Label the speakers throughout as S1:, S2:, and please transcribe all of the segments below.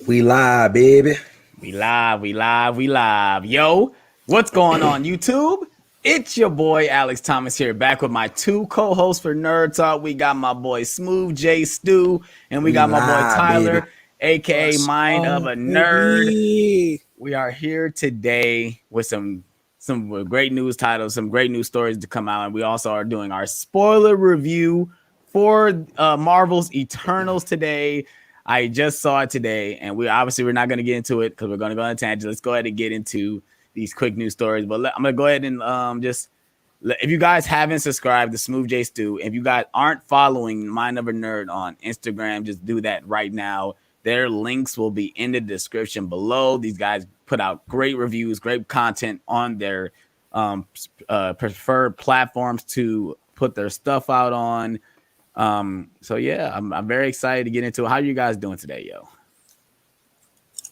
S1: We live, baby.
S2: We live. Yo, what's going on, YouTube? It's your boy Alex Thomas here, back with my two co-hosts for Nerd Talk. We got my boy Smooth J Stu, and we
S1: We
S2: aka my boy
S1: live, baby.
S2: Tyler, aka
S3: What's
S2: Mind of
S3: up,
S2: a Nerd.
S3: baby?
S2: We are here today with some great news titles, some great news stories to come out, and we also are doing our spoiler review for Marvel's Eternals today. I just saw it today, and we're not going to get into it because we're going to go on a tangent. Let's go ahead and get into these quick news stories. But I'm going to go ahead and if you guys haven't subscribed to Smooth J Stew, if you guys aren't following Mind of a Nerd on Instagram, just do that right now. Their links will be in the description below. These guys put out great reviews, great content on their preferred platforms to put their stuff out on. So yeah, I'm very excited to get into it. How are you guys doing today, yo?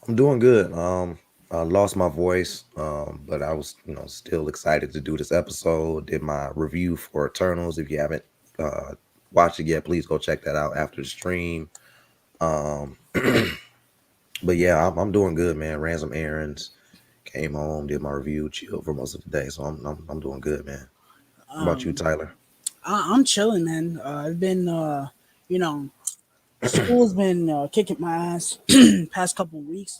S1: I'm doing good. I lost my voice, but I was, still excited to do this episode. Did my review for Eternals. If you haven't watched it yet, please go check that out after the stream. But yeah, I'm doing good, man. Ran some errands, came home, did my review, chilled for most of the day. So I'm doing good, man. How about you, Tyler?
S3: I'm chilling, man. I've been, school's been kicking my ass past couple weeks,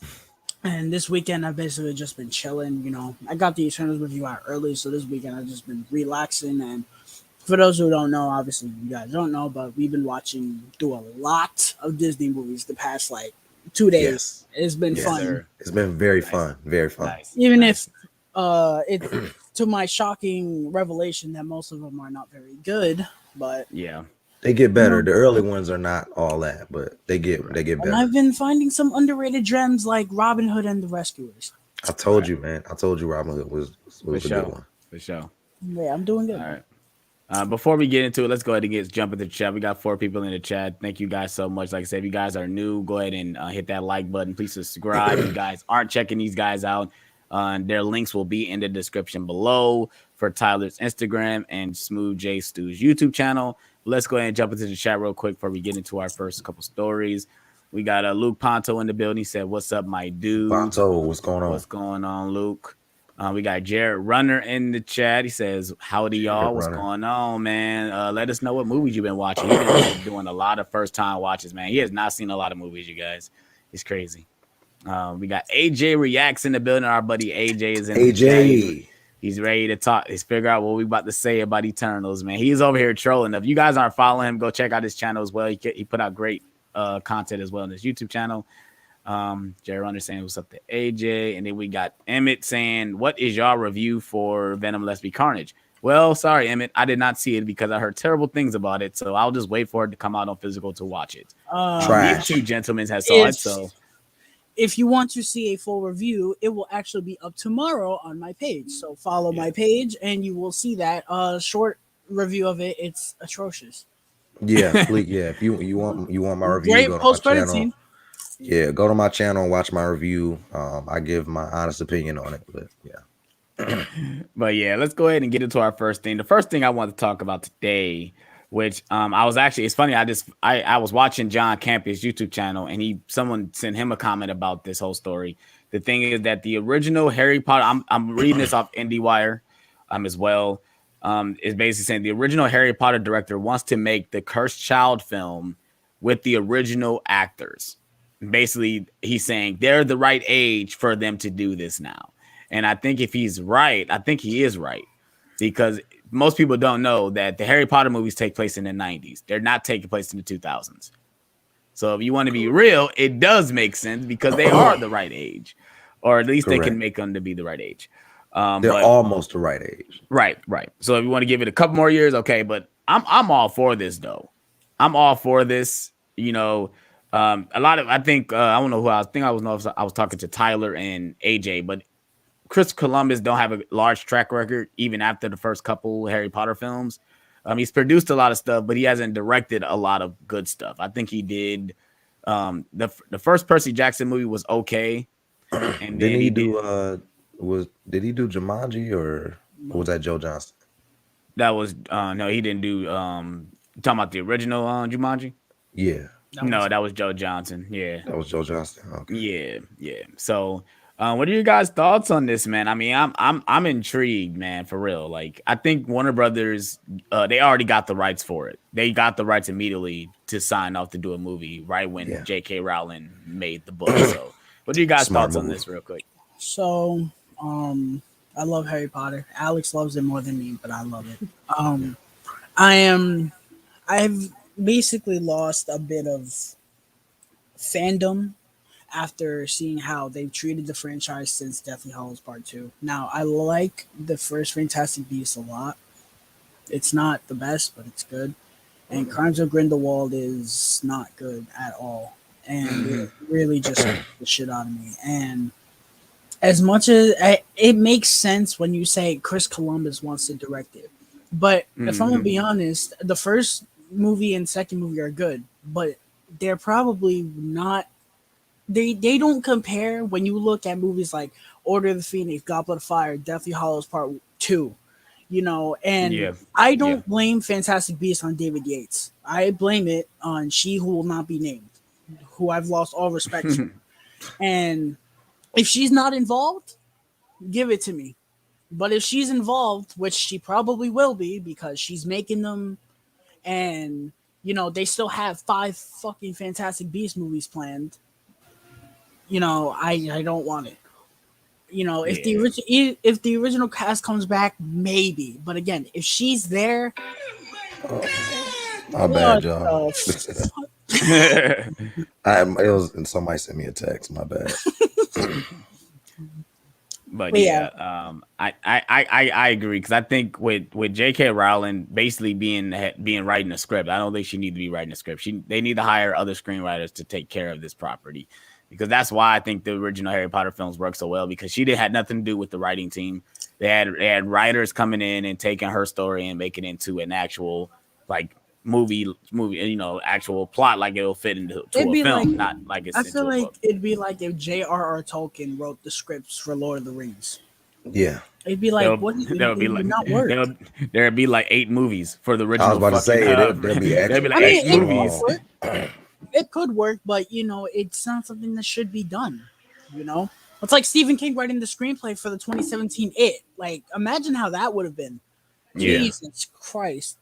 S3: and this weekend I've basically just been chilling. I got the Eternals review out early, so this weekend I've just been relaxing. And for those who don't know, obviously you guys don't know, but we've been watching through a lot of Disney movies the past 2 days.
S1: Yes.
S3: It's been fun.
S1: Sir. It's been very fun, very fun.
S2: Nice.
S3: Even if it's to my shocking revelation that most of them are not very good, but
S2: yeah,
S1: they get better. The early ones are not all that, but they get better.
S3: And I've been finding some underrated gems like Robin Hood and the Rescuers.
S1: I told you, man. I told you Robin Hood was a good one.
S2: For sure.
S3: Yeah, I'm doing good.
S2: All right. Before we get into it, let's go ahead and jump into the chat. We got 4 people in the chat. Thank you guys so much. Like I said, if you guys are new, go ahead and hit that like button. Please subscribe. If you guys aren't checking these guys out, their links will be in the description below for Tyler's Instagram and Smooth J Stew's YouTube channel. Let's go ahead and jump into the chat real quick before we get into our first couple stories. We got Luke Ponto in the building. He said, "What's up, my dude?"
S1: Ponto, what's going on?
S2: What's going on, Luke? We got Jared Runner in the chat. He says, "Howdy, y'all. What's going on, man? Let us know what movies you've been watching." He's been doing a lot of first-time watches, man. He has not seen a lot of movies, you guys. It's crazy. We got AJ Reacts in the building. Our buddy AJ is in the chat. He's ready to talk. He's figure out what we about to say about Eternals, man. He's over here trolling. If you guys aren't following him, go check out his channel as well. He put out great content as well on his YouTube channel. Jared Runner saying what's up to AJ, and then we got Emmett saying, "What is y'all review for Venom Let's Be Carnage?" Well, sorry, Emmett, I did not see it because I heard terrible things about it, so I'll just wait for it to come out on physical to watch it. These two gentlemen have saw it, so
S3: if you want to see a full review, it will actually be up tomorrow on my page. So follow my page, and you will see that short review of it. It's atrocious.
S1: Yeah, please, yeah. If you want my review,
S3: great post-credit scene.
S1: Yeah, go to my channel and watch my review. I give my honest opinion on it, but yeah.
S2: But yeah, let's go ahead and get into our first thing. The first thing I want to talk about today, which I was actually, it's funny. I was watching John Campion's YouTube channel, and someone sent him a comment about this whole story. The thing is that the original Harry Potter, I'm reading this off IndieWire, as well. Is basically saying the original Harry Potter director wants to make the Cursed Child film with the original actors. Basically, he's saying they're the right age for them to do this now. And I think if he's right, I think he is right, because most people don't know that the Harry Potter movies take place in the 90s. They're not taking place in the 2000s. So if you want to be real, it does make sense because they are the right age, or at least they can make them to be the right age.
S1: They're almost the right age.
S2: Right. So if you want to give it a couple more years, okay. But I'm all for this, though. I'm all for this. A lot of, I think, I don't know who I was talking to Tyler and AJ, but Chris Columbus don't have a large track record even after the first couple Harry Potter films. He's produced a lot of stuff, but he hasn't directed a lot of good stuff. I think he did. The first Percy Jackson movie was okay. And
S1: did he do Jumanji, or was that Joe Johnston?
S2: That was no, he didn't do. Talking about the original Jumanji.
S1: Yeah.
S2: No, that was Joe Johnson. Yeah.
S1: That was Joe Johnston. Okay.
S2: Yeah. So, what are your guys' thoughts on this, man? I mean, I'm intrigued, man, for real. Like, I think Warner Brothers, they already got the rights for it. They got the rights immediately to sign off to do a movie right when
S1: Yeah.
S2: J.K. Rowling made the book. So, what are you guys'
S1: Smart
S2: thoughts on
S1: move.
S2: this, real quick?
S3: So, I love Harry Potter. Alex loves it more than me, but I love it. I am. I've basically lost a bit of fandom after seeing how they've treated the franchise since Deathly Hallows Part 2. Now, I like the first Fantastic Beasts a lot. It's not the best, but it's good. And Crimes of Grindelwald is not good at all. And it really just scared the shit out of me. And as much as it makes sense when you say Chris Columbus wants to direct it. But if I'm going to be honest, the first movie and second movie are good, but they're probably not they don't compare when you look at movies like Order of the Phoenix, Goblet of Fire, Deathly Hallows Part 2, and
S2: Yeah.
S3: I don't blame Fantastic Beasts on David Yates. I blame it on She Who Will Not Be Named, who I've lost all respect for. And if she's not involved, give it to me. But if she's involved, which she probably will be because she's making them, and they still have 5 fucking Fantastic Beast movies planned, I don't want it. If the original cast comes back, maybe. But again, if she's there,
S1: My bad, y'all.
S3: what the fuck?
S1: It was, and somebody sent me a text. My bad.
S2: But
S3: But
S2: yeah, I agree because I think with J.K. Rowling basically being writing a script, I don't think she need to be writing a script. They need to hire other screenwriters to take care of this property, because that's why I think the original Harry Potter films work so well, because she had nothing to do with the writing team. They had writers coming in and taking her story and making it into an actual like movie, actual plot, like it'll fit into a film, not like it's
S3: I
S2: into
S3: feel
S2: a
S3: like
S2: book.
S3: it'd be like if J.R.R. Tolkien wrote the scripts for Lord of the Rings.
S1: Yeah.
S3: It'd be like, what? It would not work.
S2: There'd be like 8 movies for the original.
S1: I was about to say there'd be
S2: there'd be like
S3: I mean,
S2: 8 movies.
S3: It could work, but it's not something that should be done. It's like Stephen King writing the screenplay for the 2017 It. Like, imagine how that would have been.
S2: Yeah.
S3: Jesus Christ.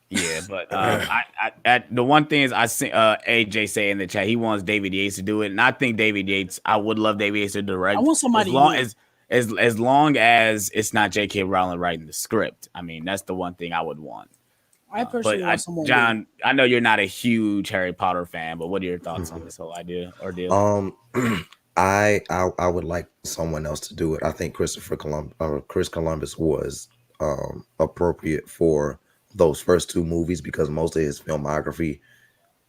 S2: Yeah, but the one thing is I see AJ say in the chat he wants David Yates to do it, and I think David Yates. I would love David Yates to direct.
S3: I want somebody
S2: as long as it's not J.K. Rowling writing the script. I mean, that's the one thing I would want.
S3: I personally want someone.
S2: John, I know you're not a huge Harry Potter fan, but what are your thoughts on this whole idea or deal?
S1: I would like someone else to do it. I think Chris Columbus was appropriate for those first 2 movies because most of his filmography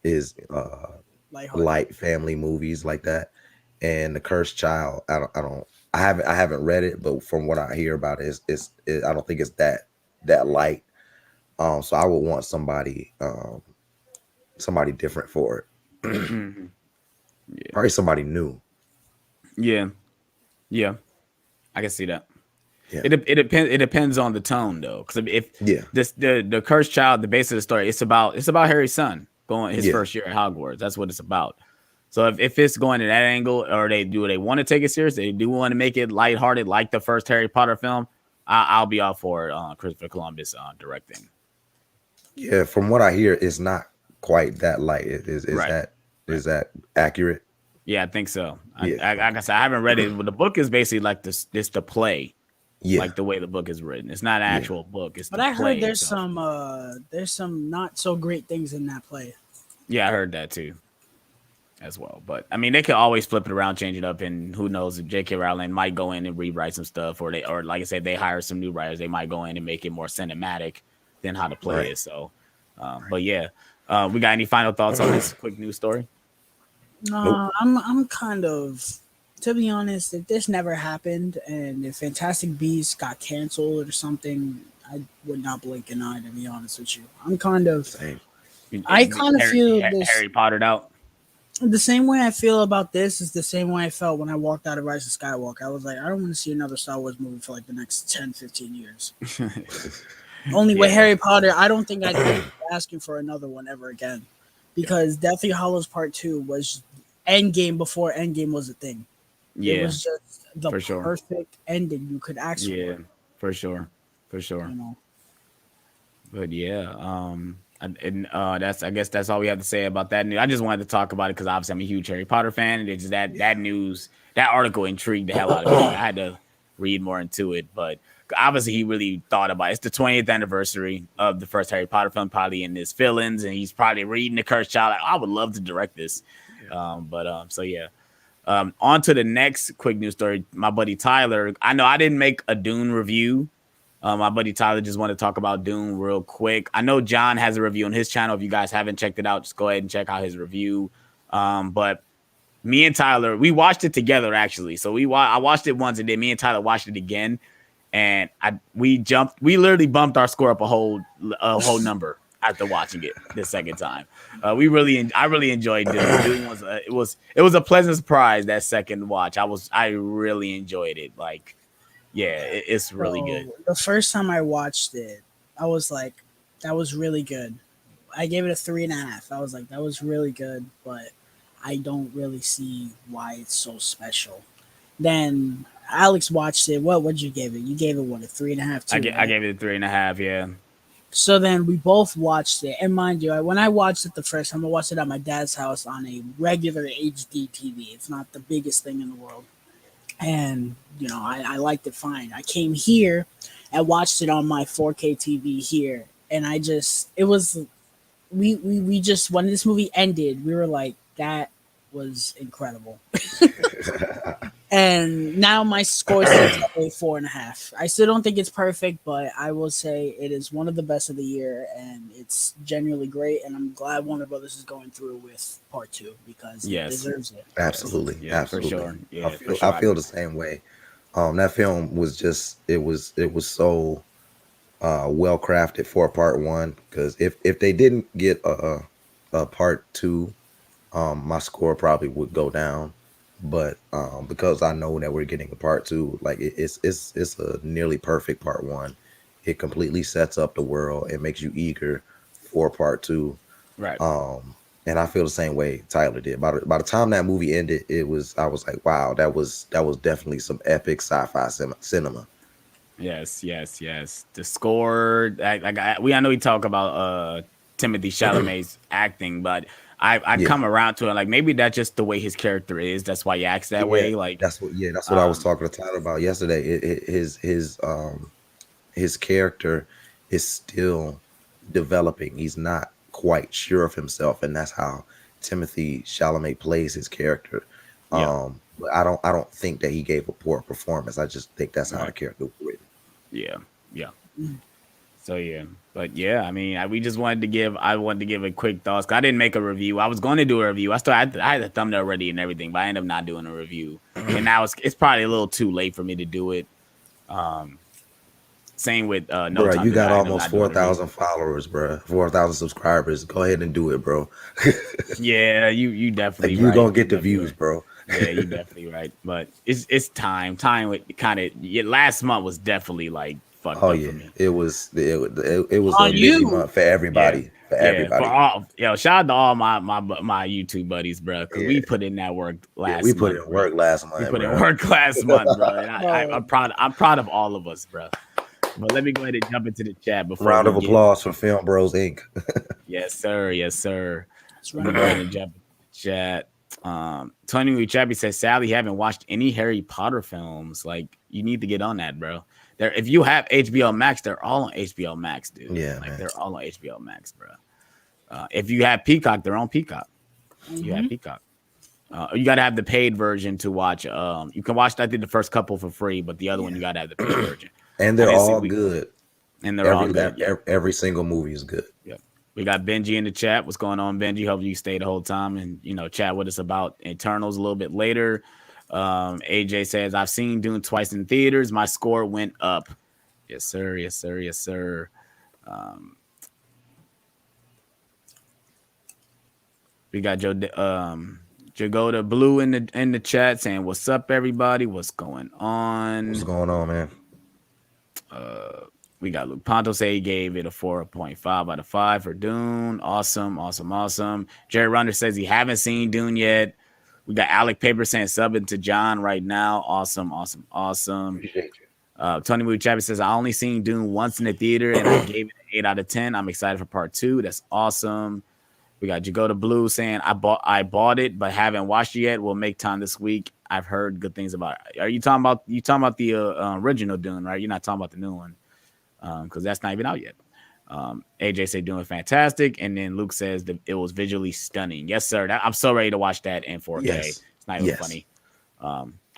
S1: is light family movies like that. And The Cursed Child, I haven't read it, but from what I hear about it, I don't think it's that light. So I would want somebody different for it. Probably somebody new.
S2: Yeah, I can see that.
S1: Yeah.
S2: It depends on the tone though, because if the Cursed Child, the base of the story, it's about Harry's son going his first year at Hogwarts. That's what it's about. So if it's going to that angle, or they want to take it serious, they do want to make it lighthearted like the first Harry Potter film, I'll be all for Christopher Columbus directing.
S1: Yeah, from what I hear, it's not quite that light. Is that accurate?
S2: Yeah, I think so.
S1: Yeah.
S2: Like I said, I haven't read it, but the book is basically like this the play.
S1: Yeah.
S2: Like the way the book is written. It's not an actual book.
S3: But I heard there's some not so great things in that play.
S2: Yeah, I heard that too, as well. But I mean, they could always flip it around, change it up, and who knows if J.K. Rowling might go in and rewrite some stuff, or like I said, they hire some new writers. They might go in and make it more cinematic than how the play is. So, but yeah, we got any final thoughts on this quick news story?
S3: No, nope. I'm kind of, to be honest, if this never happened and if Fantastic Beasts got canceled or something, I would not blink an eye, to be honest with you. I'm kind of,
S1: Same.
S3: I kind of feel this
S2: Harry Pottered out.
S3: The same way I feel about this is the same way I felt when I walked out of Rise of Skywalker. I was like, I don't want to see another Star Wars movie for like the next 10, 15 years. Only with Harry Potter, I don't think I'd be asking for another one ever again. because Deathly Hollows Part 2 was Endgame before Endgame was a thing. It
S2: Yeah,
S3: was just the
S2: for sure.
S3: perfect ending you could ask
S2: Yeah,
S3: for.
S2: for sure, for
S3: You
S2: sure.
S3: know,
S2: But yeah, and that's I guess that's all we have to say about that news. I just wanted to talk about it because obviously I'm a huge Harry Potter fan, and it's just that news, that article intrigued the hell out of me. I had to read more into it, but obviously he really thought about it. It's the 20th anniversary of the first Harry Potter film, probably in his feelings, and he's probably reading The Cursed Child. Like, I would love to direct this, so yeah. On to the next quick news story. My buddy Tyler. I know I didn't make a Dune review. My buddy Tyler just wanted to talk about Dune real quick. I know John has a review on his channel. If you guys haven't checked it out, just go ahead and check out his review. But me and Tyler, we watched it together actually. So I watched it once, and then me and Tyler watched it again, and we literally bumped our score up a whole number after watching it the second time. I really enjoyed Dune. Dune was a pleasant surprise that second watch. I really enjoyed it. Like, yeah, it's really good.
S3: so the first time I watched it, I was like, that was really good. I gave it a 3.5. I was like, that was really good, but I don't really see why it's so special. Then Alex watched it. What would you give it? You gave it what, a 3.5 too?
S2: I gave it a 3.5. Yeah.
S3: So then we both watched it, and mind you, when I watched it the first time, I watched it at my dad's house on a regular HD TV. It's not the biggest thing in the world, and I liked it fine. I came here and watched it on my 4K TV here, and it was we just, when this movie ended, we were like, that was incredible. And now my score sits at a 4.5. I still don't think it's perfect, but I will say it is one of the best of the year, and it's genuinely great. And I'm glad Warner Brothers is going through with part 2 because it deserves it.
S1: Absolutely,
S2: Yeah,
S1: absolutely.
S2: for sure. Yeah,
S1: I feel the same way. That film was just it was so well crafted for a part 1, because if they didn't get a part 2, my score probably would go down. But because I know that we're getting a part 2, like it's a nearly perfect part 1. It completely sets up the world and makes you eager for part 2.
S2: Right.
S1: And I feel the same way Tyler did. By the time that movie ended, I was like, wow, that was definitely some epic sci-fi cinema.
S2: Yes. The score. I know we talk about Timothy Chalamet's acting, but I come around to it. Like, maybe that's just the way his character is. That's why he acts that way. Like,
S1: that's what I was talking to Tyler about yesterday. His character is still developing. He's not quite sure of himself, and that's how Timothy Chalamet plays his character. But I don't think that he gave a poor performance. I just think that's how the character was written.
S2: Yeah. So yeah, but yeah, I mean, I wanted to give a quick thoughts. 'Cause I didn't make a review. I was going to do a review. I had a thumbnail ready and everything, but I ended up not doing a review. And now it's probably a little too late for me to do it. Same with No
S1: Bro,
S2: Time
S1: you
S2: to
S1: got
S2: Die.
S1: almost 4,000 followers, bro. 4,000 subscribers. Go ahead and do it, bro.
S2: Yeah, you definitely
S1: you
S2: right.
S1: gonna get the views, bro.
S2: Yeah, you definitely right. But it's time. Time with kind of last month was definitely like fucked up for me.
S1: It was a
S3: On
S1: busy
S3: you.
S1: month for everybody.
S2: For all, shout out to all my YouTube buddies, bro, because we put in that work last.
S1: We put
S2: month,
S1: in work last month.
S2: We put in work last month, bro. And I'm proud of all of us, bro. But let me go ahead and jump into the chat before.
S1: Round of applause for Film Bros Inc.
S2: Yes, sir.
S3: Let's
S2: Let
S3: run
S2: me go
S3: it
S2: ahead
S3: back.
S2: and jump into the chat. Tony Chappie says, Sally, you haven't watched any Harry Potter films. Like, you need to get on that, bro. If you have HBO Max, they're all on HBO Max, dude.
S1: Yeah,
S2: like,
S1: man.
S2: they're all on HBO Max, bro. If you have Peacock, they're on Peacock. You have Peacock. You got to have the paid version to watch. You can watch, I think, the first couple for free, but the other one you got to have the paid version.
S1: And they're all good.
S2: And they're all good.
S1: Every single movie is good.
S2: Yeah. We got Benji in the chat. What's going on, Benji? Hope you stay the whole time and chat with us about Eternals a little bit later. AJ says, I've seen Dune twice in theaters. My score went up. Yes, sir. We got Jagoda Blue in the chat saying, what's up, everybody? What's going on?
S1: What's going on, man?
S2: We got Luke Ponto say he gave it a 4.5 out of 5 for Dune. Awesome. Jerry Runner says he haven't seen Dune yet. We got Alec Paper saying subbing to John right now. Awesome.
S1: Appreciate you.
S2: Tony Movie Chavez says I only seen Dune once in the theater and I gave it an 8 out of 10. I'm excited for part 2. That's awesome. We got Jagoda Blue saying I bought it but haven't watched it yet. We'll make time this week. I've heard good things about it. Are you talking about the original Dune, right? You're not talking about the new one because that's not even out yet. AJ said doing fantastic, and then Luke says that it was visually stunning. Yes, sir. I'm so ready to watch that in 4K.
S1: Yes.
S2: It's not even funny.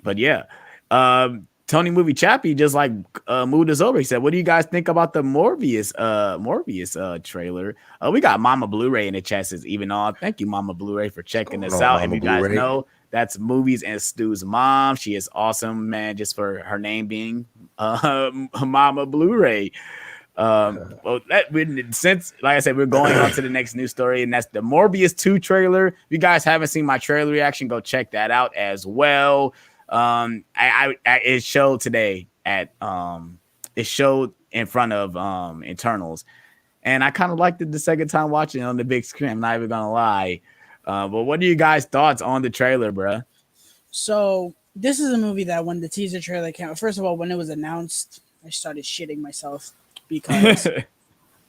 S2: But yeah. Tony Movie Chappie just like moved us over. He said, "What do you guys think about the Morbius trailer?" We got Mama Blu-ray in the chat. Says even on. Thank you, Mama Blu-ray, for checking us out.
S1: Mama
S2: If you guys
S1: Blu-ray.
S2: know, that's Movies and Stu's mom. She is awesome, man. Just for her name being Mama Blu-ray. Well, since like I said, we're going on to the next news story, and that's the Morbius 2 trailer. If you guys haven't seen my trailer reaction, go check that out as well. It showed today at it showed in front of internals, and I kind of liked it the second time watching it on the big screen. I'm not even gonna lie. But what are you guys' thoughts on the trailer, bruh?
S3: So this is a movie that when the teaser trailer came out, first of all, when it was announced, I started shitting myself because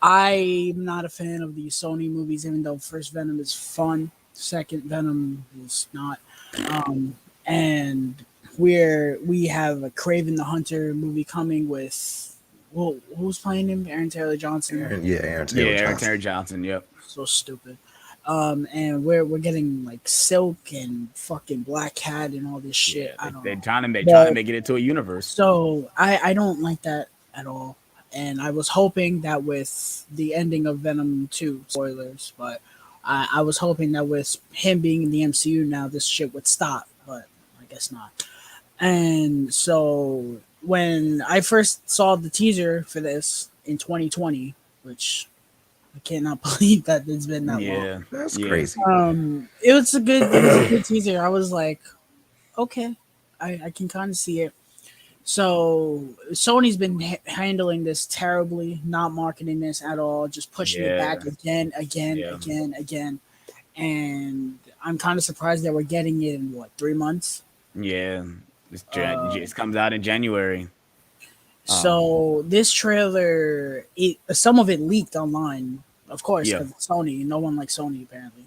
S3: I'm not a fan of these Sony movies, even though first Venom is fun, second Venom is not. And we have a Kraven the Hunter movie coming with who's playing him? Aaron Taylor Johnson.
S1: Aaron Taylor
S2: Johnson. Yep.
S3: So stupid. And we're getting like Silk and fucking Black Cat and all this shit.
S2: Yeah,
S3: I don't
S2: they're
S3: know.
S2: trying to make it into a universe.
S3: So I don't like that at all. And I was hoping that with the ending of Venom 2, spoilers, but I was hoping that with him being in the MCU now, this shit would stop, but I guess not. And so when I first saw the teaser for this in 2020, which I cannot believe that it's been that long.
S1: That's crazy.
S3: It was a good teaser. I was like, okay, I can kind of see it. So Sony's been handling this terribly, not marketing this at all, just pushing it back again, and I'm kind of surprised that we're getting it in 3 months.
S2: Yeah, it comes out in January.
S3: So this trailer, some of it leaked online, of course, because Sony. No one likes Sony apparently,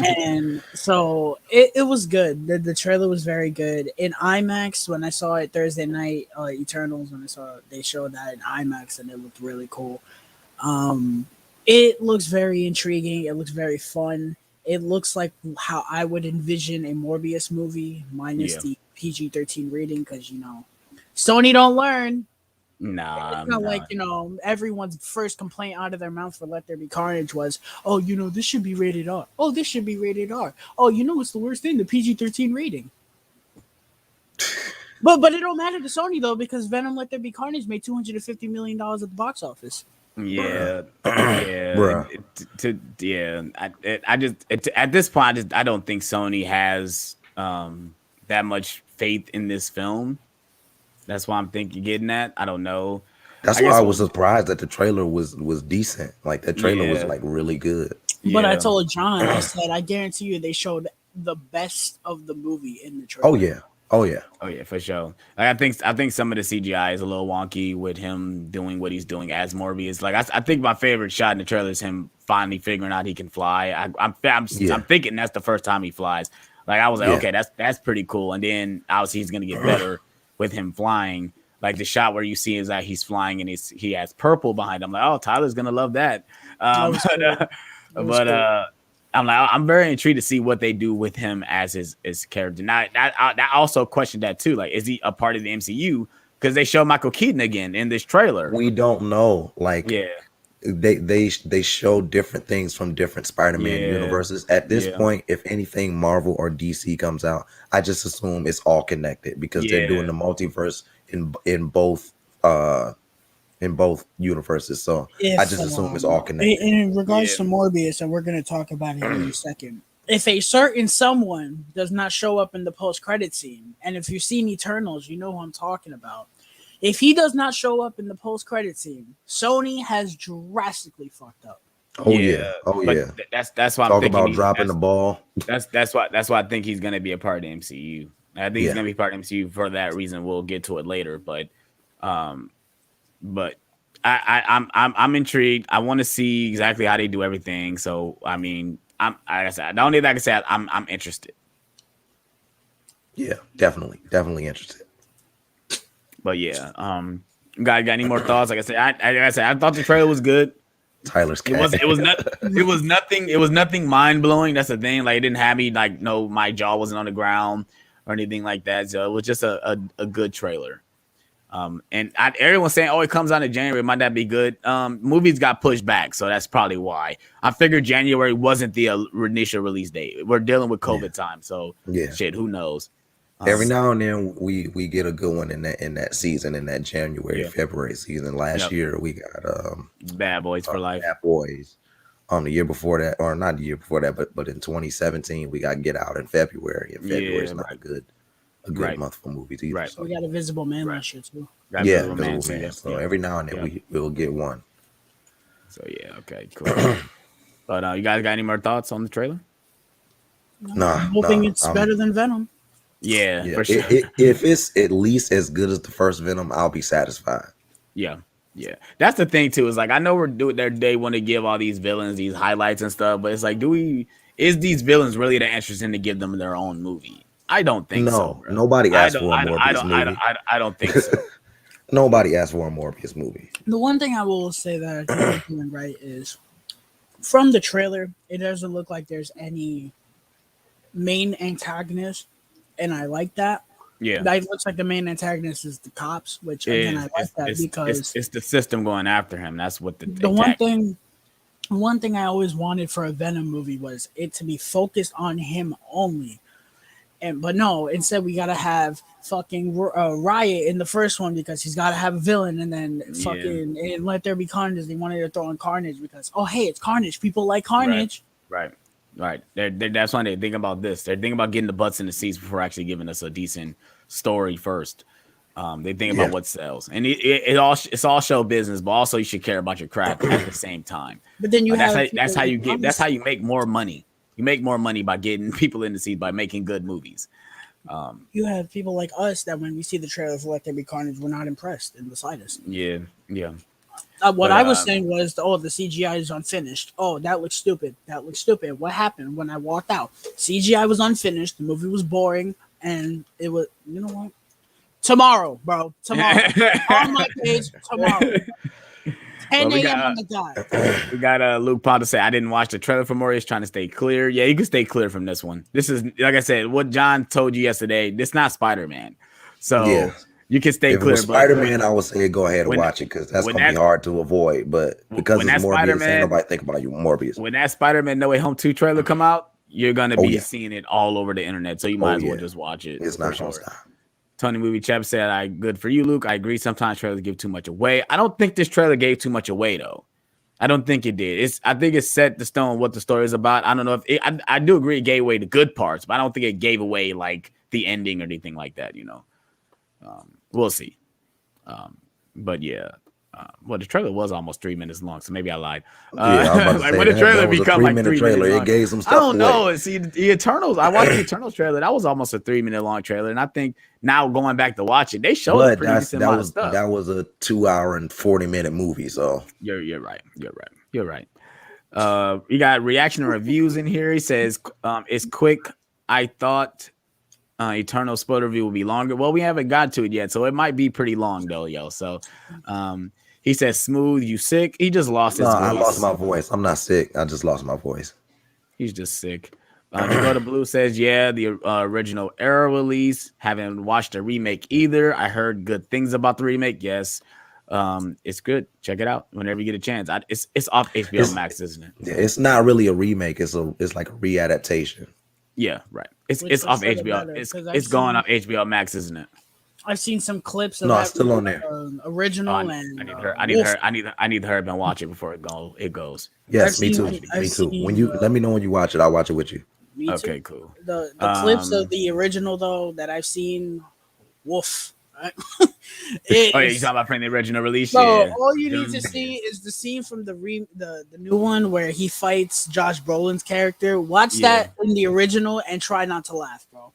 S3: and so it was good. The trailer was very good in IMAX. When I saw it Thursday night, Eternals, when they showed that in IMAX, and it looked really cool. It looks very intriguing. It looks very fun. It looks like how I would envision a Morbius movie, minus the PG-13 rating, because Sony don't learn.
S2: Nah,
S3: it's not like everyone's first complaint out of their mouth for Let There Be Carnage was, oh, this should be rated R. Oh, this should be rated R. Oh, what's the worst thing? The PG-13 rating. But it don't matter to Sony though, because Venom Let There Be Carnage made $250 million at the box office.
S2: Yeah,
S1: Bruh.
S2: At this point, I don't think Sony has that much faith in this film. That's why I'm getting at. I don't know.
S1: That's why I was surprised that the trailer was decent. Like that trailer was like really good.
S3: But I told John, I said, I guarantee you they showed the best of the movie in the trailer.
S1: Oh yeah,
S2: for sure. Like I think some of the CGI is a little wonky with him doing what he's doing as Morbius. Like I think my favorite shot in the trailer is him finally figuring out he can fly. I'm thinking that's the first time he flies. Like I was like, okay, that's pretty cool. And then obviously he's gonna get better with him flying. Like the shot where you see is that he's flying and he has purple behind him. Like, oh, Tyler's gonna love that. I'm like, I'm very intrigued to see what they do with him as his character. Now, I also questioned that too. Like, is he a part of the MCU? Because they show Michael Keaton again in this trailer.
S1: We don't know. Like, they show different things from different Spider-Man universes. At this point, if anything, Marvel or DC comes out, I just assume it's all connected because they're doing the multiverse in both universes. So I just assume it's all connected.
S3: In regards to Morbius, and we're going to talk about it in a second. If a certain someone does not show up in the post-credit scene, and if you've seen Eternals, you know who I'm talking about. If he does not show up in the post-credit scene, Sony has drastically fucked up.
S1: Oh yeah. Oh
S2: but
S1: yeah.
S2: That's why I'm
S1: Talk
S2: thinking
S1: about dropping the ball.
S2: That's why I think he's gonna be a part of the MCU. I think he's gonna be part of the MCU for that reason. We'll get to it later, but I'm intrigued. I want to see exactly how they do everything. So I mean, like I said, the only thing I can say, I'm interested.
S1: Yeah, definitely interested.
S2: But yeah, got any more thoughts? Like I said, I thought the trailer was good.
S1: Tyler's cat.
S2: It was nothing mind blowing. That's the thing. Like it didn't have me like no, my jaw wasn't on the ground or anything like that. So it was just a good trailer. And everyone's saying, oh, it comes out in January. Might that be good? Movies got pushed back, so that's probably why. I figured January wasn't the initial release date. We're dealing with COVID time, so shit, who knows?
S1: Every now and then we get a good one in that season, in that January February season. Last year we got
S2: Bad Boys for Life.
S1: Bad Boys. The year before that, or not the year before that, but in 2017 we got Get Out in February. And February is not a good month for movies either.
S3: Right. So we got Invisible Man last year too.
S1: Invisible Man. So every now and then we'll get one.
S2: So yeah, okay, cool. But you guys got any more thoughts on the trailer?
S3: I'm hoping it's better than Venom.
S2: Yeah, for sure.
S1: If it's at least as good as the first Venom, I'll be satisfied.
S2: Yeah. That's the thing too. Is like I know we're doing they want to give all these villains these highlights and stuff, but it's like, is these villains really that interesting to give them their own movie? I don't think so.
S1: No, nobody asked for a Morbius movie.
S2: I don't think so.
S1: Nobody asked for a Morbius movie.
S3: The one thing I will say that I think you're doing right is from the trailer, it doesn't look like there's any main antagonist. And I like that. Yeah, it looks like the main antagonist is the cops, which again I like that because
S2: it's the system going after him. That's what the
S3: one thing I always wanted for a Venom movie was it to be focused on him only. But no, instead we gotta have fucking Riot in the first one because he's gotta have a villain, and then fucking and Let There Be Carnage. They wanted to throw in Carnage because hey, it's Carnage. People like Carnage.
S2: Right. That's why they think about this. They're thinking about getting the butts in the seats before actually giving us a decent story first. They think about what sells, and it's all show business, but also you should care about your craft at the same time.
S3: But then
S2: that's how you make more money. You make more money by getting people in the seats by making good movies.
S3: You have people like us that when we see the trailer for Let There Be Carnage, we're not impressed in the slightest.
S2: Yeah.
S3: What I was saying was, the CGI is unfinished. Oh, that looks stupid. What happened when I walked out? CGI was unfinished. The movie was boring, and it was. You know what? Tomorrow, bro. Tomorrow on my page. Tomorrow. 10 a.m. on the dot.
S2: We got Luke Ponta say, I didn't watch the trailer for Morbius, trying to stay clear. Yeah, you can stay clear from this one. This is, like I said, what John told you yesterday. This is not Spider-Man. So you can stay clear.
S1: If it was Spider-Man, I would say go ahead and watch it because that's going to be hard to avoid. But because it's Morbius, ain't nobody think about you Morbius.
S2: When that Spider-Man No Way Home 2 trailer come out, you're going to be seeing it all over the internet. So you might as well just watch it.
S1: It's not going to stop.
S2: Tony Movie Chap said, good for you, Luke. I agree. Sometimes trailers give too much away. I don't think this trailer gave too much away, though. I don't think it did. I think it set the stone what the story is about. I don't know if I do agree it gave away the good parts, but I don't think it gave away like the ending or anything like that, We'll see. But yeah. Well, the trailer was almost 3 minutes long, so maybe I lied.
S1: Like when the trailer become like 3 minutes long, it gave some stuff.
S2: I don't know. See, the Eternals. I watched the Eternals trailer. That was almost a 3 minute long trailer, and I think now going back to watch it, they showed a pretty decent amount of stuff.
S1: That was a 2 hour and 40-minute movie. So
S2: you're right. You got reaction and reviews in here. He says it's quick. I thought Eternal spoiler review will be longer. Well, we haven't got to it yet, so it might be pretty long though, yo. So he says, "Smooth, you sick?" He just lost his voice.
S1: I lost my voice. I'm not sick. I just lost my voice.
S2: He's just sick. Dakota Blue says, "Yeah, the original era release. Haven't watched the remake either. I heard good things about the remake. Yes, it's good. Check it out whenever you get a chance. It's off HBO Max, isn't it?
S1: Yeah, it's not really a remake. It's like a readaptation.
S2: Yeah, right. It's off HBO. It's going off HBO Max, isn't it?
S3: I've seen some clips of
S1: it's still on there.
S3: Original
S2: I need her and watch it before it goes.
S1: Yes, me too. When you let me know when you watch it, I'll watch it with you.
S2: Okay, cool.
S3: The clips of the original though that I've seen, woof. right?
S2: Oh yeah, you talking about from the original release?
S3: So
S2: Yeah.
S3: all you need to see is the scene from the new one where he fights Josh Brolin's character. Watch that in the original and try not to laugh, bro.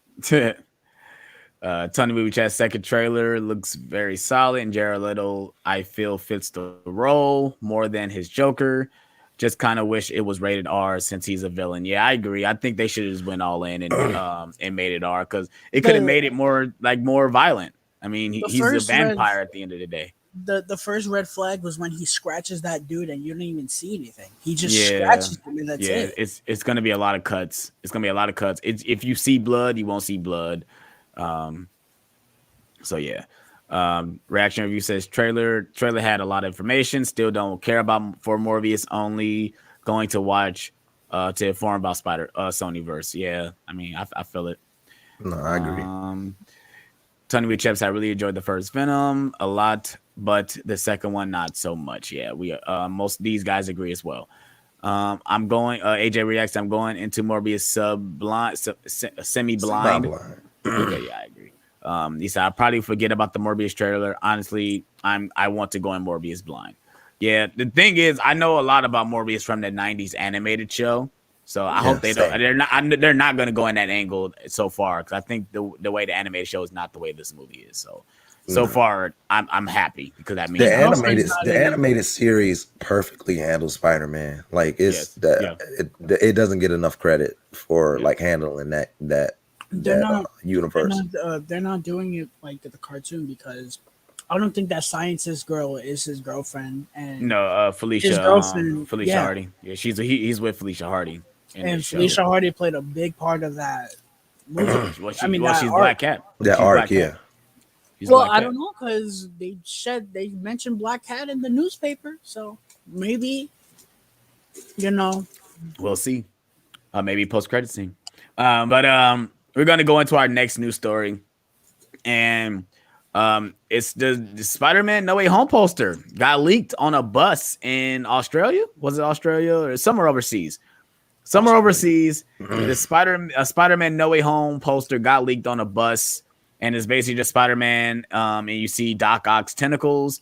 S2: Tony Movie Chat second trailer looks very solid, and Jared Leto I feel fits the role more than his Joker. Just kind of wish it was rated R since he's a villain. Yeah, I agree. I think they should have just went all in and made it R because it could have made it more violent. I mean, he's a vampire at the end of the day.
S3: The first red flag was when he scratches that dude and you don't even see anything. He just scratches him and that's it.
S2: It's gonna be a lot of cuts. It's gonna be a lot of cuts. If you see blood, you won't see blood. So yeah. Reaction review says trailer had a lot of information. Still don't care about for Morbius. Only going to watch to inform about Sonyverse. Yeah, I mean I feel it.
S1: No, I agree.
S2: Tony with Chips, I really enjoyed the first Venom a lot, but the second one not so much. Yeah, we most of these guys agree as well. I'm going. AJ reacts. I'm going into Morbius semi-blind. Okay, yeah, I agree. He said I'll probably forget about the Morbius trailer. Honestly, I want to go in Morbius blind. Yeah, the thing is, I know a lot about Morbius from the '90s animated show, so I hope they don't. They're not going to go in that angle so far because I think the way the animated show is not the way this movie is. So far, I'm happy because that means
S1: the animated series perfectly handles Spider-Man. Like it doesn't get enough credit for like handling that universe.
S3: They're not doing it like the cartoon because I don't think that scientist girl is his girlfriend. And
S2: Felicia.
S3: His girlfriend,
S2: Felicia Hardy. Yeah, he's with Felicia Hardy.
S3: And Felicia Hardy played a big part of that movie.
S2: She's Black Cat.
S1: That arc, yeah.
S3: Well, I don't know because they mentioned Black Cat in the newspaper, so maybe
S2: we'll see. Maybe post-credit scene. But we're gonna go into our next news story, and it's the Spider-Man No Way Home poster got leaked on a bus in Australia. Was it Australia or somewhere overseas? The Spider-Man No Way Home poster got leaked on a bus, and it's basically just Spider-Man. And you see Doc Ock's tentacles.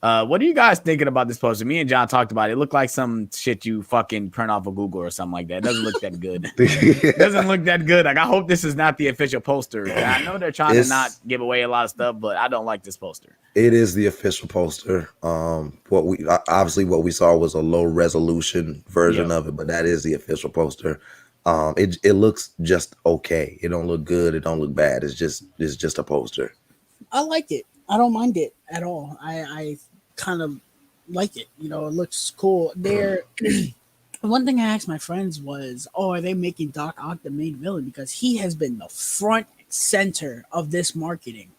S2: What are you guys thinking about this poster? Me and John talked about it. It looked like some shit you fucking print off of Google or something like that. It doesn't look that good. It doesn't look that good. Like I hope this is not the official poster. I know they're trying to not give away a lot of stuff, but I don't like this poster.
S1: It is the official poster. What we saw was a low resolution version of it, but that is the official poster. It looks just okay. It don't look good. It don't look bad. It's just a poster.
S3: I like it. I don't mind it at all. I kind of like it. It looks cool. One thing I asked my friends was, are they making Doc Ock the main villain? Because he has been the front center of this marketing.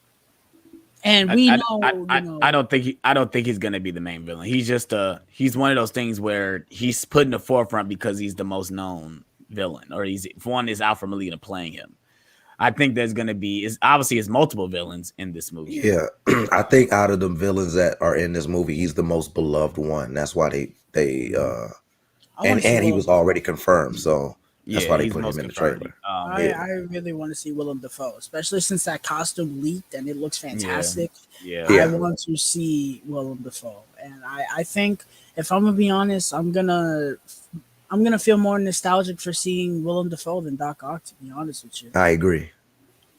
S3: And we
S2: I don't think he's gonna be the main villain. He's just he's one of those things where he's put in the forefront because he's the most known villain, or is Alfred Molina playing him. I think there's gonna be obviously multiple villains in this movie.
S1: Yeah, I think out of the villains that are in this movie, he's the most beloved one. That's why they and he was already confirmed, so that's why they put him in the trailer.
S3: I really want to see Willem Dafoe, especially since that costume leaked and it looks fantastic.
S2: Yeah.
S3: I want to see Willem Dafoe, and I think if I'm gonna be honest, I'm gonna feel more nostalgic for seeing Willem Dafoe than Doc Ock, to be honest with you.
S1: I agree.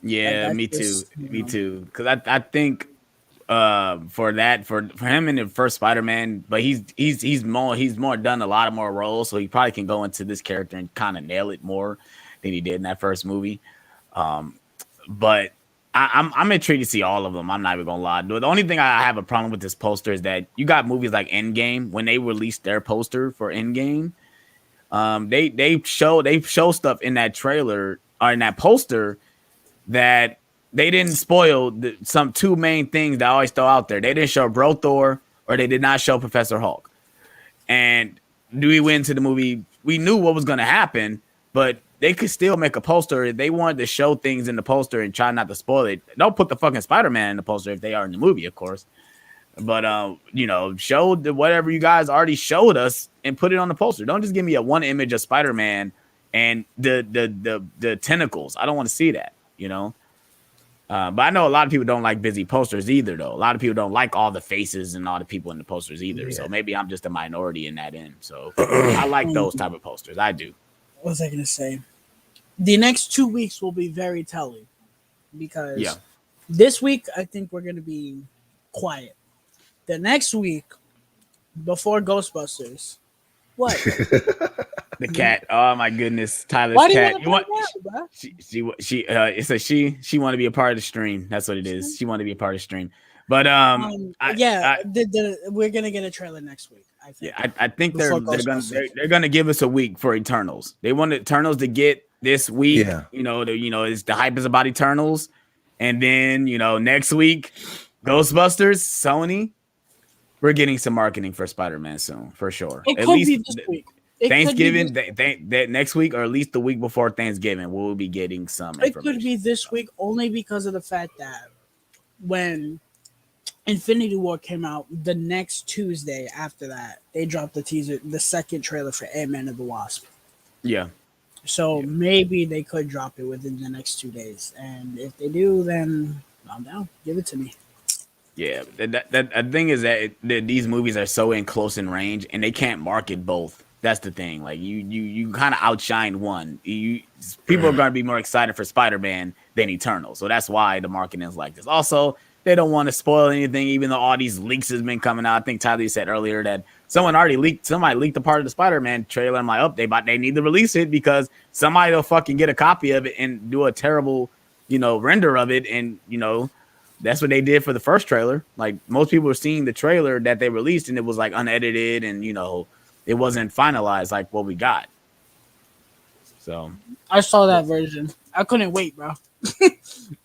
S2: Yeah, me too. Me too. Because I think for him in the first Spider-Man, but he's more done a lot of more roles, so he probably can go into this character and kind of nail it more than he did in that first movie. But I'm intrigued to see all of them. I'm not even gonna lie. The only thing I have a problem with this poster is that you got movies like Endgame. When they released their poster for Endgame, they show stuff in that trailer or in that poster that they didn't spoil some two main things that I always throw out there. They didn't show Bro Thor, or they did not show Professor Hulk. And we went into the movie, we knew what was going to happen, but they could still make a poster. If they wanted to show things in the poster and try not to spoil it, don't put the fucking Spider-Man in the poster if they are in the movie, of course. But show whatever you guys already showed us and put it on the poster. Don't just give me a one image of Spider-Man and the tentacles. I don't want to see that. But I know a lot of people don't like busy posters either, though. A lot of people don't like all the faces and all the people in the posters either.
S1: Yeah.
S2: So maybe I'm just a minority in that end. So I like those type of posters. I do.
S3: What was I gonna say? The next 2 weeks will be very telling because
S2: Yeah.
S3: this week I think we're gonna be quiet. The next week, before Ghostbusters, what?
S2: The cat. Oh my goodness, Tyler's
S3: Why do you
S2: cat.
S3: want to play that, bro?
S2: It's a she want to be a part of the stream. That's what it is. She want to be a part of the stream. But
S3: we're gonna get a trailer next week. I think.
S2: Yeah, I think they're
S3: Ghostbusters.
S2: they're gonna give us a week for Eternals. They want Eternals to get this week.
S1: Yeah.
S2: It's the hype is about Eternals, and then next week, Ghostbusters, Sony. We're getting some marketing for Spider-Man soon, for sure.
S3: It
S2: At
S3: could
S2: least
S3: be this week. It
S2: Thanksgiving,
S3: could be
S2: that next week, or at least the week before Thanksgiving, we'll be getting some
S3: It
S2: information.
S3: could be this week only because of the fact that when Infinity War came out, the next Tuesday after that, they dropped the second trailer for Ant-Man and the Wasp.
S2: Yeah.
S3: So maybe they could drop it within the next 2 days. And if they do, then I'm down. Give it to me.
S2: Yeah, the thing is that these movies are so close in range, and they can't market both. That's the thing. Like you kind of outshine one. People are going to be more excited for Spider-Man than Eternal, so that's why the marketing is like this. Also, they don't want to spoil anything, even though all these leaks has been coming out. I think Tyler said earlier that somebody leaked a part of the Spider-Man trailer. I'm like, oh, they need to release it because somebody will fucking get a copy of it and do a terrible, render of it, and that's what they did for the first trailer. Like most people were seeing the trailer that they released and it was like unedited and it wasn't finalized like what we got. So
S3: I saw that version. I couldn't wait, bro.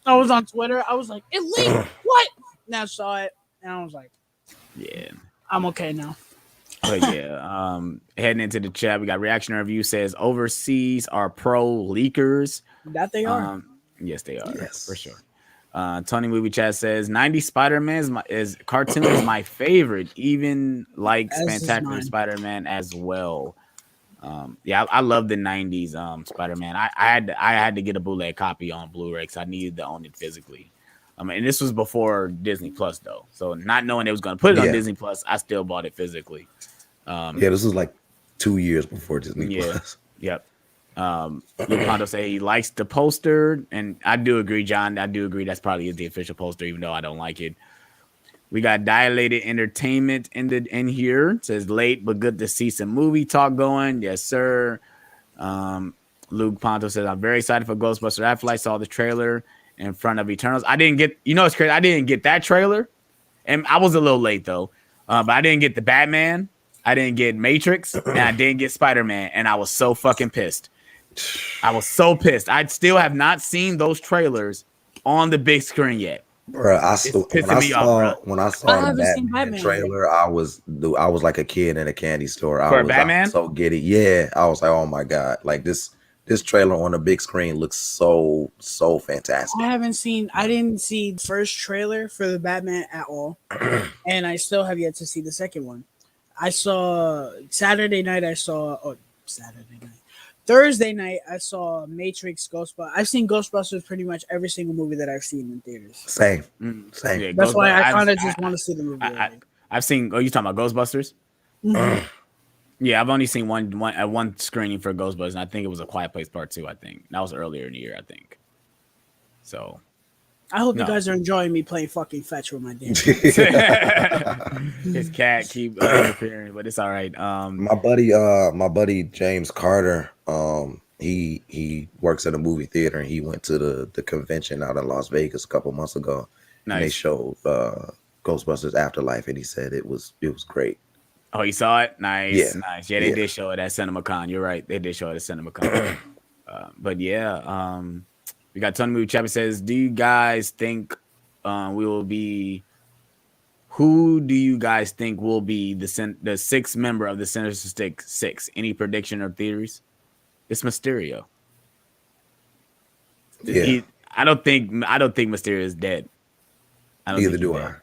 S3: I was on Twitter. I was like, it leaked. What? Now I saw it and I was like,
S2: yeah.
S3: I'm okay now.
S2: But yeah, heading into the chat, we got reaction review says overseas are pro leakers.
S3: That they are.
S2: Yes, they are.
S1: Yes.
S2: For sure. Tony Movie Chat says 90 Spider-Man is cartoon is my favorite, even like Spectacular Spider-Man as well. I love the 90s Spider-Man. I had to get a bootleg copy on Blu-ray because I needed to own it physically. And this was before Disney Plus though, so not knowing they was going to put it on Disney Plus, I still bought it physically.
S1: This was like 2 years before Disney Plus.
S2: Yep. Lupondo say he likes the poster, and I do agree, John. I do agree that's probably the official poster, even though I don't like it. We got Dilated Entertainment in here. It says late but good to see some movie talk going. Yes, sir. Luke Ponto says I'm very excited for Ghostbusters Afterlife. Saw the trailer in front of Eternals. I didn't get, it's crazy. I didn't get that trailer, and I was a little late though. But I didn't get the Batman. I didn't get Matrix, and I didn't get Spider-Man, and I was so fucking pissed. I was so pissed. I still have not seen those trailers on the big screen yet.
S1: Bro, when I saw the
S3: Batman
S1: trailer, I was like a kid in a candy store. I
S2: was
S1: so giddy. Yeah, I was like, oh my god, like this trailer on the big screen looks so fantastic.
S3: I didn't see the first trailer for the Batman at all, and I still have yet to see the second one. I saw Thursday night, I saw Matrix, Ghostbusters. I've seen Ghostbusters pretty much every single movie that I've seen in theaters.
S1: Same.
S2: Yeah,
S3: that's why I kind of just want to see the movie.
S2: I've seen. Oh, you talking about Ghostbusters?
S3: Mm-hmm.
S2: Yeah, I've only seen one screening for Ghostbusters, and I think it was A Quiet Place Part 2. I think that was earlier in the year. I think. So.
S3: I hope you guys are enjoying me playing fucking fetch with my damn.
S2: His cat keep interfering, but it's all right.
S1: My buddy James Carter, he works at a movie theater, and he went to the convention out in Las Vegas a couple months ago. Nice. And they showed Ghostbusters Afterlife, and he said it was great.
S2: Oh, you saw it? Nice, nice. Yeah, they did show it at CinemaCon. You're right, they did show it at CinemaCon. But yeah, we got Tony Movie Chapter says, do you guys think we will be? Who do you guys think will be the sixth member of the Sinister Six? Any prediction or theories? It's Mysterio.
S1: Yeah.
S2: I don't think Mysterio is dead.
S1: Neither do I.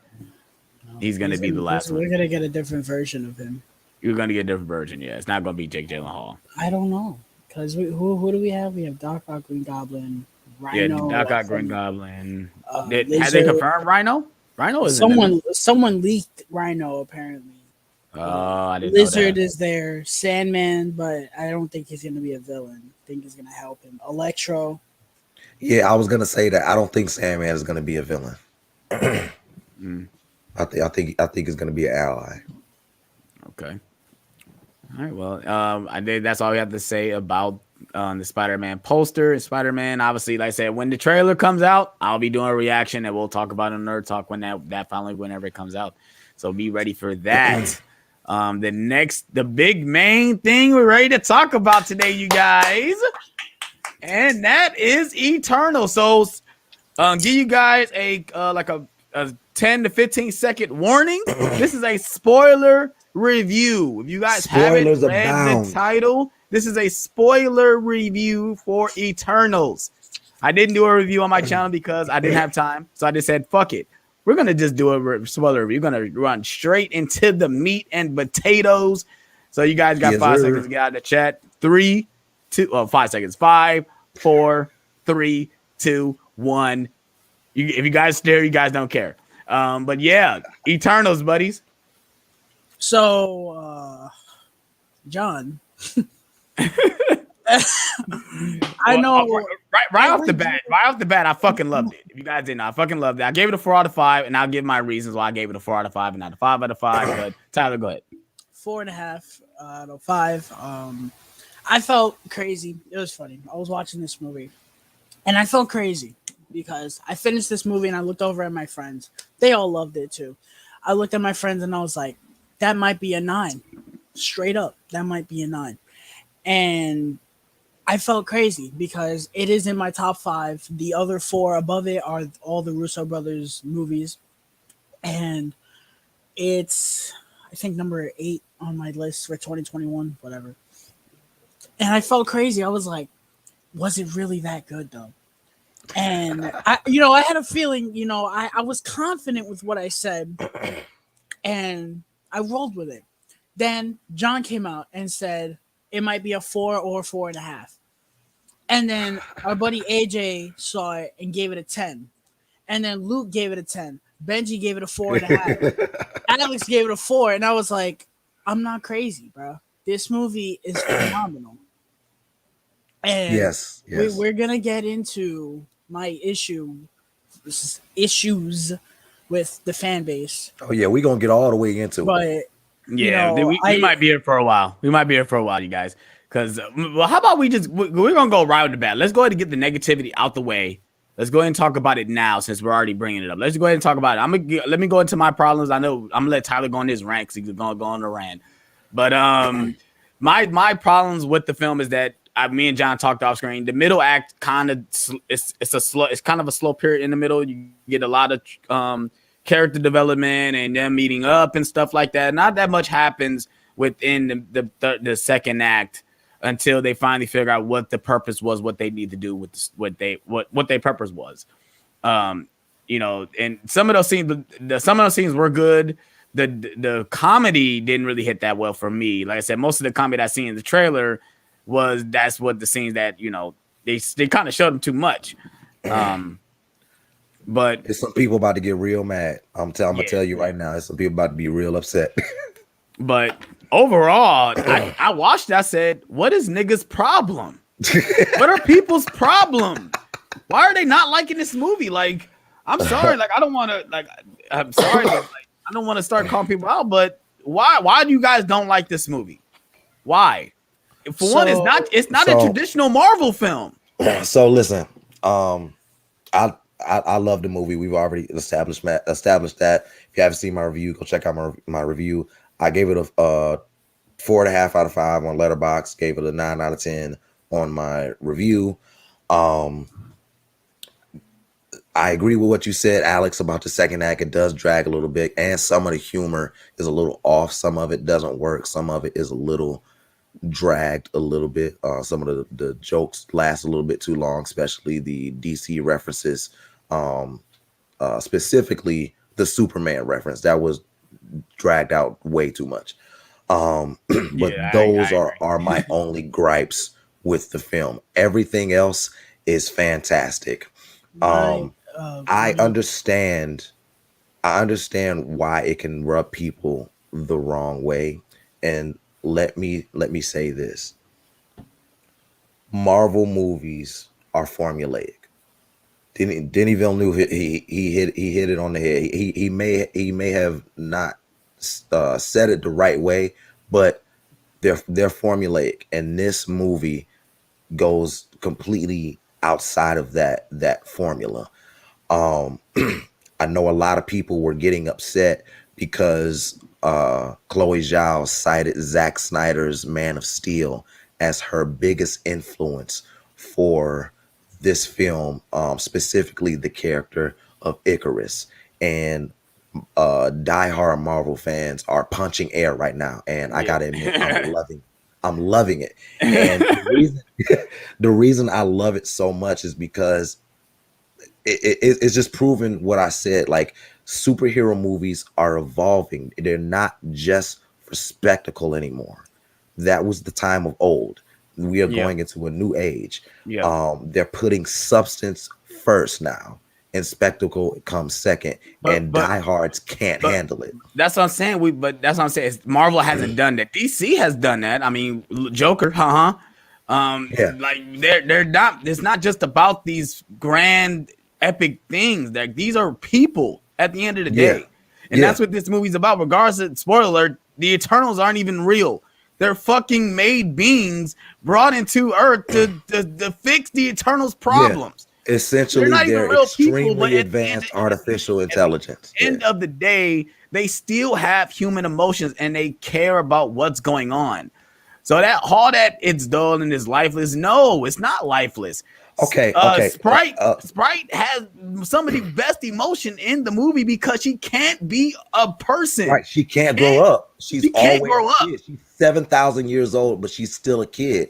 S2: He's gonna be the last one.
S3: We're gonna get a different version of him.
S2: You're gonna get a different version, yeah. It's not gonna be Jake Gyllenhaal.
S3: I don't know, because who do we have? We have Doc Ock, Green Goblin,
S2: Yeah,
S3: Rhino,
S2: Doc Ock, Green Goblin. Had they
S3: Lizard.
S2: confirmed Rhino? Rhino is in
S3: Someone leaked Rhino apparently.
S2: Oh, I didn't know
S3: Lizard
S2: that.
S3: is there, Sandman, but I don't think he's gonna be a villain. I think he's gonna help him. Electro.
S1: Yeah, I was gonna say that. I don't think Sandman is gonna be a villain.
S2: Mm,
S1: I think it's gonna be an ally.
S2: okay. All right. Well, I think that's all we have to say about the Spider-Man poster. And Spider-Man, obviously, like I said, when the trailer comes out, I'll be doing a reaction and we'll talk about it in Nerd Talk when that finally whenever it comes out. So be ready for that. The big main thing we're ready to talk about today, you guys, and that is Eternal. So, give you guys a 10 to 15 second warning. This is a spoiler review. If you guys
S1: Spoilers
S2: haven't read
S1: abound.
S2: the title, this is a spoiler review for Eternals. I didn't do a review on my channel because I didn't have time, so I just said, fuck it. We're going to just do a spoiler review. We're going to run straight into the meat and potatoes. So you guys got
S1: Yes,
S2: 5
S1: sir.
S2: seconds to get out of the chat. 5 seconds. 5, 4, 3, 2, 1. If you guys stare, you guys don't care. But yeah, Eternals, buddies.
S3: So, John, I know.
S2: Right off the bat, I fucking loved it. If you guys didn't know, I fucking loved it. I gave it a 4 out of 5, and I'll give my reasons why I gave it a 4 out of 5 and not a 5 out of 5. But Tyler, go ahead.
S3: 4.5 out of 5. I felt crazy. It was funny. I was watching this movie, and I felt crazy because I finished this movie and I looked over at my friends. They all loved it too. I looked at my friends and I was like, that might be a 9. Straight up, that might be a 9. And I felt crazy because it is in my top 5. The other 4 above it are all the Russo brothers movies. And it's, I think, number 8 on my list for 2021, whatever. And I felt crazy. I was like, was it really that good though? And I had a feeling, I was confident with what I said and I rolled with it. Then John came out and said it might be a 4 or 4.5. And then our buddy AJ saw it and gave it a 10. And then Luke gave it a 10. Benji gave it a 4.5. Alex gave it a 4. And I was like, I'm not crazy, bro. This movie is phenomenal. And
S1: yes.
S3: we're going to get into my issues with the fan base.
S1: Oh yeah, we're gonna get all the way into it.
S3: But
S2: yeah, we might be here for a while. We might be here for a while, you guys. Because how about we're gonna go right with the bat. Let's go ahead and get the negativity out the way. Let's go ahead and talk about it now since we're already bringing it up. Let's go ahead and talk about it. Let me go into my problems. I know I'm gonna let Tyler go on his rant because he's gonna go on the rant. But my problems with the film is that me and John talked off screen. The middle act kind of it's kind of a slow period in the middle. You get a lot of character development and them meeting up and stuff like that. Not that much happens within the second act until they finally figure out what the purpose was, what they need to do with what their purpose was. And some of those scenes were good. The comedy didn't really hit that well for me. Like I said, most of the comedy I seen in the trailer that's what the scenes that they kind of showed them too much. But
S1: there's some people about to get real mad. I'm gonna tell you right now, there's some people about to be real upset.
S2: But overall, I watched it. I said, what is niggas' problem? What are people's problem? Why are they not liking this movie? Like, I'm sorry. Like, I don't want to. Like, I'm sorry. But, like, I don't want to start calling people out. But why? Why do you guys don't like this movie? Why? For one, it's not a traditional Marvel film.
S1: So listen, I love the movie. We've already established that. If you haven't seen my review, go check out my review. I gave it a 4.5 out of 5 on Letterboxd. Gave it a 9 out of 10 on my review. I agree with what you said, Alex, about the second act. It does drag a little bit, and some of the humor is a little off. Some of it doesn't work. Some of it is a little dragged a little bit. Some of the jokes last a little bit too long, especially the DC references, specifically the Superman reference that was dragged out way too much. But those are my only gripes with the film. Everything else is fantastic.
S3: My
S1: I
S3: my
S1: understand. I understand why it can rub people the wrong way, and let me say this: Marvel movies are formulaic. Denny Villeneuve he hit it on the head. He may have not said it the right way, but they're formulaic, and this movie goes completely outside of that formula. Um, I know a lot of people were getting upset because Chloe Zhao cited Zack Snyder's Man of Steel as her biggest influence for this film, specifically the character of Icarus. And diehard Marvel fans are punching air right now, and I gotta admit,
S2: Yeah.
S1: I'm loving it. And the reason the reason I love it so much is because it's just proven what I said. Like, superhero movies are evolving. They're not just for spectacle anymore. That was the time of old. We are
S2: Yep.
S1: going into a new age.
S2: Yep.
S1: They're putting substance first now, and spectacle comes second.
S2: But
S1: And
S2: but
S1: diehards can't
S2: but
S1: handle it.
S2: that's what I'm saying. But that's what I'm saying. Marvel hasn't done that. DC has done that. I mean, Joker,
S1: Yeah,
S2: like they're not. It's not just about these grand epic things. Like, these are people at the end of the
S1: yeah,
S2: day, and
S1: yeah,
S2: that's what this movie's about. Regardless of spoiler alert, the Eternals aren't even real. They're fucking made beings brought into Earth to fix the Eternals'
S1: yeah.
S2: problems. They're
S1: Essentially,
S2: not even
S1: they're
S2: real people, but
S1: extremely advanced artificial
S2: at the
S1: intelligence. Yeah,
S2: end of the day, they still have human emotions and they care about what's going on. So that all that it's dull and it's lifeless. No, it's not lifeless.
S1: okay, okay.
S2: Sprite has some of the best emotion in the movie because she can't be a person.
S1: Right. She can't grow up. She's
S2: She can't
S1: always
S2: grow
S1: a
S2: up.
S1: kid. She's 7,000 years old, but she's still a kid.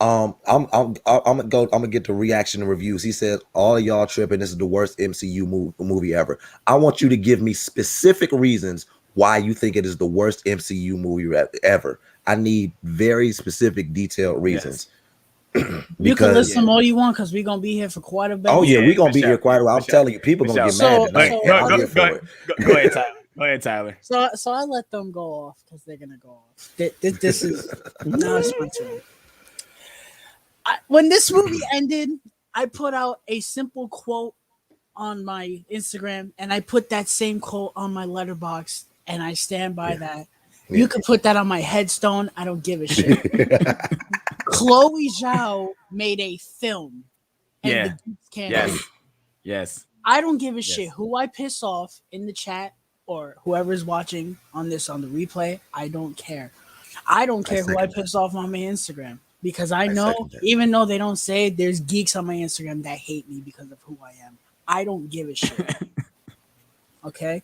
S1: I'm gonna get the reaction and reviews. He says, all of y'all tripping. This is the worst MCU movie ever. I want you to give me specific reasons why you think it is the worst MCU movie ever. I need very specific, detailed reasons.
S3: You can
S1: Because
S3: list them all you want because we're gonna be here for quite a bit.
S1: oh yeah,
S2: Yeah,
S1: we're gonna
S2: for
S1: be
S2: sure.
S1: here quite a while. I'm
S2: For sure.
S1: telling you, people
S2: For
S1: gonna
S2: sure.
S1: get mad
S3: So-
S1: tonight,
S3: so-
S1: and I'm here for it.
S2: Go ahead, Tyler. Go ahead, Tyler.
S3: So I let them go off because they're gonna go off. This is now it's my turn. When this movie ended, I put out a simple quote on my Instagram, and I put that same quote on my letterbox, and I stand by that.
S1: Yeah.
S3: You can put that on my headstone. I don't give a shit. Chloe Zhao made a film, and
S2: Yeah.
S3: the geeks can't.
S2: Yes. Yes.
S3: I don't give a shit who I piss off in the chat or whoever's watching on the replay. I don't care. I don't care who I
S1: second
S3: piss off on my Instagram because I know,
S1: second that.
S3: even though they don't say it, there's geeks on my Instagram that hate me because of who I am. I don't give a shit. Okay?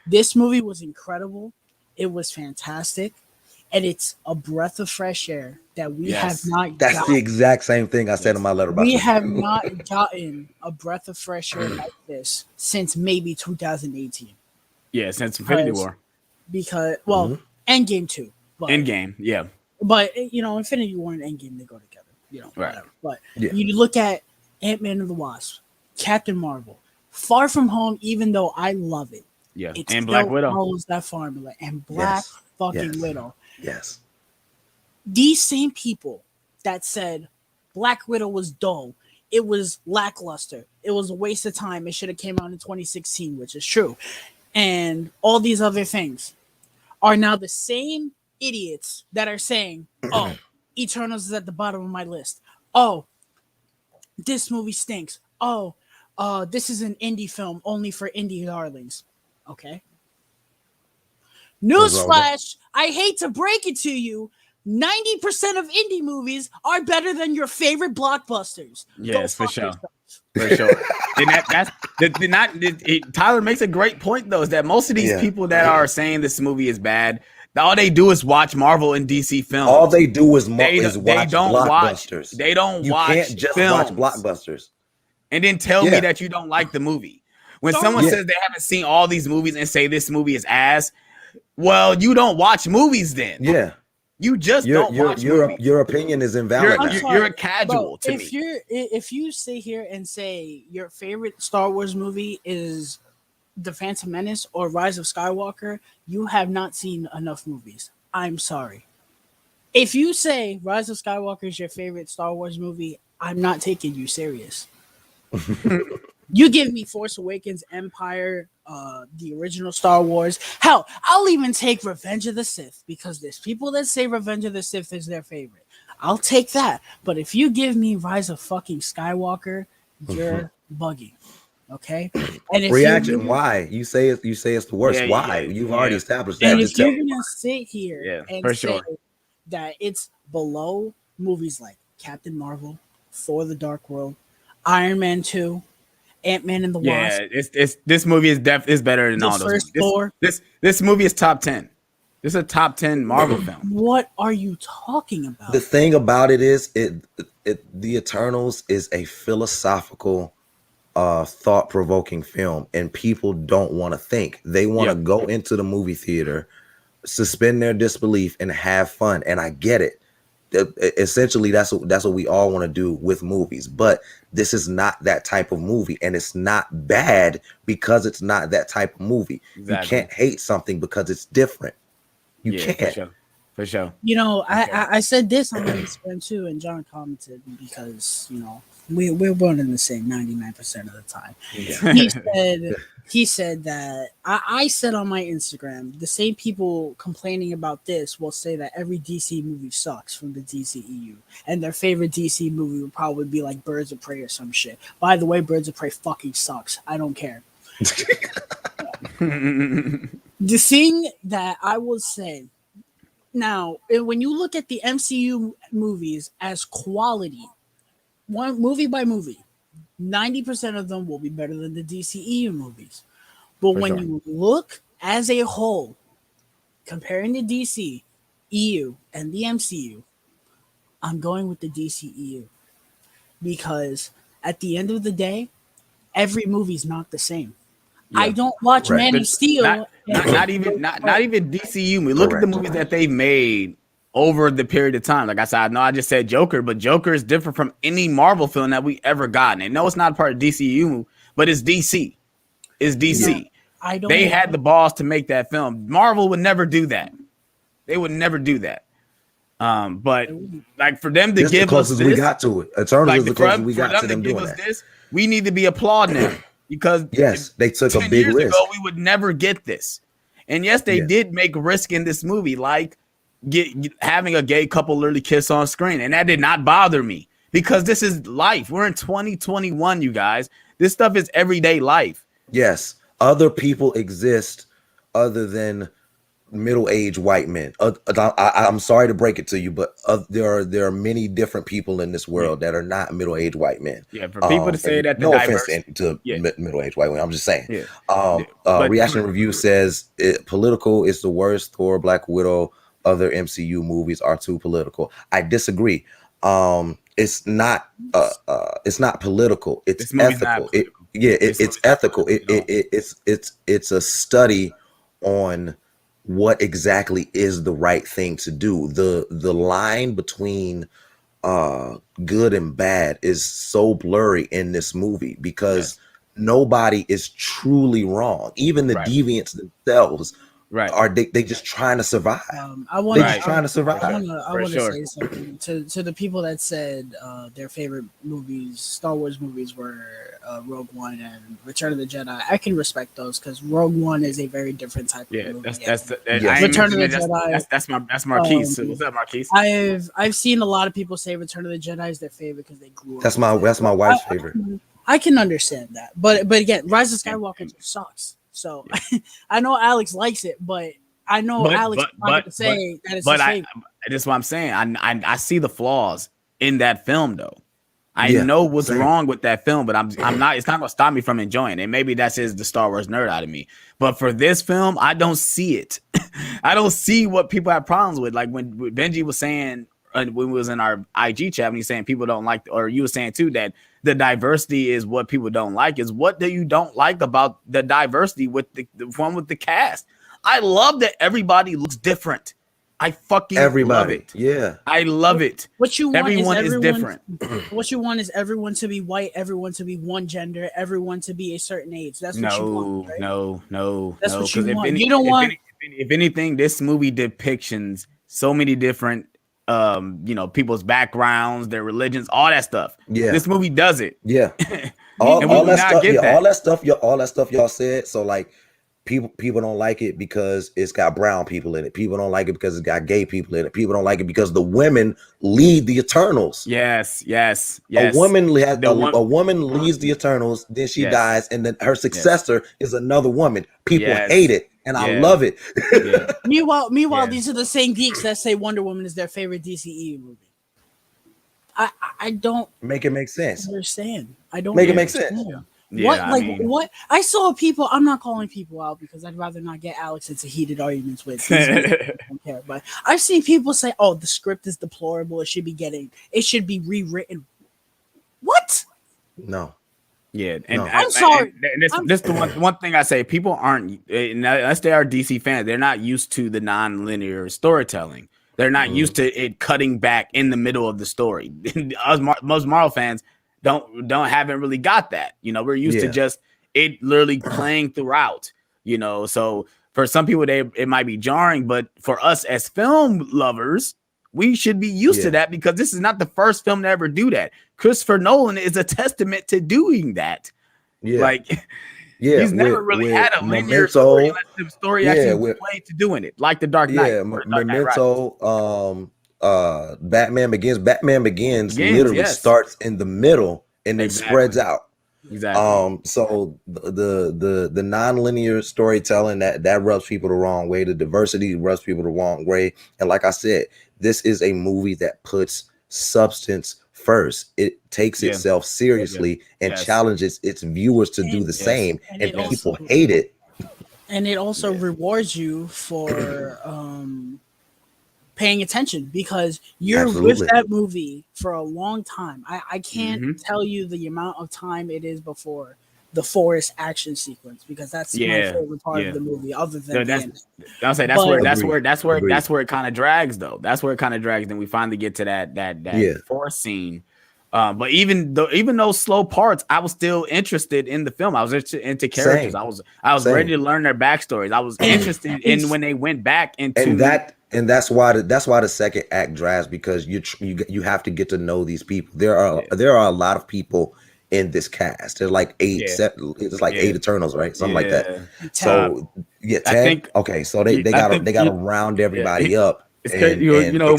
S3: This movie was incredible. It was fantastic. And it's a breath of fresh air that we
S2: Yes.
S3: have not
S1: That's
S3: gotten.
S1: the exact same thing I said in my letterbox.
S3: We have not gotten a breath of fresh air like this since maybe 2018.
S2: Yeah, since Infinity
S3: Because-
S2: War.
S3: Because, well, Endgame too. But,
S2: Endgame. Yeah.
S3: but, Infinity War and Endgame, they go together.
S2: Right.
S3: Whatever. But
S1: Yeah.
S3: you look at Ant-Man and the Wasp, Captain Marvel, Far From Home, even though I love it,
S2: Yeah.
S3: it
S2: And
S3: still
S2: Black Widow.
S3: follows that formula. And Black
S1: Yes.
S3: fucking
S1: Yes.
S3: Widow.
S1: Yes.
S3: These same people that said Black Widow was dull, it was lackluster, it was a waste of time, it should have came out in 2016, which is true, and all these other things are now the same idiots that are saying, oh, Eternals is at the bottom of my list. Oh, this movie stinks. Oh, this is an indie film only for indie darlings. Okay.
S1: What's wrong with that?
S3: Newsflash, I hate to break it to you, 90% of indie movies are better than your favorite blockbusters. Go
S2: Yes, for
S3: fuck
S2: sure.
S3: yourself.
S2: For sure. And Tyler makes a great point though, is that most of these
S1: Yeah.
S2: people that are saying this movie is bad, all they do is watch Marvel and DC films.
S1: All they do is
S2: They
S1: watch
S2: don't
S1: blockbusters.
S2: They don't
S1: You
S2: watch
S1: can't just
S2: films
S1: watch blockbusters.
S2: and then tell me
S1: Yeah.
S2: that you don't like the movie. When
S3: Don't-
S2: someone
S1: Yeah.
S2: says they haven't seen all these movies and say this movie is ass, well, you don't watch movies then.
S1: Yeah.
S2: You just don't watch movies.
S1: Your opinion is invalid.
S2: You're a casual
S3: bro,
S2: to me.
S3: If you sit here and say your favorite Star Wars movie is The Phantom Menace or Rise of Skywalker, you have not seen enough movies. I'm sorry. If you say Rise of Skywalker is your favorite Star Wars movie, I'm not taking you serious. You give me Force Awakens, Empire, the original Star Wars. Hell, I'll even take Revenge of the Sith because there's people that say Revenge of the Sith is their favorite. I'll take that. But if you give me Rise of fucking Skywalker, you're bugging. Okay? And if
S1: Reaction, why? You say it's the worst. Why? You've already established that.
S3: And if you're gonna sit here and
S2: for
S3: say
S2: sure.
S3: that it's below movies like Captain Marvel, Thor the Dark World, Iron Man 2, Ant-Man and the Wasp.
S2: Yeah, this movie is better than all those.
S3: Thor.
S2: This movie is top 10. This is a top 10 Marvel film.
S3: What are you talking about?
S1: The thing about it is the Eternals is a philosophical thought-provoking film, and people don't want to think. They want to go into the movie theater, suspend their disbelief, and have fun. And I get it. Essentially, that's what we all want to do with movies. But this is not that type of movie, and it's not bad because it's not that type of movie. Exactly. You can't hate something because it's different. You can't.
S2: For sure.
S3: You know, I said this on Instagram too, and John commented because, you know, we're running the same 99% of the time. Yeah. He said that I said on my Instagram, the same people complaining about this will say that every DC movie sucks from the DCEU, and their favorite DC movie would probably be like Birds of Prey or some shit. By the way, Birds of Prey fucking sucks. I don't care. The thing that I will say now, when you look at the MCU movies as quality, one movie by movie, 90% of them will be better than the DCEU movies. But when you look as a whole, comparing the DC, EU, and the MCU, I'm going with the DCEU. Because at the end of the day, every movie's not the same. Yeah. I don't watch Man of Steel.
S2: Not even DCU. We look at the movies that they made over the period of time. Like I said, I know I just said Joker, but Joker is different from any Marvel film that we ever gotten. And no, it's not part of DCU, but it's DC. It's DC. Yeah, they had the balls to make that film. Marvel would never do that. They would never do that. But like for them to give us this,
S1: we got to it. Eternals is the closest we got to them doing that.
S2: This, we need to be applauding them because
S1: they took a big risk.
S2: Ago, we would never get this. And yes, they did make risk in this movie, like having a gay couple literally kiss on screen, and that did not bother me because this is life. We're in 2021, you guys. This stuff is everyday life.
S1: Yes, other people exist other than middle-aged white men. I'm sorry to break it to you, but there are many different people in this world that are not middle-aged white men.
S2: Yeah, for people to say that,
S1: no offense to middle-aged white men, I'm just saying. Reaction Review says political is the worst. Thor, Black Widow, other MCU movies are too political. I disagree. It's not political. It's ethical. It's ethical. It's a study on what exactly is the right thing to do. The line between good and bad is so blurry in this movie because nobody is truly wrong. Even the deviants themselves are they just trying to survive.
S3: I want
S1: to survive.
S3: I want to say something to the people that said their favorite movies, Star Wars movies, were Rogue One and Return of the Jedi. I can respect those because Rogue One is a very different type of movie.
S2: Return of the Jedi. That's Marquise. So what's up, Marquise?
S3: I've seen a lot of people say Return of the Jedi is their favorite because they grew up.
S1: That's my wife's favorite.
S3: I can understand that, but again, Rise of Skywalker sucks. So I know Alex likes it, but I know Alex is not going to say that it's his favorite.
S2: That's what I'm saying. I see the flaws in that film, though. I know what's wrong with that film, but I'm not. It's not going to stop me from enjoying it. Maybe that's the Star Wars nerd out of me. But for this film, I don't see it. I don't see what people have problems with. Like when Benji was saying when we was in our IG chat, and he's saying people don't like, or you were saying too that the diversity is what people don't like. Is what do you don't like about the diversity with the one with the cast? I love that everybody looks different. I fucking love
S1: Everybody.
S2: it.
S1: Yeah.
S2: I love it.
S3: What you want
S2: Everyone
S3: is
S2: is different.
S3: What you want is everyone to be white, everyone to be one gender, everyone to be a certain age. That's what you want, right?
S2: No.
S3: That's what
S2: Because
S3: you want. You don't want.
S2: if anything, this movie depictions so many different, people's backgrounds, their religions, all that stuff.
S1: Yeah.
S2: This movie does it.
S1: Yeah.
S2: And we
S1: all
S2: do
S1: that
S2: not
S1: stuff.
S2: get
S1: Yeah.
S2: that.
S1: All that stuff y'all said. So like, people don't like it because it's got brown people in it. People don't like it because it's got gay people in it. People don't like it because the women lead the Eternals.
S2: Yes.
S1: A woman has
S2: The
S1: a woman leads the Eternals, then she
S2: Yes.
S1: dies, and then her successor is another woman. People
S2: Yes.
S1: hate it, and I love it.
S2: Yeah.
S3: Meanwhile,
S2: Yeah.
S3: these are the same geeks that say Wonder Woman is their favorite DCE movie. I don't
S1: Make it make sense.
S3: understand. I don't
S1: Make it make
S3: understand.
S1: sense.
S3: What I saw people. I'm not calling people out because I'd rather not get Alex into heated arguments with. I don't care, but I've seen people say, "Oh, the script is deplorable. It should be rewritten." What?
S1: No.
S2: Yeah, and
S1: No.
S3: I'm sorry.
S2: And this the one thing I say: people aren't, unless they are DC fans, they're not used to the non-linear storytelling. They're not used to it cutting back in the middle of the story. Most Marvel fans haven't really got that. We're used to just it literally playing throughout. So for some people, it might be jarring, but for us as film lovers, we should be used to that because this is not the first film to ever do that. Christopher Nolan is a testament to doing that.
S1: Yeah.
S2: He's never really had a linear story unless the story actually played to doing it, like the Dark Knight.
S1: Yeah, Memento, Batman Begins. Batman Begins literally starts in the middle and then spreads out.
S2: Exactly.
S1: So the non-linear storytelling that rubs people the wrong way. The diversity rubs people the wrong way. And like I said, this is a movie that puts substance first. It takes itself seriously and challenges its viewers to do the same. And people hate it.
S3: And it also rewards you for paying attention because you're with that movie for a long time. I can't tell you the amount of time it is before the forest action sequence because that's my favorite part of the movie. Other than
S2: that's where it kind of drags though. That's where it kind of drags. Then we finally get to that forest scene. But even those slow parts, I was still interested in the film. I was into characters. I was ready to learn their backstories. I was interested in when they went back into
S1: and that's why the second act drags because you have to get to know these people. There are a lot of people in this cast. There's like eight Eternals, right? Something like that. So 10.
S2: I think
S1: okay. So they gotta round everybody up. And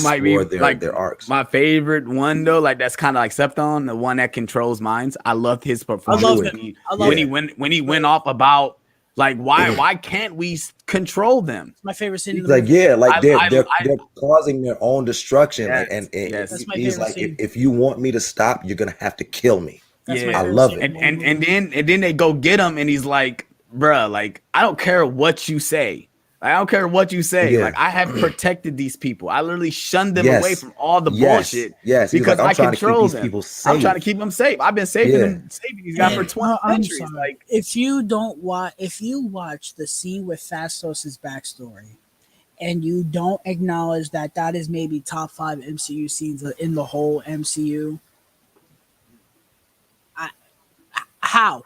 S2: might be
S1: their arcs.
S2: My favorite one though, like that's kind of like Septon, the one that controls minds. I loved his performance. When he went off about like why can't we control them?
S3: My favorite scene.
S1: They're causing their own destruction. And he's like, if you want me to stop, you're gonna have to kill me. I love it.
S2: And then they go get him, and he's like, bruh, like I don't care what you say. I don't care what you say. Like I have protected these people. I literally shunned them away from all the bullshit.
S1: Yes,
S2: because I control them.
S1: I'm
S2: trying to keep them safe. I've been saving these guys for 20 centuries. Like
S3: if you watch the scene with Phastos's backstory, and you don't acknowledge that is maybe top 5 MCU scenes in the whole MCU, how?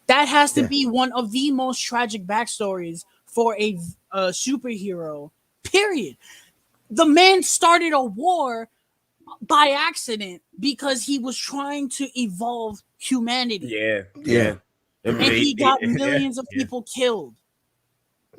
S3: That has to be one of the most tragic backstories for a superhero, period. The man started a war by accident because he was trying to evolve humanity. And he got millions of people killed.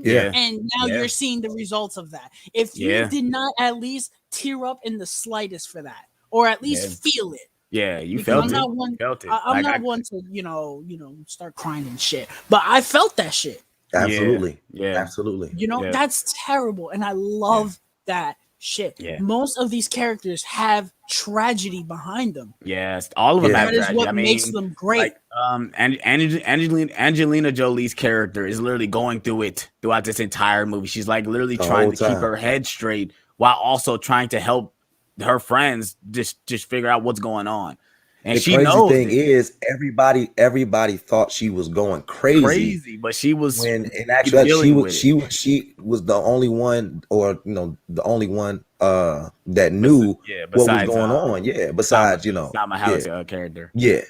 S3: And now you're seeing the results of that. If you did not at least tear up in the slightest for that, or at least feel it.
S2: Yeah, you felt it.
S3: I'm not one to, start crying and shit. But I felt that shit.
S1: Absolutely. Absolutely.
S3: That's terrible. And I love that shit. Most of these characters have tragedy behind them.
S2: Yes, all of them have
S3: tragedy. That is what makes them great.
S2: And Angelina Jolie's character is literally going through it throughout this entire movie. She's like literally trying to keep her head straight while also trying to help her friends just figure out what's going on. and
S1: The
S2: she
S1: crazy
S2: knows
S1: thing
S2: it.
S1: is, everybody thought she was going crazy.
S2: But she was
S1: When in actuality,
S2: dealing with it.
S1: she was the only one, or the only one that knew what was
S2: Besides
S1: going on. Yeah,
S2: Salma,
S1: besides
S2: Salma
S1: yeah,
S2: Hayek's character,
S1: yeah,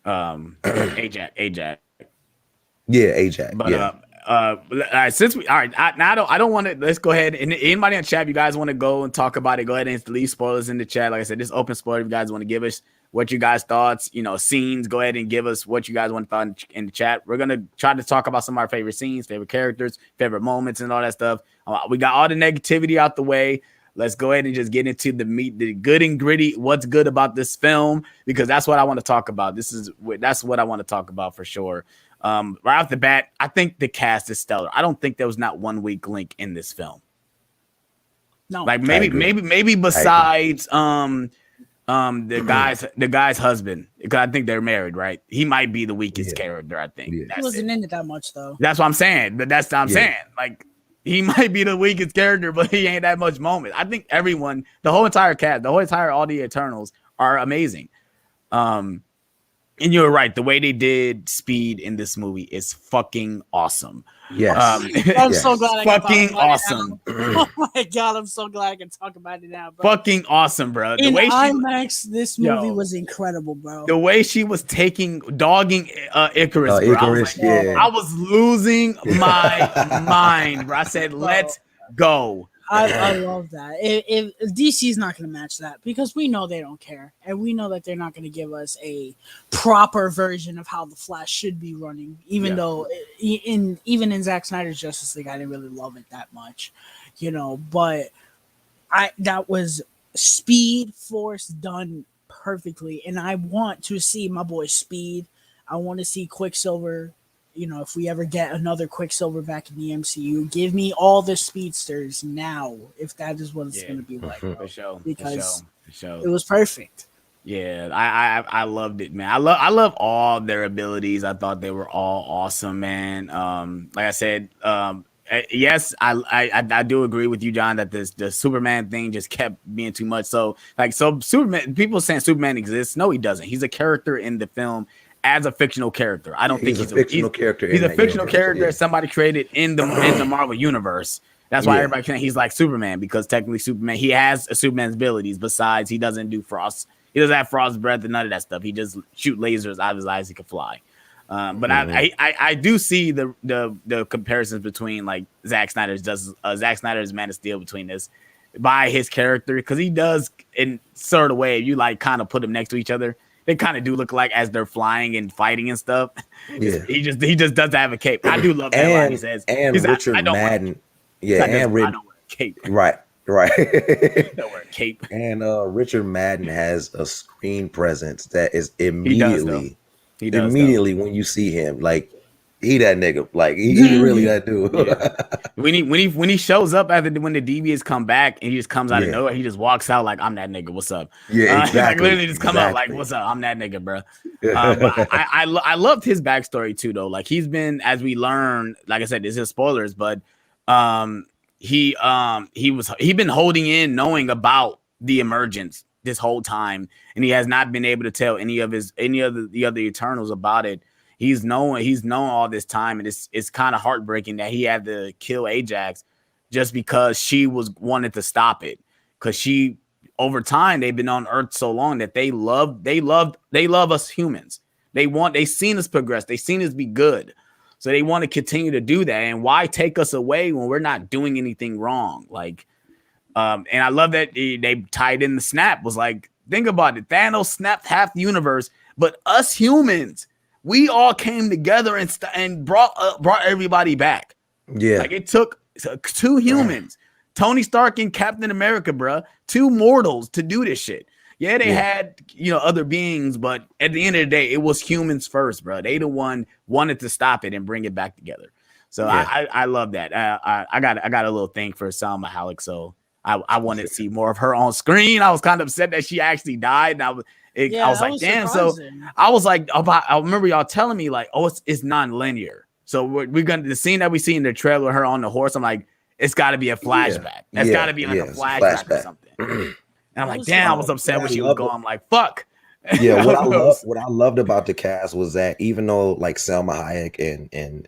S2: um, Ajax.
S1: yeah, Ajax,
S2: But
S1: yeah.
S2: since we all right, I don't want to. Let's go ahead and anybody in the chat, if you guys want to go and talk about it, go ahead and leave spoilers in the chat. Like I said, this open spoiler. If you guys want to give us what you guys thoughts, scenes, go ahead and give us what you guys want to thought in the chat. We're gonna try to talk about some of our favorite scenes, favorite characters, favorite moments, and all that stuff. We got all the negativity out the way. Let's go ahead and just get into the meat, the good and gritty. What's good about this film? Because that's what I want to talk about. That's what I want to talk about for sure. Right off the bat, I think the cast is stellar. I don't think there was not one weak link in this film.
S3: No,
S2: like maybe besides the guy's husband, because I think they're married, right? He might be the weakest character. I think
S3: he wasn't in it that much though.
S2: That's what I'm saying. But that's what I'm saying. Like, he might be the weakest character, but he ain't that much moment. I think everyone, the whole entire cast, all the Eternals are amazing. And you're right. The way they did Speed in this movie is fucking awesome.
S1: Yes.
S3: I'm so glad I can
S2: fucking
S3: talk about
S2: awesome.
S3: Oh my God, I'm so glad I can talk about it now, bro.
S2: Fucking awesome, bro.
S3: In IMAX, this movie was incredible, bro.
S2: The way she was dogging Icarus, bro.
S1: Icarus,
S2: I was losing my mind, bro. I said, let's go.
S3: I love that. If DC's not going to match that, because we know they don't care, and we know that they're not going to give us a proper version of how the Flash should be running. Even though even in Zack Snyder's Justice League, I didn't really love it that much, But that was Speed Force done perfectly, and I want to see my boy Speed. I want to see Quicksilver. If we ever get another Quicksilver back in the MCU, give me all the speedsters now, if that is what it's going to be like.
S2: For sure.
S3: Because it was perfect.
S2: Yeah, I loved it, man. I love all their abilities. I thought they were all awesome, man. Like I said, yes, I do agree with you, John, that the Superman thing just kept being too much. So Superman, people saying Superman exists. No, he doesn't. He's a character in the film. As a fictional character, I don't think he's a fictional character. He's a fictional character somebody created in the Marvel universe. That's why everybody saying he's like Superman, because technically Superman, he has a Superman's abilities. Besides, he doesn't do frost. He doesn't have frost breath and none of that stuff. He just shoot lasers out of his eyes. He can fly. But I do see the comparisons between like Zack Snyder's Man of Steel between this by his character, because he does in sort of way you like kind of put them next to each other. They kind of do look like as they're flying and fighting and stuff. Yeah. He just doesn't have a cape. I do love that line he says.
S1: And Richard Madden. Yeah, and
S2: I don't wear a cape.
S1: Right.
S2: Don't wear a cape.
S1: And Richard Madden has a screen presence that is immediately when you see him, like he that nigga, like he really that dude.
S2: When he shows up when the DBs come back and he just comes out of nowhere, he just walks out like, I'm that nigga. What's up?
S1: Yeah, exactly.
S2: Like literally just come out like, what's up? I'm that nigga, bro. But I loved his backstory too, though. Like he's been, as we learn, like I said, this is spoilers, but he been holding in, knowing about the emergence this whole time, and he has not been able to tell any of the other Eternals about it. He's known all this time, and it's kind of heartbreaking that he had to kill Ajax just because she wanted to stop it. Because she, over time, they've been on Earth so long that they love us humans. They seen us progress. They seen us be good. So they want to continue to do that. And why take us away when we're not doing anything wrong? Like, and I love that they tied in the snap. Was like, think about it. Thanos snapped half the universe, but us humans, we all came together and brought everybody back. Yeah, like it took two humans, Tony Stark and Captain America, bruh, two mortals to do this shit. Yeah, they had other beings, but at the end of the day, it was humans first, bro. They the one wanted to stop it and bring it back together. So I love that. I got a little thing for Salma Hayek, so I wanted to see more of her on screen. I was kind of upset that she actually died, and I was like, damn. Surprising. So I was like, I remember y'all telling me like, oh, it's non-linear. So we're gonna, the scene that we see in the trailer with her on the horse, I'm like, it's got to be a flashback. That's got to be like a flashback or something. And I'm like, damn, I was upset when she was gone. I'm like, fuck.
S1: Yeah, what I
S2: of
S1: love,
S2: those.
S1: what I loved about the cast was that even though like Selma Hayek and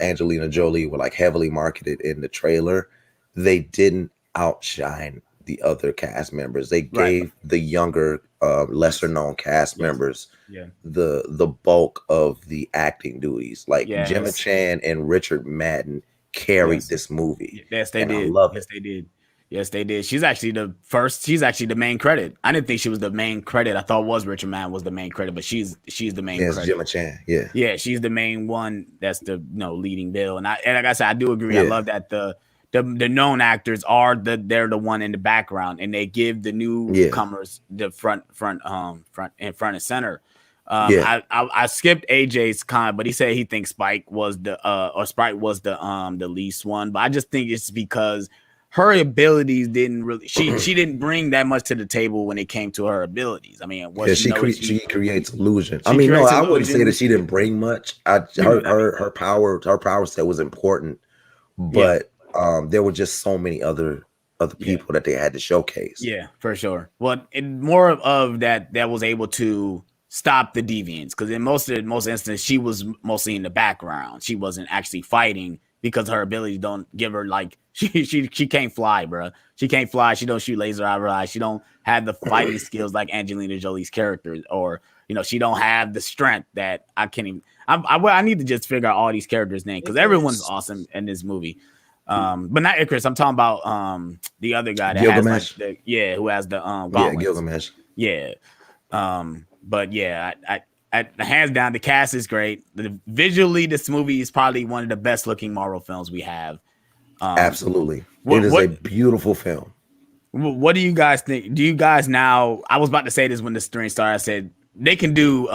S1: Angelina Jolie were like heavily marketed in the trailer, they didn't outshine the other cast members. They
S2: Right.
S1: gave the younger, lesser
S2: Yes.
S1: known cast
S2: Yes.
S1: members
S2: Yeah.
S1: the bulk of the acting duties. Like Gemma
S2: Yes.
S1: Chan and Richard Madden carried
S2: Yes.
S1: this movie,
S2: Yes, they
S1: and I
S2: did.
S1: love
S2: Yes,
S1: it.
S2: they did. Yes, they did. She's actually the first. She's actually the main credit. I didn't think she was the main credit. I thought was Richard Mann was the main credit, but she's the main
S1: Yes,
S2: credit.
S1: Gemma Chan. Yeah,
S2: Yeah, she's the main one. That's the leading bill. And like I said, I do agree. I
S1: yeah,
S2: love that the known actors are they're the one in the background, and they give the
S1: yeah,
S2: newcomers the front and center.
S1: yeah.
S2: I skipped AJ's comment, but he said he thinks Spike was or Sprite was the least one. But I just think it's because her abilities didn't really she didn't bring that much to the table when it came to her abilities. I mean,
S1: Yeah,
S2: you know
S1: she creates illusion. I
S2: she
S1: mean, no,
S2: creates
S1: I wouldn't say that
S2: illusions.
S1: she didn't bring much. Her power set was important,
S2: Yeah,
S1: but there were just so many other
S2: yeah.
S1: people that they had to showcase.
S2: Yeah, for sure. Well, more of that was able to stop the deviants because in most instances she was mostly in the background. She wasn't actually fighting because her abilities don't give her like she can't fly, bro. She can't fly. She don't shoot laser out of her eyes. She don't have the fighting skills like Angelina Jolie's character, or she don't have the strength that I can't even. I need to just figure out all these characters' names because everyone's awesome in this movie. But not Icarus. I'm talking about the other guy that has like
S1: Gilgamesh.
S2: who has the
S1: Yeah,
S2: gauntlets.
S1: Gilgamesh.
S2: Yeah. But yeah, I hands down the cast is great. Visually, this movie is probably one of the best looking Marvel films we have.
S1: Absolutely. It
S2: What
S1: is a
S2: what
S1: beautiful film.
S2: what do you guys think? Do you guys now? I was about to say this when the stream started. I said they can do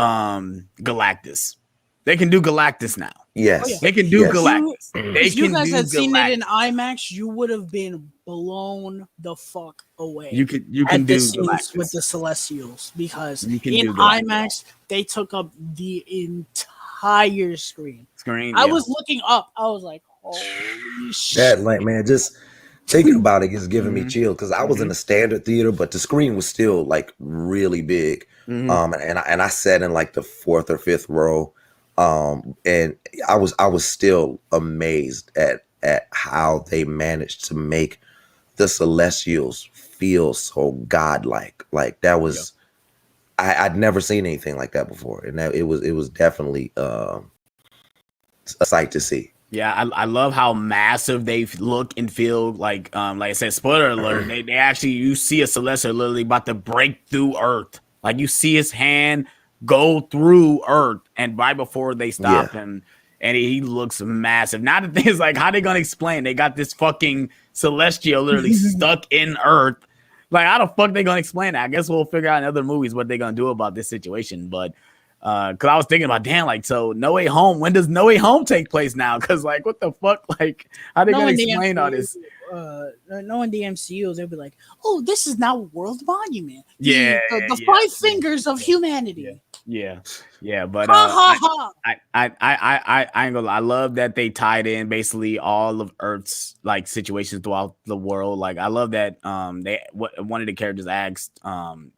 S2: Galactus. They can do Galactus now.
S3: Oh yeah.
S1: Yes.
S2: They can do
S1: Yes.
S2: Galactus. They
S3: If you
S2: can
S3: guys
S2: do
S3: had seen it in
S2: Galactus.
S3: IMAX, you would have been blown the fuck away.
S2: You can
S3: At the
S2: do
S3: scenes with
S2: Galactus.
S3: the Celestials because
S2: You can
S3: in
S2: do Galactus.
S3: IMAX they took up the entire screen.
S2: Screen.
S3: I
S2: Yeah.
S3: was looking up. I was like, "Holy shit!"
S1: That like man, just thinking about it is giving me
S2: Mhm.
S1: chills because I was in
S2: Mhm.
S1: a standard theater, but the screen was still like really big.
S2: Mhm.
S1: And I sat in like the fourth or fifth row. And I was still amazed at how they managed to make the Celestials feel so godlike. Like that was I'd never seen anything like that before, and that it was definitely a sight to see.
S2: Yeah, I love how massive they look and feel. Like I said, spoiler alert. They actually you see a Celestial literally about to break through Earth. Like you see his hand go through Earth, and right before they stop
S1: Yeah.
S2: him, and he looks massive. Now the thing is, like, how they gonna explain? They got this fucking Celestial literally stuck in Earth. Like, how the fuck they gonna explain that? I guess we'll figure out in other movies what they're gonna do about this situation. But because I was thinking about, damn, like, so No Way Home. When does No Way Home take place now? Because like, what the fuck? Like, how they gonna explain all this?
S3: Knowing the MCU, they'll be like, "Oh, this is now a world monument.
S2: Yeah,
S3: the
S2: yeah,
S3: five fingers of humanity."
S2: Yeah. But
S3: Ha ha ha!
S2: I ain't gonna lie. I love that they tied in basically all of Earth's like situations throughout the world. Like I love that one of the characters asked him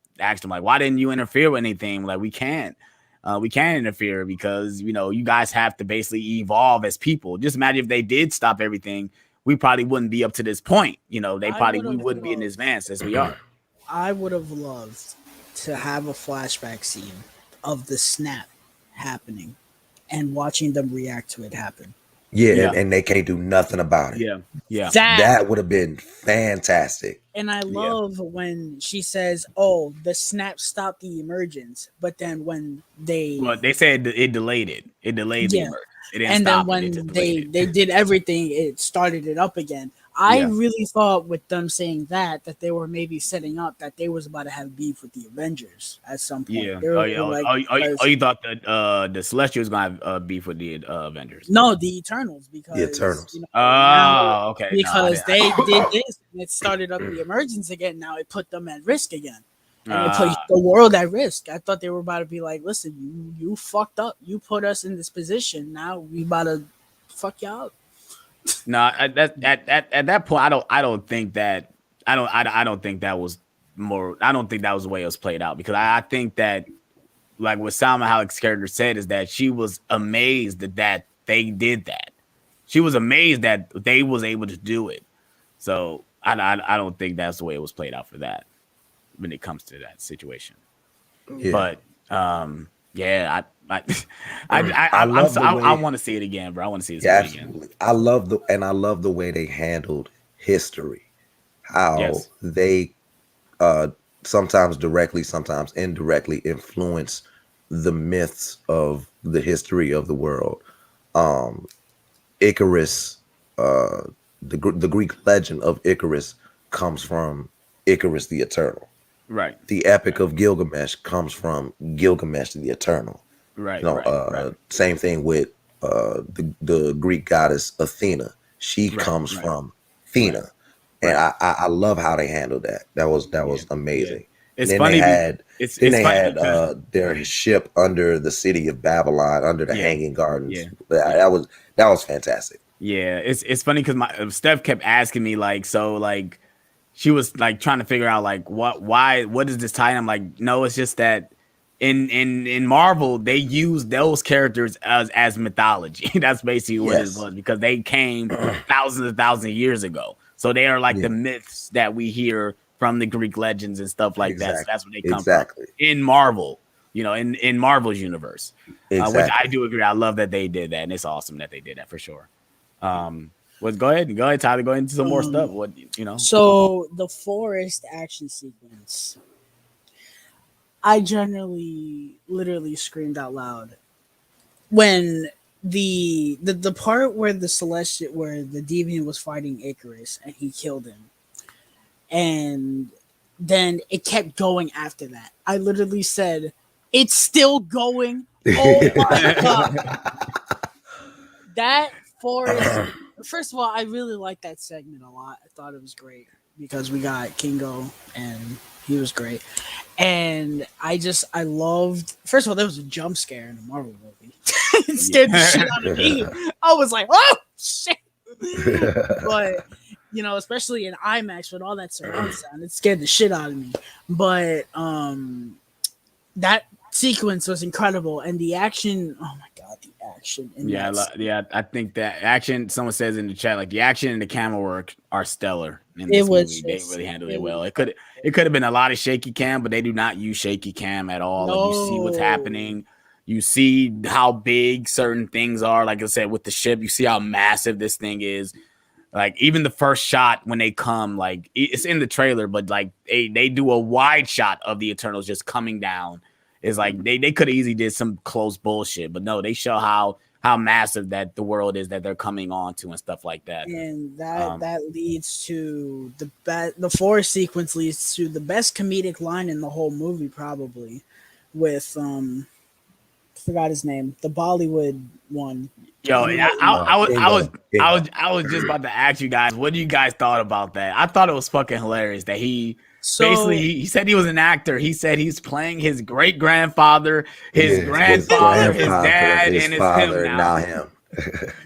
S2: like, why didn't you interfere with anything? Like we can't interfere because you guys have to basically evolve as people. Just imagine if they did stop everything, we probably wouldn't be up to this point. We wouldn't be in as advanced as we are.
S3: I would have loved to have a flashback scene of the snap happening and watching them react to it happen.
S1: Yeah. And they can't do nothing about it.
S2: Yeah.
S1: That would have been fantastic.
S3: And I love when she says, "Oh, the snap stopped the emergence," but then when they
S2: said it delayed it. It delayed the emergence. It didn't
S3: and
S2: stop
S3: then
S2: it.
S3: when they did everything, it started it up again. I really thought with them saying that they were maybe setting up that they was about to have beef with the Avengers at some point.
S2: Yeah.
S3: Like,
S2: You thought that the Celestial was gonna have beef with the Avengers?
S3: No, the Eternals, because
S1: The Eternals.
S2: Okay.
S3: Because they did this and it started up the emergence again. Now it put them at risk again. And it put the world at risk. I thought they were about to be like, listen, you fucked up. You put us in this position. Now we about to fuck y'all up.
S2: No, at that point, I don't think that was I don't think that was the way it was played out, because I think that, like what Salma Hayek's character said, is that she was amazed that they did that. She was amazed that they was able to do it. So I don't think that's the way it was played out for that when it comes to that situation.
S1: Yeah.
S2: But yeah, I want to see it again, bro. I want to see it again.
S1: Absolutely. I love the way they handled history. How they sometimes directly, sometimes indirectly influence the myths of the history of the world. Icarus, the Greek legend of Icarus comes from Icarus the Eternal.
S2: Right.
S1: The Epic of Gilgamesh comes from Gilgamesh the Eternal.
S2: Right.
S1: Same thing with the Greek goddess Athena. She comes from Athena. Right. And I love how they handled that. That was amazing.
S2: Yeah. It's funny.
S1: They had their ship under the city of Babylon, under the Hanging Gardens. Yeah. That was fantastic.
S2: Yeah, it's funny because Steph kept asking me like she was like trying to figure out like what is this tie? And I'm like, no, it's just that in Marvel they use those characters as mythology. That's basically what it was, because they came thousands of years ago. So they are like the myths that we hear from the Greek legends and stuff like that. So that's where they come from in Marvel, in Marvel's universe, which I do agree. I love that they did that, and it's awesome that they did that for sure. Go ahead, Tyler. Go into some more stuff.
S3: So the forest action sequence, I generally, literally screamed out loud when the part where the Deviant was fighting Icarus and he killed him, and then it kept going after that. I literally said, "It's still going." Oh my god, that forest. First of all, I really liked that segment a lot. I thought it was great because we got Kingo and he was great. And I loved, first of all, there was a jump scare in a Marvel movie. It scared the shit out of me. I was like, oh shit. But, especially in IMAX with all that surround sound, it scared the shit out of me. But that sequence was incredible. And the action, oh my god, the action.
S2: I think that action, someone says in the chat, like the action and the camera work are stellar in this movie. They really handled it well. It could have been a lot of shaky cam, but they do not use shaky cam at all.
S3: No.
S2: Like, you see what's happening. You see how big certain things are. Like I said, with the ship, you see how massive this thing is. Like, even the first shot when they come, like, it's in the trailer, but like they do a wide shot of the Eternals just coming down. It's like they could have easily did some close bullshit, but no, they show how massive that the world is that they're coming on to and stuff like that.
S3: And that leads to the forest sequence leads to the best comedic line in the whole movie, probably, with forgot his name, the Bollywood one.
S2: Yo, I was just about to ask you guys, what do you guys thought about that? I thought it was fucking hilarious that he said he was an actor. He said he's playing his great grandfather, his grandfather, his dad,
S1: his
S2: and his
S1: father,
S2: him
S1: now him.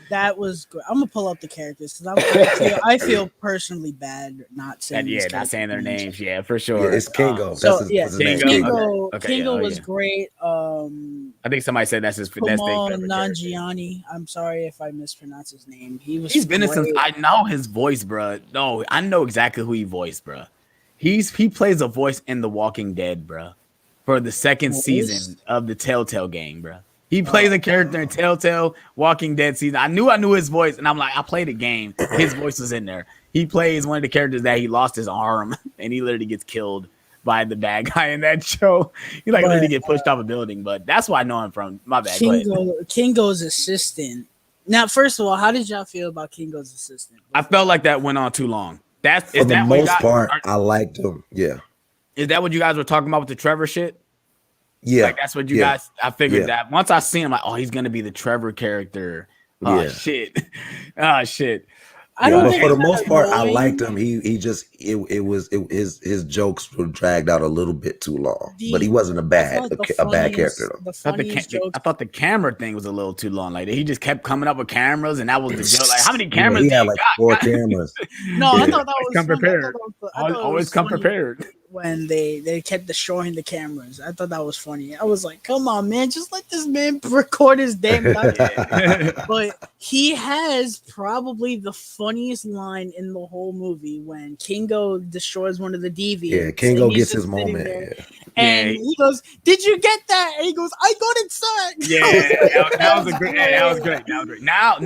S3: That was good. I'm gonna pull up the characters because I feel personally bad not saying
S2: not saying their names. Yeah, for sure.
S1: Yeah, it's Kingo.
S3: Kingo was great.
S2: I think somebody said that's his.
S3: Nanjiani. I'm sorry if I mispronounce his name. He's
S2: been in since I know his voice, bro. No, I know exactly who he voiced, bro. He plays a voice in The Walking Dead, bro, for the second season of the Telltale game, bro. He plays a character in Telltale Walking Dead season. I knew his voice, and I'm like, I played a game. His voice was in there. He plays one of the characters that he lost his arm, and he literally gets killed by the bad guy in that show. He literally get pushed off a building, but that's where I know him from. My bad.
S3: Kingo's assistant. Now, first of all, how did y'all feel about Kingo's assistant?
S2: I felt like that went on too long.
S1: For the most part, I liked him. Yeah.
S2: Is that what you guys were talking about with the Trevor shit?
S1: Yeah.
S2: Like, that's what you guys, I figured that. Once I see him, like, oh, he's going to be the Trevor character. Oh, shit. Oh, shit.
S1: But for the most part, I liked him. His jokes were dragged out a little bit too long, but he wasn't a bad character though.
S2: I thought the camera thing was a little too long. Like, he just kept coming up with cameras, and that was the joke. Like, how many cameras?
S1: He had like 4 cameras.
S3: No, I thought that was
S2: come prepared. Always come prepared.
S3: when they kept destroying the cameras. I thought that was funny. I was like, come on, man, just let this man record his damn life. But he has probably the funniest line in the whole movie when Kingo destroys one of the deviants.
S1: Yeah, Kingo gets his moment.
S3: And he goes, "Did you get that?" And he goes, "I got it, sir."
S2: Yeah, that was great. That was great. Now,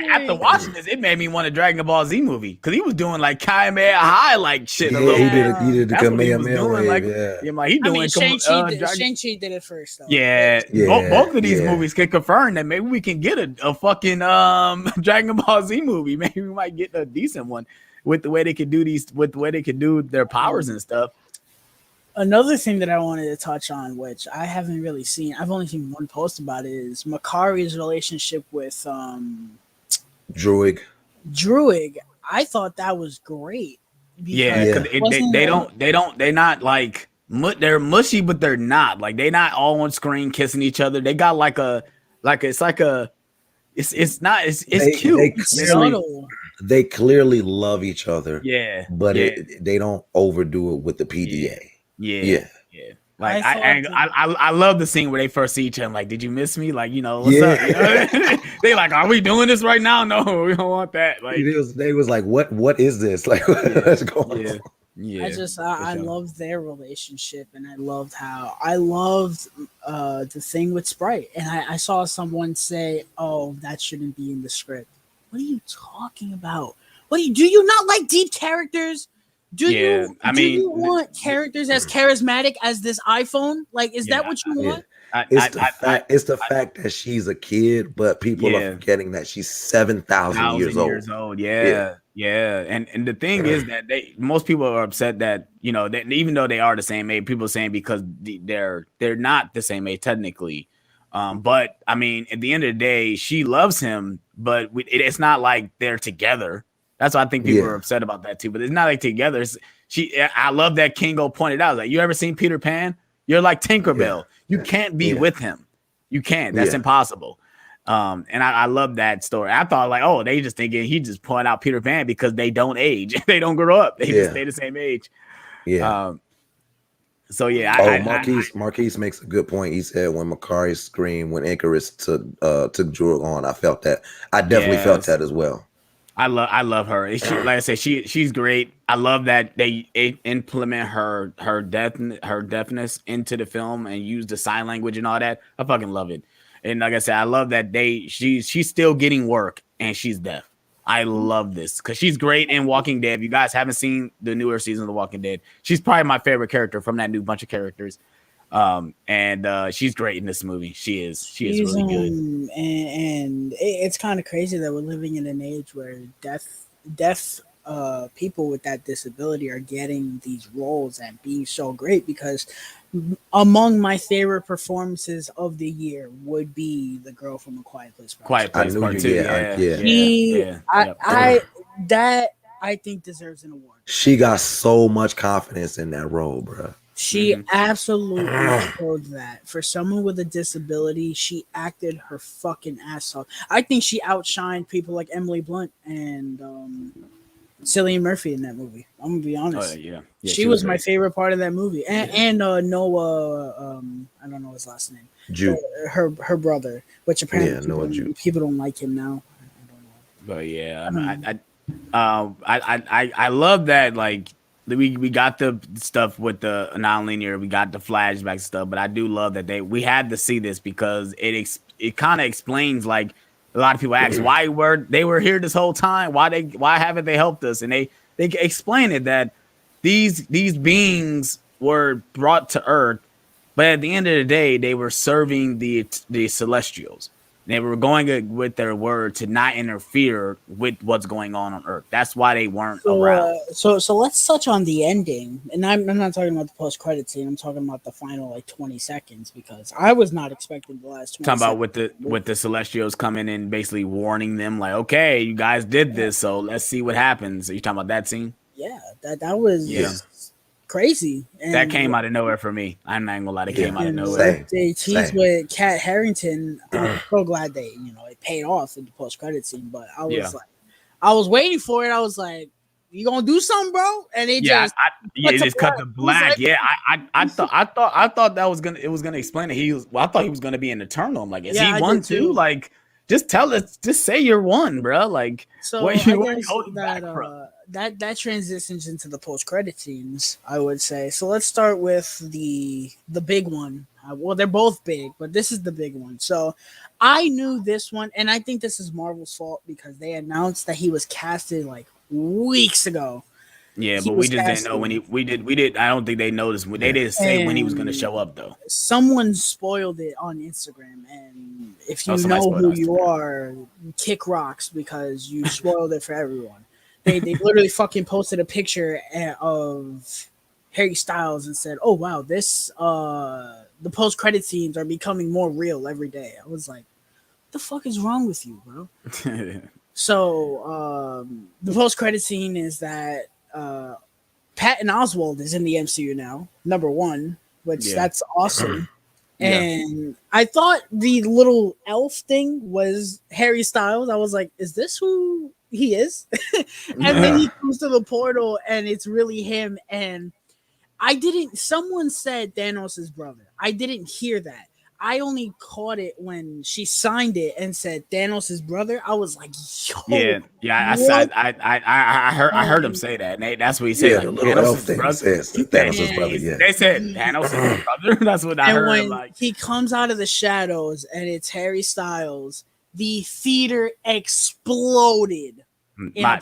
S2: after watching this, it made me want a Dragon Ball Z movie because he was doing like Kamehameha High like shit.
S1: Yeah,
S2: a little
S1: he
S2: bit.
S1: did the Kamehameha wave.
S2: Like,
S1: yeah,
S2: like he doing.
S3: Shang-Chi did it first, though.
S2: Yeah. Both of these movies can confirm that maybe we can get a fucking Dragon Ball Z movie. Maybe we might get a decent one with the way they could do their powers and stuff.
S3: Another thing that I wanted to touch on, which I haven't really seen, I've only seen one post about it, is Makari's relationship with
S1: Druig.
S3: I thought that was great.
S2: Yeah, they're not like they're mushy, but they're not like they're not all on screen kissing each other. They got it's cute.
S1: They clearly love each other.
S2: Yeah,
S1: but they don't overdo it with the PDA.
S2: Yeah. Like I love the scene where they first see each other. Like, did you miss me? Like, what's up? They like, are we doing this right now? No, we don't want that. Like,
S1: they was like, what is this? Like, what's going on?
S3: Yeah, I loved their relationship, and I loved the thing with Sprite. And I saw someone say, "Oh, that shouldn't be in the script." What are you talking about? Do you not like deep characters? Do you want characters as charismatic as this iPhone? Like, is that what you want?
S1: It's the fact that she's a kid, but people are forgetting that she's 7,000 years old.
S2: Yeah. And the thing is that most people are upset that that even though they are the same age, people are saying because they're not the same age technically. But I mean, at the end of the day, she loves him, but it's not like they're together. That's why I think people are upset about that too. But it's not like together. I love that Kingo pointed out. Like, you ever seen Peter Pan? You're like Tinkerbell. You can't be with him. You can't. That's impossible. And I love that story. I thought like, oh, they just thinking he just pointed out Peter Pan because they don't age. They don't grow up. They just stay the same age.
S1: Yeah. Marquise makes a good point. He said when Makari screamed when Icarus took Druig on, I felt that. I definitely felt that as well.
S2: I love her. Like I said, she's great. I love that they implement her deafness into the film and use the sign language and all that. I fucking love it. And like I said, I love that she's still getting work and she's deaf. I love this because she's great in Walking Dead. If you guys haven't seen the newer season of The Walking Dead, she's probably my favorite character from that new bunch of characters. And she's great in this movie. She's really good.
S3: And it's kind of crazy that we're living in an age where deaf people with that disability are getting these roles and being so great, because among my favorite performances of the year would be the girl from A Quiet Place.
S2: Quiet Place Part
S3: 2. I think deserves an award.
S1: She got so much confidence in that role, bro.
S3: She absolutely showed that. For someone with a disability, she acted her fucking ass off. I think she outshined people like Emily Blunt and Cillian Murphy in that movie. I'm gonna be honest. She was my favorite part of that movie. And Noah, I don't know his last name.
S1: Jude.
S3: Her brother, which apparently people don't like him now. I don't know.
S2: But I love that, like, we got the stuff with the non-linear, we got the flashback stuff, but I do love that we had to see this because it kind of explains, like, a lot of people ask why they were here this whole time, why haven't they helped us, and they explain it that these beings were brought to Earth, but at the end of the day they were serving the Celestials. They were going with their word to not interfere with what's going on Earth. That's why they weren't around.
S3: So let's touch on the ending. And I'm not talking about the post-credit scene. I'm talking about the final 20 seconds, because I was not expecting the last 20
S2: seconds.
S3: Talking
S2: about with the Celestials coming in, basically warning them, like, okay, you guys did this, so let's see what happens. Are you talking about that scene?
S3: Yeah, that was crazy. And
S2: that came out of nowhere for me. I'm not gonna lie, it came out of nowhere.
S3: They teased with Kat Harington. I'm so glad it paid off in the post credit scene. But I was I was waiting for it. I was like, you gonna do something, bro? And it just
S2: it just cut the black. Yeah, I thought that was gonna explain it. I thought he was gonna be an Eternal. I'm like, is he one too? Like, just tell us, just say you're one, bro. Like,
S3: so
S2: what
S3: I
S2: you
S3: guess
S2: holding back from?
S3: that transitions into the post credit scenes, I would say. So let's start with the big one. Well, they're both big, but this is the big one. So I knew this one, and I think this is Marvel's fault because they announced that he was casted like weeks ago.
S2: Yeah, but we just didn't know when we did. I don't think they noticed. They didn't say when he was going to show up, though.
S3: Someone spoiled it on Instagram, and if you know who you are, kick rocks because you spoiled it for everyone. They literally fucking posted a picture of Harry Styles and said, "Oh wow, this the post credit scenes are becoming more real every day." I was like, "What the fuck is wrong with you, bro?" So the post credit scene is that Patton Oswalt is in the MCU now, number one, which that's awesome. And I thought the little elf thing was Harry Styles. I was like, "Is this who he is?" And then he comes to the portal, and it's really him. And someone said Thanos' brother. I didn't hear that. I only caught it when she signed it and said Thanos' brother. I was like, "Yo,
S2: I heard him say that. And that's what he said.
S1: Yeah,
S2: like,
S1: the little elf thing says Thanos' brother. Yeah,
S2: they said Thanos' brother. That's what I heard.
S3: When
S2: like,
S3: he comes out of the shadows and it's Harry Styles, the theater exploded.
S2: My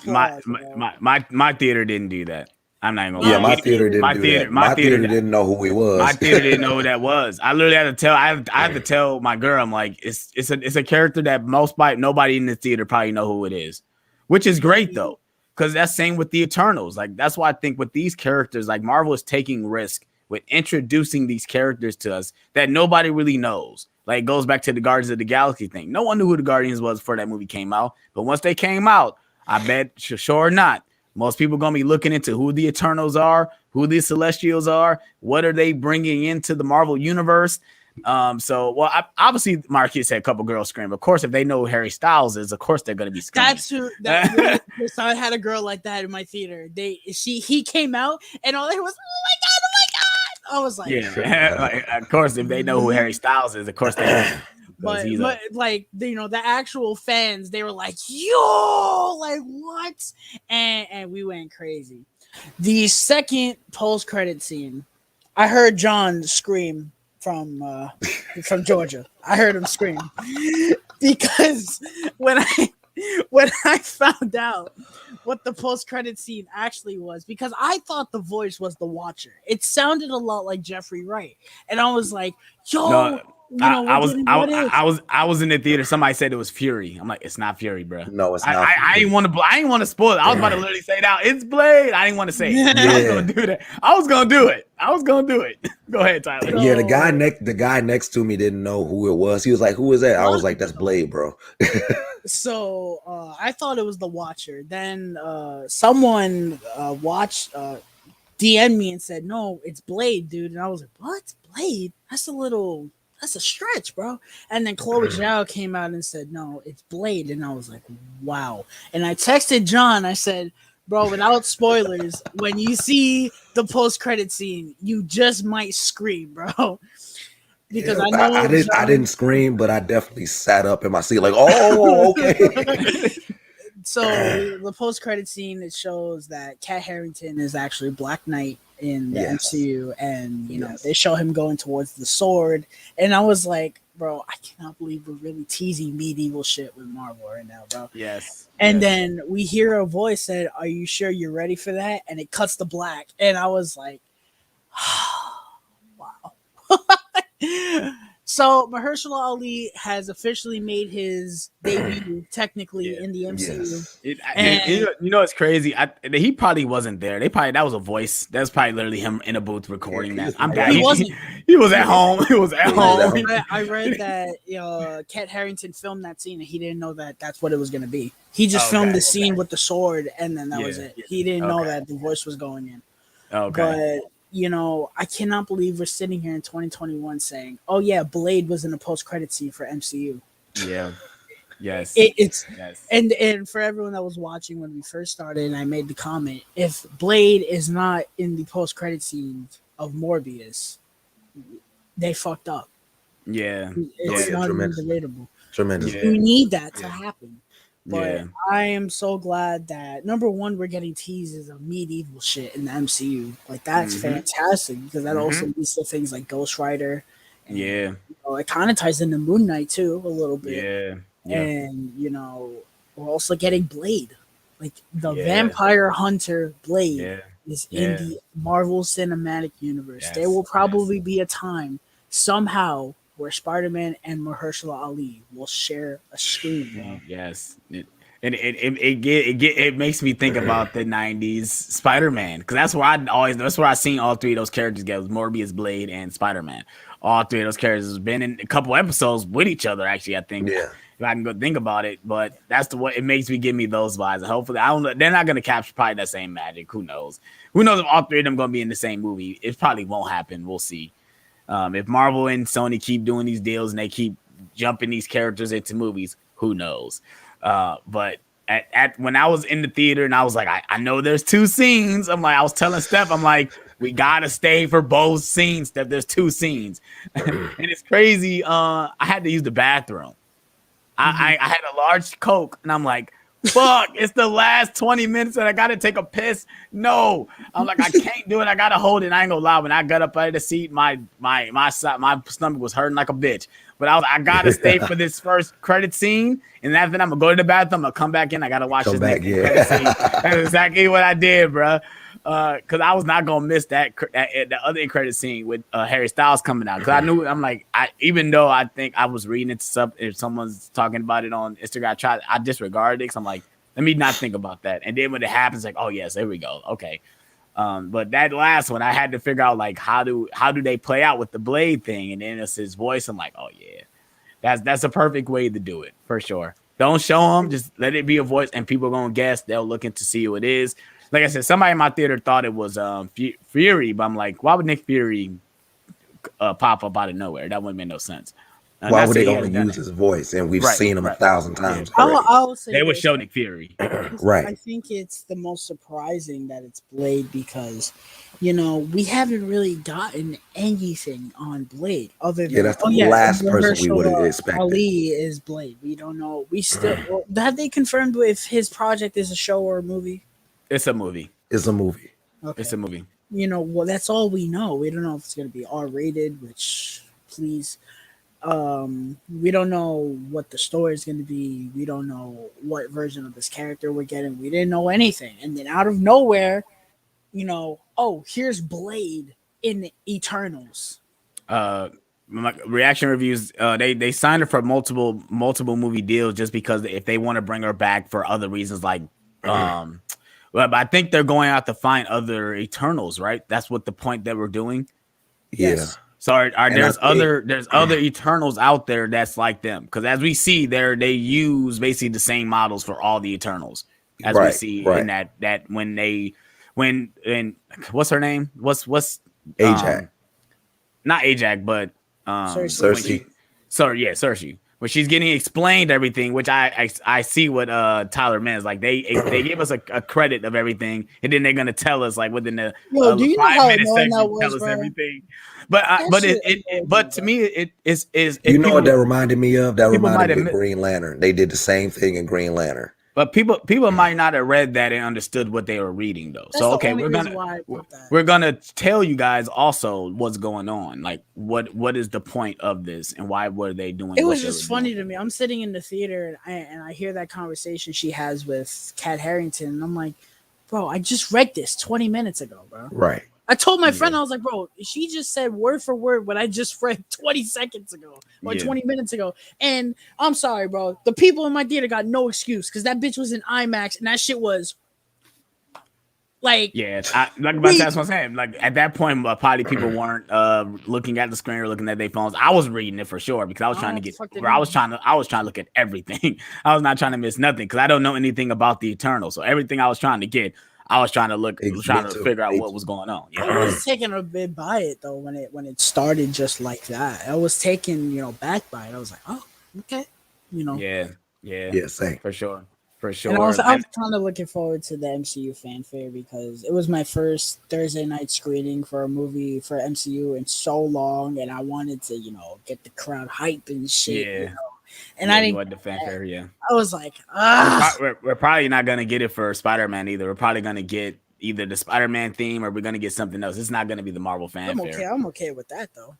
S2: theater didn't do that. I'm not even gonna
S1: lie.
S2: My theater didn't do that.
S1: My theater didn't know who he was.
S2: My theater didn't know who that was. I literally had to tell. I had to tell my girl. I'm like, it's a character that nobody in the theater probably know who it is, which is great though, because that's same with the Eternals. Like that's why I think with these characters, like Marvel is taking risk with introducing these characters to us that nobody really knows. Like it goes back to the Guardians of the Galaxy thing. No one knew who the Guardians was before that movie came out, but once they came out, I bet sure or not. Most people going to be looking into who the Eternals are, who the Celestials are, what are they bringing into the Marvel universe. Obviously Marquis said a couple girls scream. Of course, if they know who Harry Styles is, of course they're going to be screaming.
S3: So I had a girl like that in my theater. He came out and all they was, "Oh my God. I was like,
S2: like, of course, if they know who Harry Styles is, of course they
S3: But like the actual fans, they were like, "Yo, like what?" And we went crazy. The second post credit scene, I heard John scream from Georgia. I heard him scream because when I found out what the post credit scene actually was, because I thought the voice was the Watcher. It sounded a lot like Jeffrey Wright, and I was like, "Yo."
S2: No. I was in the theater. Somebody said it was Fury. I'm like, it's not Fury, bro.
S1: No, it's not.
S2: I didn't want to spoil it. I was about to literally say that it's Blade. I didn't want to say it. I was gonna do that. I was gonna do it. Go ahead, Tyler.
S1: Yeah, the guy next to me didn't know who it was. He was like, "Who is that?" I was like, "That's Blade, bro."
S3: So I thought it was the Watcher. Then someone DM'd me and said, "No, it's Blade, dude." And I was like, "What? Blade? That's a stretch, bro." And then Chloe Zhao came out and said, "No, it's Blade." And I was like, wow. And I texted John. I said, "Bro, without spoilers, when you see the post-credit scene, you just might scream, bro." Because
S1: I didn't scream, but I definitely sat up in my seat like, "Oh, okay."
S3: So the post-credit scene, it shows that Kat Harington is actually Black Knight in the MCU, and they show him going towards the sword, and I was like, bro, I cannot believe we're really teasing medieval shit with Marvel right now, bro.
S2: Yes.
S3: And then we hear a voice said, "Are you sure you're ready for that?" And it cuts to black, and I was like, wow. So Mahershala Ali has officially made his debut technically in the MCU.
S2: It's crazy. He probably wasn't there. That was a voice. That's probably literally him in a booth recording that. I'm bad. He was at home. He was at home.
S3: I read that Kat Harington filmed that scene and he didn't know that that's what it was going to be. He just filmed the scene with the sword and then that was it. He didn't know that the voice was going in.
S2: Okay.
S3: But I cannot believe we're sitting here in 2021 saying, "Oh yeah, Blade was in a post-credit scene for MCU."
S2: Yeah. Yes.
S3: It's
S2: Yes.
S3: and for everyone that was watching when we first started, and I made the comment, if Blade is not in the post credit scenes of Morbius, they fucked up.
S2: Yeah.
S1: Oh
S3: It's
S2: Yeah.
S1: yeah,
S3: not even
S1: tremendous,
S3: debatable.
S1: tremendous.
S2: Yeah.
S3: You need that to
S1: Yeah,
S3: happen. But
S2: Yeah.
S3: I am so glad that number one, we're getting teases of medieval shit in the MCU. Like that's
S2: Mm-hmm.
S3: fantastic because that
S2: Mm-hmm.
S3: also leads to things like Ghost Rider, and
S2: Yeah.
S3: it kind of ties into Moon Knight too a little bit.
S2: Yeah. Yeah.
S3: And we're also getting Blade, like the
S2: Yeah.
S3: vampire hunter Blade
S2: Yeah.
S3: is in
S2: Yeah.
S3: the Marvel Cinematic Universe. There
S2: Yes.
S3: will
S2: Yes.
S3: probably be a time somehow where Spider-Man and Mahershala Ali will share a screen, bro.
S2: Yes. It makes me think about the '90s Spider-Man because that's where I seen all three of those characters get, was Morbius, Blade, and Spider-Man. All three of those characters have been in a couple episodes with each other. Actually, I think
S1: yeah.
S2: if I can go think about it, but that's the what it makes me give me those vibes. And hopefully, I don't know. They're not gonna capture probably that same magic. Who knows? Who knows if all three of them gonna be in the same movie? It probably won't happen. We'll see. If Marvel and Sony keep doing these deals and they keep jumping these characters into movies, who knows? But at when I was in the theater and I was like, I know there's two scenes. I'm like, I was telling Steph, I'm like, we gotta stay for both scenes. Steph, there's two scenes, and it's crazy. I had to use the bathroom. I had a large Coke, and I'm like, fuck, it's the last 20 minutes and I gotta take a piss. No, I'm like, I can't do it. I gotta hold it. I ain't gonna lie. When I got up out of the seat, my stomach was hurting like a bitch. But I gotta stay for this first credit scene, and after I'm gonna go to the bathroom, I'm gonna come back in. I gotta watch
S1: Come
S2: this
S1: back,
S2: next credit scene.
S1: yeah.
S2: That's exactly what I did, bro. Because I was not gonna miss that the other credit scene with Harry Styles coming out. Because I knew I'm like, even though I think I was reading it if someone's talking about it on Instagram, I disregarded it. Because I'm like, let me not think about that. And then when it happens, like, oh yes, there we go. Okay. But that last one, I had to figure out like how do they play out with the Blade thing, and then it's his voice. I'm like, oh yeah, that's a perfect way to do it for sure. Don't show them, just let it be a voice, and people are gonna guess. They'll look in to see who it is. Like I said, somebody in my theater thought it was Fury, but I'm like, why would Nick Fury pop up out of nowhere? That wouldn't make no sense.
S1: Why would they only use his voice? And we've seen him 1,000 times already.
S3: I'll say
S2: they would
S3: this.
S2: show Nick Fury.
S1: Right.
S3: I think it's the most surprising that it's Blade because, we haven't really gotten anything on Blade other than
S1: that's the last person we would have
S3: Mahershala
S1: expected.
S3: Ali is Blade. We don't know. We still have they confirmed if his project is a show or a movie?
S2: It's a movie.
S1: It's a movie.
S2: Okay. It's a movie.
S3: Well, that's all we know. We don't know if it's going to be R-rated, which please. We don't know what the story is going to be. We don't know what version of this character we're getting. We didn't know anything, and then out of nowhere, here's Blade in Eternals.
S2: My reaction reviews, they signed her for multiple movie deals just because if they want to bring her back for other reasons, like but I think they're going out to find other Eternals, right? That's what the point that we're doing.
S3: Yes.
S1: Yeah.
S2: So there's other Eternals out there that's like them, because as we see they use basically the same models for all the Eternals as we see in that when what's her name? What's
S1: Ajax.
S2: Not Ajax, but
S3: Cersei.
S2: Cersei. When she's getting explained everything, which I see what Tyler meant is like they give us a credit of everything, and then they're gonna tell us like within the
S3: do you know how
S2: 5 minute
S3: annoying
S2: section
S3: that was,
S2: tell us
S3: bro?
S2: everything. But to me it is
S1: what that reminded me of? That reminded me of
S2: admit,
S1: Green Lantern. They did the same thing in Green Lantern.
S2: But people might not have read that and understood what they were reading though.
S3: That's
S2: so
S3: the
S2: okay,
S3: only reason why I put that.
S2: we're gonna tell you guys also what's going on. Like what is the point of this and why were they doing?
S3: It was just funny to me. I'm sitting in the theater and I hear that conversation she has with Kat Harington, and I'm like, bro, I just read this 20 minutes ago, bro.
S1: Right.
S3: I told my friend, I was like, bro, she just said word for word what I just read 20 seconds ago or 20 minutes ago. And I'm sorry, bro. The people in my theater got no excuse because that bitch was in IMAX and that shit was like...
S2: Yeah, that's what I'm saying. Like at that point, probably people weren't looking at the screen or looking at their phones. I was reading it for sure because I was trying to get... I was trying to look at everything. I was not trying to miss nothing because I don't know anything about the Eternal. So everything I was trying to get... I was trying to figure out what was going on.
S3: I was taken a bit by it though when it started just like that. I was taken, back by it. I was like, oh, okay,
S2: Yeah. Yeah,
S1: Yeah, same.
S2: for sure, for
S3: And
S2: sure.
S3: I
S2: And
S3: was kind of looking forward to the MCU fanfare because it was my first Thursday night screening for a movie for MCU in so long, and I wanted to, get the crowd hype and shit,
S2: yeah,
S3: And
S2: yeah,
S3: I
S2: you
S3: didn't
S2: want
S3: get
S2: the
S3: that.
S2: fanfare, yeah.
S3: I was like,
S2: We're probably not gonna get it for Spider-Man either. We're probably gonna get either the Spider-Man theme or we're gonna get something else. It's not gonna be the Marvel
S3: I'm okay.
S2: fanfare.
S3: I'm okay with that though.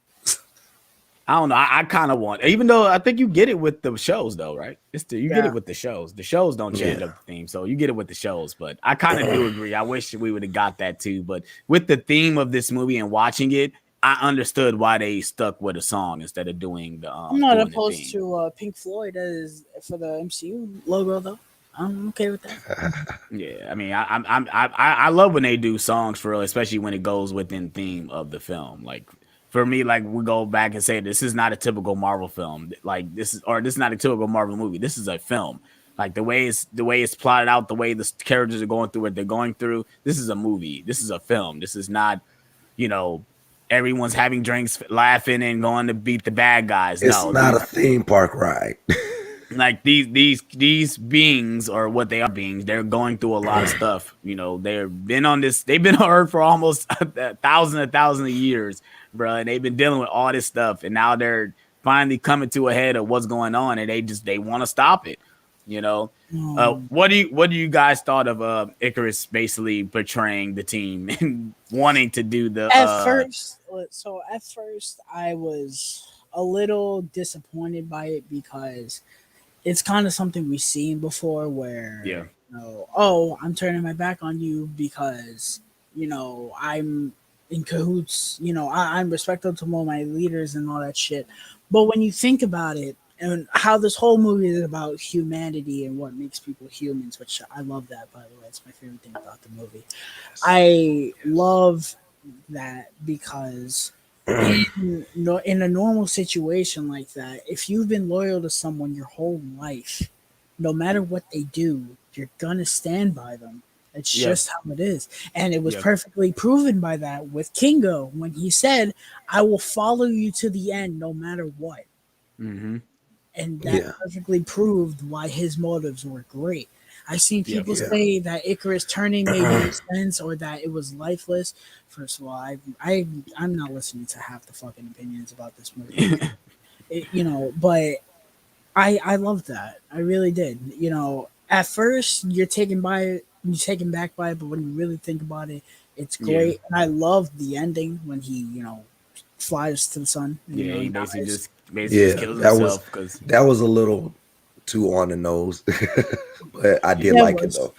S2: I don't know. I kind of want, even though I think you get it with the shows, though, right? You get
S3: Yeah.
S2: it with the shows. The shows don't change
S1: Yeah.
S2: up the theme, so you get it with the shows. But I kind of do agree. I wish we would have got that too. But with the theme of this movie and watching it, I understood why they stuck with a song instead of doing
S3: I'm not
S2: doing the
S3: opposed
S2: theme.
S3: to Pink Floyd as for the MCU logo though. I'm okay with that.
S2: Yeah, I mean, I love when they do songs for real, especially when it goes within theme of the film. Like for me, like we go back and say this is not a typical Marvel film. Like this is not a typical Marvel movie. This is a film. Like the way it's plotted out, the way the characters are going through what they're going through. This is a movie. This is a film. This is not, you know, everyone's having drinks, laughing, and going to beat the bad guys.
S1: It's
S2: No,
S1: not a theme park ride.
S2: like these beings or what they are beings, they're going through a lot of stuff. They've been on Earth for almost a thousand of years, bro, and they've been dealing with all this stuff, and now they're finally coming to a head of what's going on, and they want to stop it. you know
S3: Um,
S2: what do you guys thought of Icarus basically betraying the team and wanting to do the
S3: at first, I was a little disappointed by it because it's kind of something we've seen before where,
S2: Yeah.
S3: oh, I'm turning my back on you because, I'm in cahoots, I'm respectful to all my leaders and all that shit. But when you think about it, and how this whole movie is about humanity and what makes people humans, which I love that, by the way. It's my favorite thing about the movie. I love that because in a normal situation like that, if you've been loyal to someone your whole life, no matter what they do, you're gonna stand by them. It's
S2: Yeah.
S3: just how it is. And it was
S2: Yeah.
S3: perfectly proven by that with Kingo when he said, I will follow you to the end no matter what.
S2: Mm-hmm.
S3: And that
S1: Yeah.
S3: perfectly proved why his motives were great. I've seen
S2: Yeah.
S3: people
S1: Yeah.
S3: say that Icarus turning made no sense or that it was lifeless. First of all, I'm not listening to half the fucking opinions about this movie. But I loved that. I really did. At first you're taken back by it, but when you really think about it, it's
S2: Yeah.
S3: great. And I love the ending when he, flies to the sun.
S2: Yeah, he
S3: He
S2: basically
S3: dies.
S2: just
S1: Yeah,
S2: kills himself because
S1: that was a little too on the nose, but I did
S3: Yeah, it
S1: like it
S3: was.
S1: though.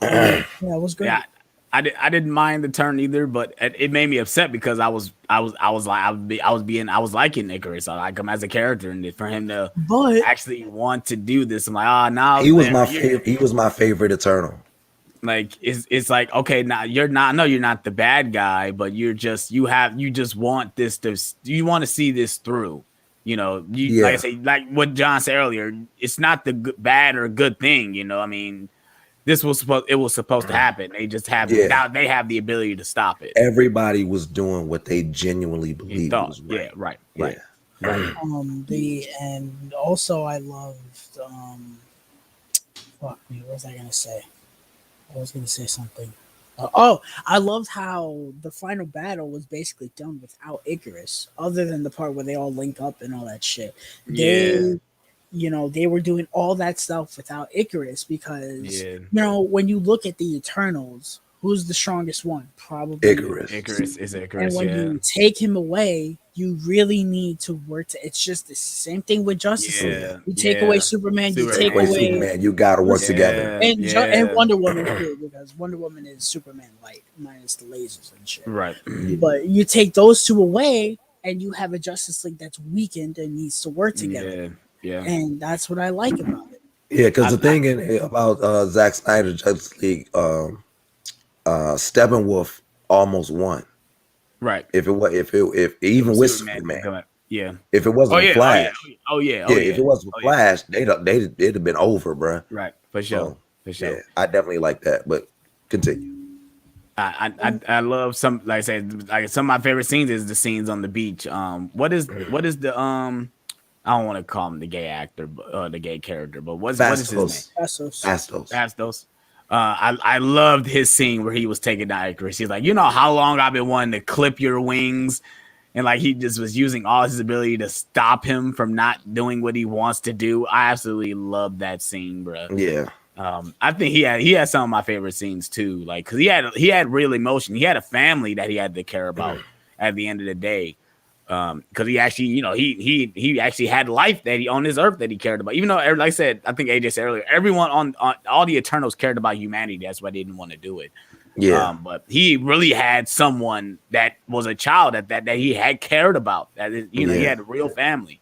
S3: Yeah, it was great.
S2: yeah, I didn't mind the turn either, but it made me upset because I was liking Icarus. I like him as a character, and for him to
S3: But
S2: actually want to do this, I'm like, now
S1: He was my favorite. He was my favorite Eternal.
S2: like it's like, okay, now you're not, no, you're not the bad guy, but you just want this to, you want to see this through. You, like I
S1: Yeah.
S2: say, like what John said earlier, it's not the bad or good thing. I mean, it was supposed to happen. They just have
S1: Yeah.
S2: now they have the ability to stop it.
S1: Everybody was doing what they genuinely
S2: You
S1: believed
S2: thought,
S1: was
S2: yeah,
S1: right.
S2: right.
S3: and also I loved fuck me, what was I gonna say? I was gonna say something. I loved how the final battle was basically done without Icarus, other than the part where they all link up and all that shit.
S2: Yeah.
S3: They were doing all that stuff without Icarus because
S2: Yeah.
S3: when you look at the Eternals, who's the strongest one? Probably
S1: Icarus.
S2: Icarus is
S3: And
S2: Icarus.
S3: when
S2: Yeah.
S3: you take him away, you really need to work to. It's just the same thing with Justice League.
S2: Yeah.
S3: You take
S2: Yeah.
S3: away Superman, you take
S1: Wait,
S3: away
S1: Superman, you gotta work together.
S3: and
S2: Yeah.
S3: Wonder Woman too, because Wonder Woman is Superman light minus the lasers and shit.
S2: Right.
S3: But you take those two away, and you have a Justice League that's weakened and needs to work together.
S2: Yeah.
S3: And that's what I like about it.
S1: Yeah, because the thing about Zack Snyder Justice League, Steppenwolf almost won.
S2: Right.
S1: If even with Superman,
S2: Yeah.
S1: if it wasn't a Flash, if it wasn't
S2: Oh,
S1: Flash, it'd have been over, bruh.
S2: Right. For sure.
S1: So,
S2: For sure.
S1: yeah, I definitely like that. But continue.
S2: I love some, like I said, like some of my favorite scenes is the scenes on the beach. What is the I don't want to call him the gay actor, the gay character, but what is his name?
S3: Fastos.
S2: Fastos. I loved his scene where he was taking down Icarus. He's like, you know how long I've been wanting to clip your wings, and like he just was using all his ability to stop him from not doing what he wants to do. I absolutely love that scene, bro.
S1: Yeah.
S2: I think he had some of my favorite scenes too, like because he had real emotion. He had a family that he had to care about at the end of the day. Because he actually, he actually had life that he on this earth that he cared about. Even though, like I said, I think AJ said earlier, everyone on all the Eternals cared about humanity. That's why they didn't want to do it.
S1: Yeah.
S2: But he really had someone that was a child that he had cared about. That he had a real family.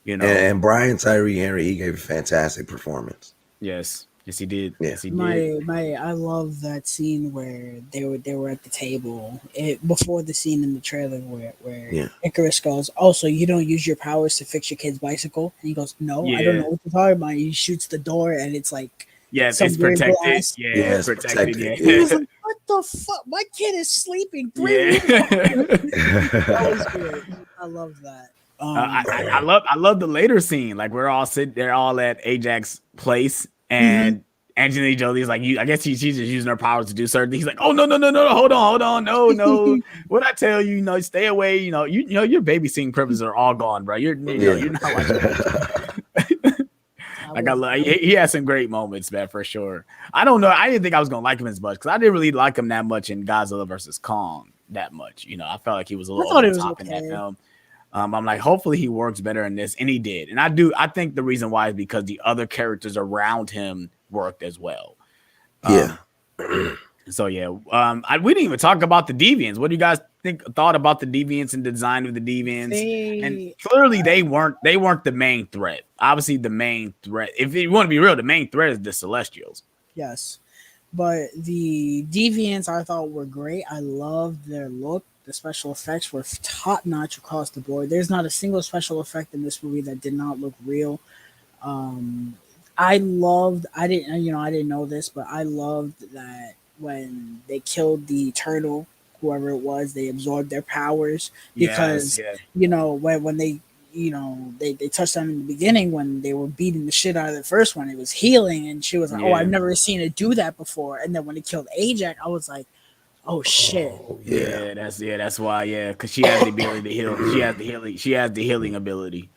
S1: And Brian Tyree Henry, he gave a fantastic performance.
S2: Yes, he did.
S1: Yeah.
S2: Yes, he did.
S3: I love that scene where they were at the table before the scene in the trailer where Icarus goes, "Oh, so you don't use your powers to fix your kid's bicycle?" And he goes, "No, I don't know what you're talking about." He shoots the door, and it's like,
S2: it's protected.
S3: Glass.
S2: Yeah,
S1: it's
S2: protected.
S1: protected.
S2: Yeah.
S3: He was like, "What the fuck? My kid is sleeping 3 minutes." That was good. I love that.
S2: I love the later scene. Like they're all at Ajax's place, and Angelina Jolie's like, I guess she's just using her powers to do certain things. He's like, oh no, hold on, no. What I tell you, stay away. Your babysitting privileges are all gone, bro. You're not watching that. Like he has some great moments, man, for sure. I don't know. I didn't think I was gonna like him as much because I didn't really like him that much in Godzilla versus Kong that much. I felt like he was a little over the top in that film. I'm like, hopefully he works better in this, and he did. And I think the reason why is because the other characters around him worked as well. So yeah, we didn't even talk about the deviants. What do you guys thought about the deviants and the design of the deviants? And clearly they weren't the main threat. Obviously, the main threat, if you want to be real, the main threat is the Celestials.
S3: Yes, but the deviants I thought were great. I loved their look. The special effects were top notch across the board. There's not a single special effect in this movie that did not look real. I didn't know this, but I loved that when they killed the Eternal, whoever it was, they absorbed their powers because when they they touched on in the beginning when they were beating the shit out of the first one, it was healing, and she was like, "Oh, I've never seen it do that before." And then when it killed Ajax, I was like, "Oh shit!"
S2: That's why, because she has the ability to heal. She has the healing ability.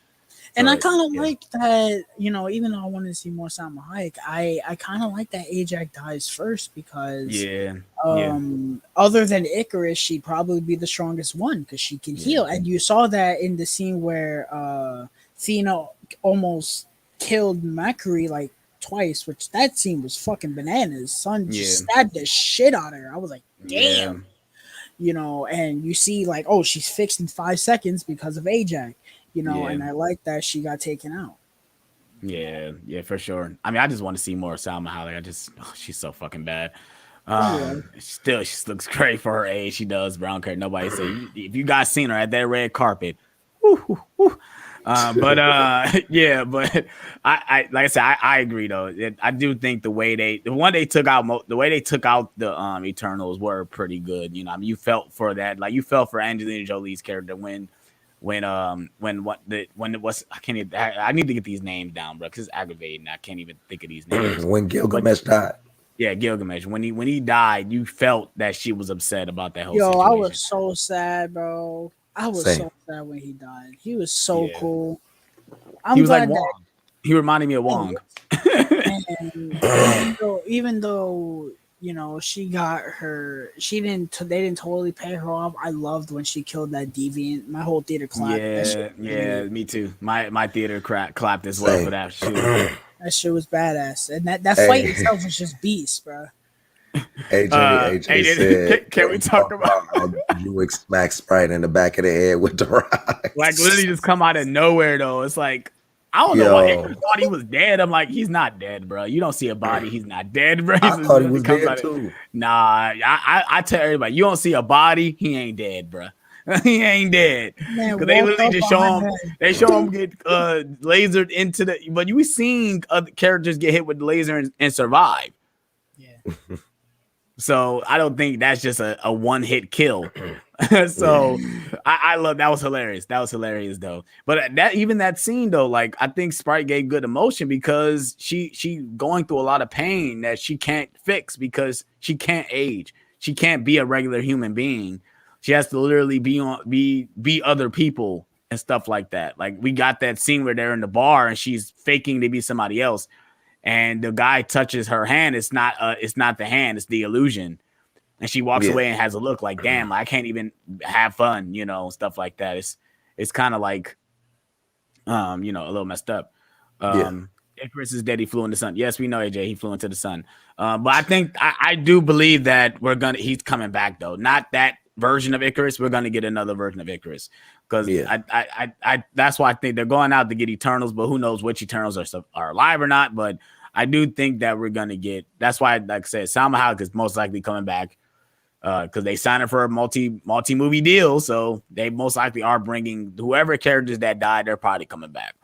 S3: And I kind of like that, even though I wanted to see more Salma Hayek, I kind of like that Ajax dies first because, other than Icarus, she'd probably be the strongest one because she can heal. And you saw that in the scene where Thena almost killed Mercury like twice, which that scene was fucking bananas. Son just stabbed the shit out of her. I was like, damn. And you see like, oh, she's fixed in 5 seconds because of Ajax. And I like that she got taken out.
S2: Yeah, for sure. I mean, I just want to see more Salma Hayek. She's so fucking bad. Still, she looks great for her age. She does. Brown hair. Nobody say if you guys seen her at that red carpet. But I like I said, I agree though. I do think the way they took out the Eternals were pretty good. I mean, you felt for that. Like you felt for Angelina Jolie's character when it was I need to get these names down, bro, because it's aggravating. I can't even think of these names.
S1: When Gilgamesh died.
S2: Yeah, Gilgamesh. When he died, you felt that she was upset about that whole situation.
S3: I was so sad, bro. I was so sad when he died. He was so cool.
S2: He was like Wong. He reminded me of Wong.
S3: And even though they didn't totally pay her off. I loved when she killed that deviant. My whole theater clapped.
S2: Me too. My theater clapped as well for that shit.
S3: That shit was badass, and that fight itself was just beast, bro.
S1: AJ said,
S2: "Can we talk about
S1: you smack Sprite in the back of the head with the rock?
S2: Like literally just come out of nowhere though. It's like." I don't know why everyone thought he was dead. I'm like, he's not dead, bro. You don't see a body. He's not dead, bro.
S1: I thought he was dead too.
S2: Nah, I tell everybody, you don't see a body, he ain't dead, bro. He ain't dead. Because they literally just show him. They show him get lasered into the. But you seen other characters get hit with the laser and survive.
S3: Yeah.
S2: So I don't think that's just a one hit kill. So I love that was hilarious. That was hilarious though. But that even that scene though, like I think Sprite gave good emotion because she going through a lot of pain that she can't fix because she can't age. She can't be a regular human being. She has to literally be other people and stuff like that. Like we got that scene where they're in the bar and she's faking to be somebody else, and the guy touches her hand. It's not the hand, it's the illusion. And she walks away and has a look like, damn, I can't even have fun, stuff like that. It's kind of like, a little messed up. Icarus is dead. He flew in the sun. Yes, we know, AJ. He flew into the sun. But I think I do believe that he's coming back though. Not that version of Icarus. We're gonna get another version of Icarus because I that's why I think they're going out to get Eternals, but who knows which Eternals are alive or not. But I do think that we're gonna get. That's why, like I said, Salma Hayek is most likely coming back. Because they signed her for a multi-movie deal, so they most likely are bringing whoever characters that died. They're probably coming back.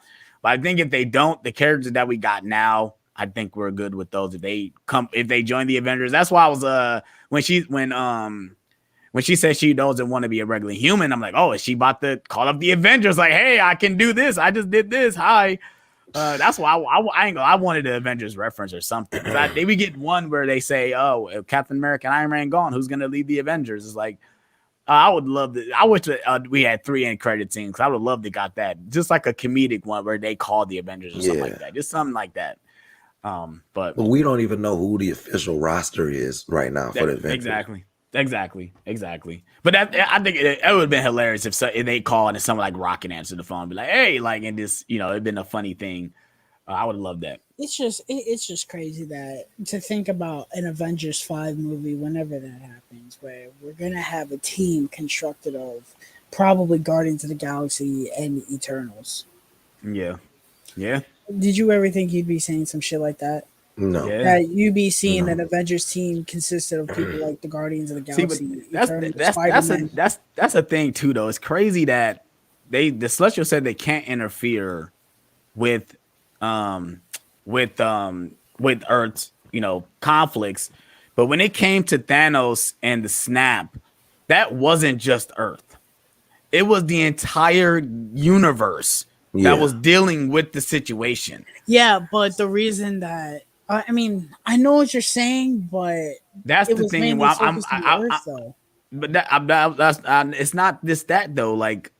S2: But I think if they don't, the characters that we got now, I think we're good with those. If they join the Avengers, that's why I was when she said she doesn't want to be a regular human, I'm like, oh, is she about to call up the Avengers? Like, hey, I can do this. I just did this. Hi. That's why I wanted the Avengers reference or something. We get one where they say, "Oh, Captain America and Iron Man gone. Who's gonna lead the Avengers?" It's like I would love to. I wish we had 3 end credit scenes. I would love to got that, just like a comedic one where they call the Avengers or something like that, just something like that. But
S1: we don't even know who the official roster is right now for the Avengers.
S2: Exactly. But I think it would have been hilarious if they called and someone like Rocket answered the phone and be like, hey, like, and this, it'd been a funny thing. I would have loved that.
S3: It's just crazy that to think about an Avengers 5 movie whenever that happens, where we're going to have a team constructed of probably Guardians of the Galaxy and Eternals.
S2: Yeah.
S3: Did you ever think you'd be saying some shit like that?
S1: No.
S3: That you'd be seeing an Avengers team consisted of people like the Guardians of the Galaxy.
S2: That's a thing too, though. It's crazy that the Celestial said they can't interfere with Earth's conflicts, but when it came to Thanos and the snap, that wasn't just Earth. It was the entire universe that was dealing with the situation.
S3: Yeah, but the reason that I mean, I know what you're saying, but
S2: that's the thing. Well, it's not just that though. Like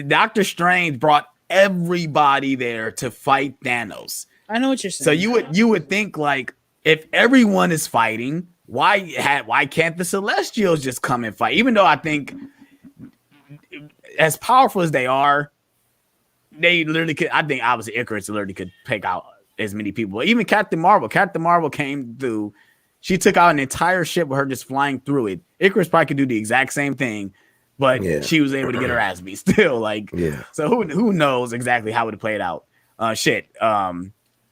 S2: Doctor Strange brought everybody there to fight Thanos.
S3: I know what you're saying.
S2: So you would think like if everyone is fighting, why can't the Celestials just come and fight? Even though I think as powerful as they are, they literally could. I think obviously Icarus literally could pick out as many people. Even Captain Marvel came through. She took out an entire ship with her just flying through it. Icarus probably could do the exact same thing, but she was able to get her ass beat still. So who knows exactly how it played out?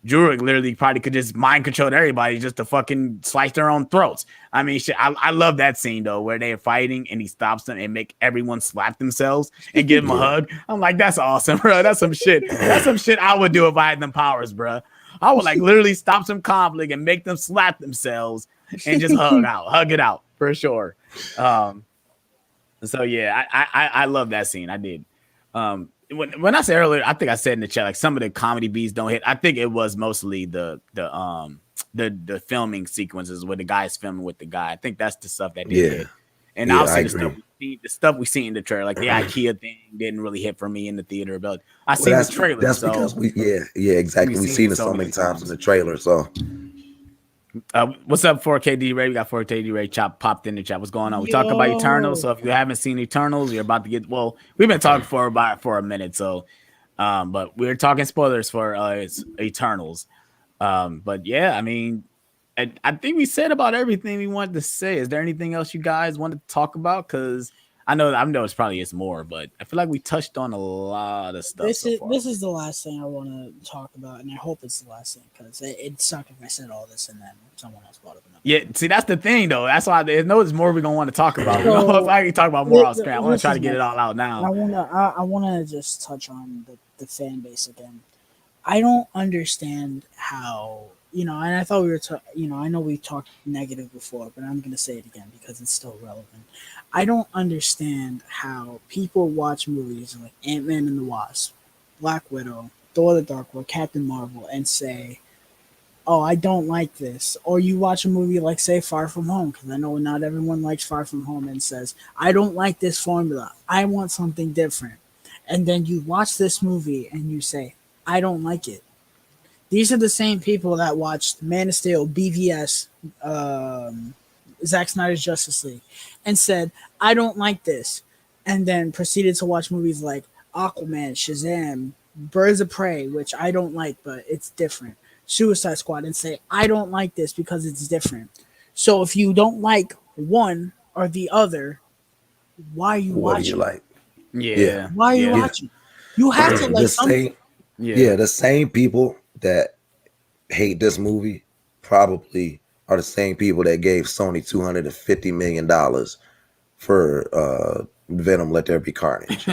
S2: Jurek literally probably could just mind control everybody just to fucking slice their own throats. I mean, shit, I love that scene though, where they're fighting and he stops them and make everyone slap themselves and give them a hug. I'm like, that's awesome, bro. That's some shit. That's some shit I would do if I had them powers, bro. I would like literally stop some conflict and make them slap themselves and just hug it out for sure. So yeah, I love that scene. I did. When I said earlier, I think I said in the chat like some of the comedy beats don't hit. I think it was mostly the filming sequences where the guy's filming with the guy. I think that's the stuff that did hit. And also the stuff we see in the trailer, like the IKEA thing, didn't really hit for me in the theater. But I see the trailer.
S1: That's because exactly. We've seen it so many times in the trailer. So.
S2: What's up, 4K D-Ray? We got 4K D-Ray popped in the chat. What's going on? We talk about Eternals. So if you haven't seen Eternals, you're about to get. Well, we've been talking for a minute. So, but we're talking spoilers for Eternals. But yeah, I mean, I think we said about everything we wanted to say. Is there anything else you guys wanted to talk about? Because I know it's probably is more, but I feel like we touched on a lot of stuff.
S3: This is the last thing I want to talk about, and I hope it's the last thing because it'd suck if I said all this and then someone else brought up another.
S2: Yeah, see, that's the thing though. That's why there's more we're gonna want to talk about. If I can talk about more off screen, I want to try to get it all out now.
S3: I wanna just touch on the fan base again. I don't understand how you know, and I thought we were, you know, I know we talked negative before, but I'm gonna say it again because it's still relevant. I don't understand how people watch movies like Ant-Man and the Wasp, Black Widow, Thor: The Dark World, Captain Marvel, and say, "Oh, I don't like this." Or you watch a movie like, say, Far From Home, because I know not everyone likes Far From Home, and says, "I don't like this formula. I want something different." And then you watch this movie and you say, "I don't like it." These are the same people that watched Man of Steel, BVS, Zack Snyder's Justice League, and said, "I don't like this," and then proceeded to watch movies like Aquaman, Shazam, Birds of Prey, which I don't like, but it's different, Suicide Squad, and say, "I don't like this because it's different." So if you don't like one or the other, why are you
S1: What do you
S3: watching?
S1: like? Yeah,
S2: Yeah,
S3: Why are you
S2: yeah,
S1: yeah.
S3: watching? You have to like
S1: The
S3: something.
S1: same,
S2: yeah.
S1: yeah, the same people that hate this movie probably are the same people that gave Sony $250 million for Venom Let There Be Carnage.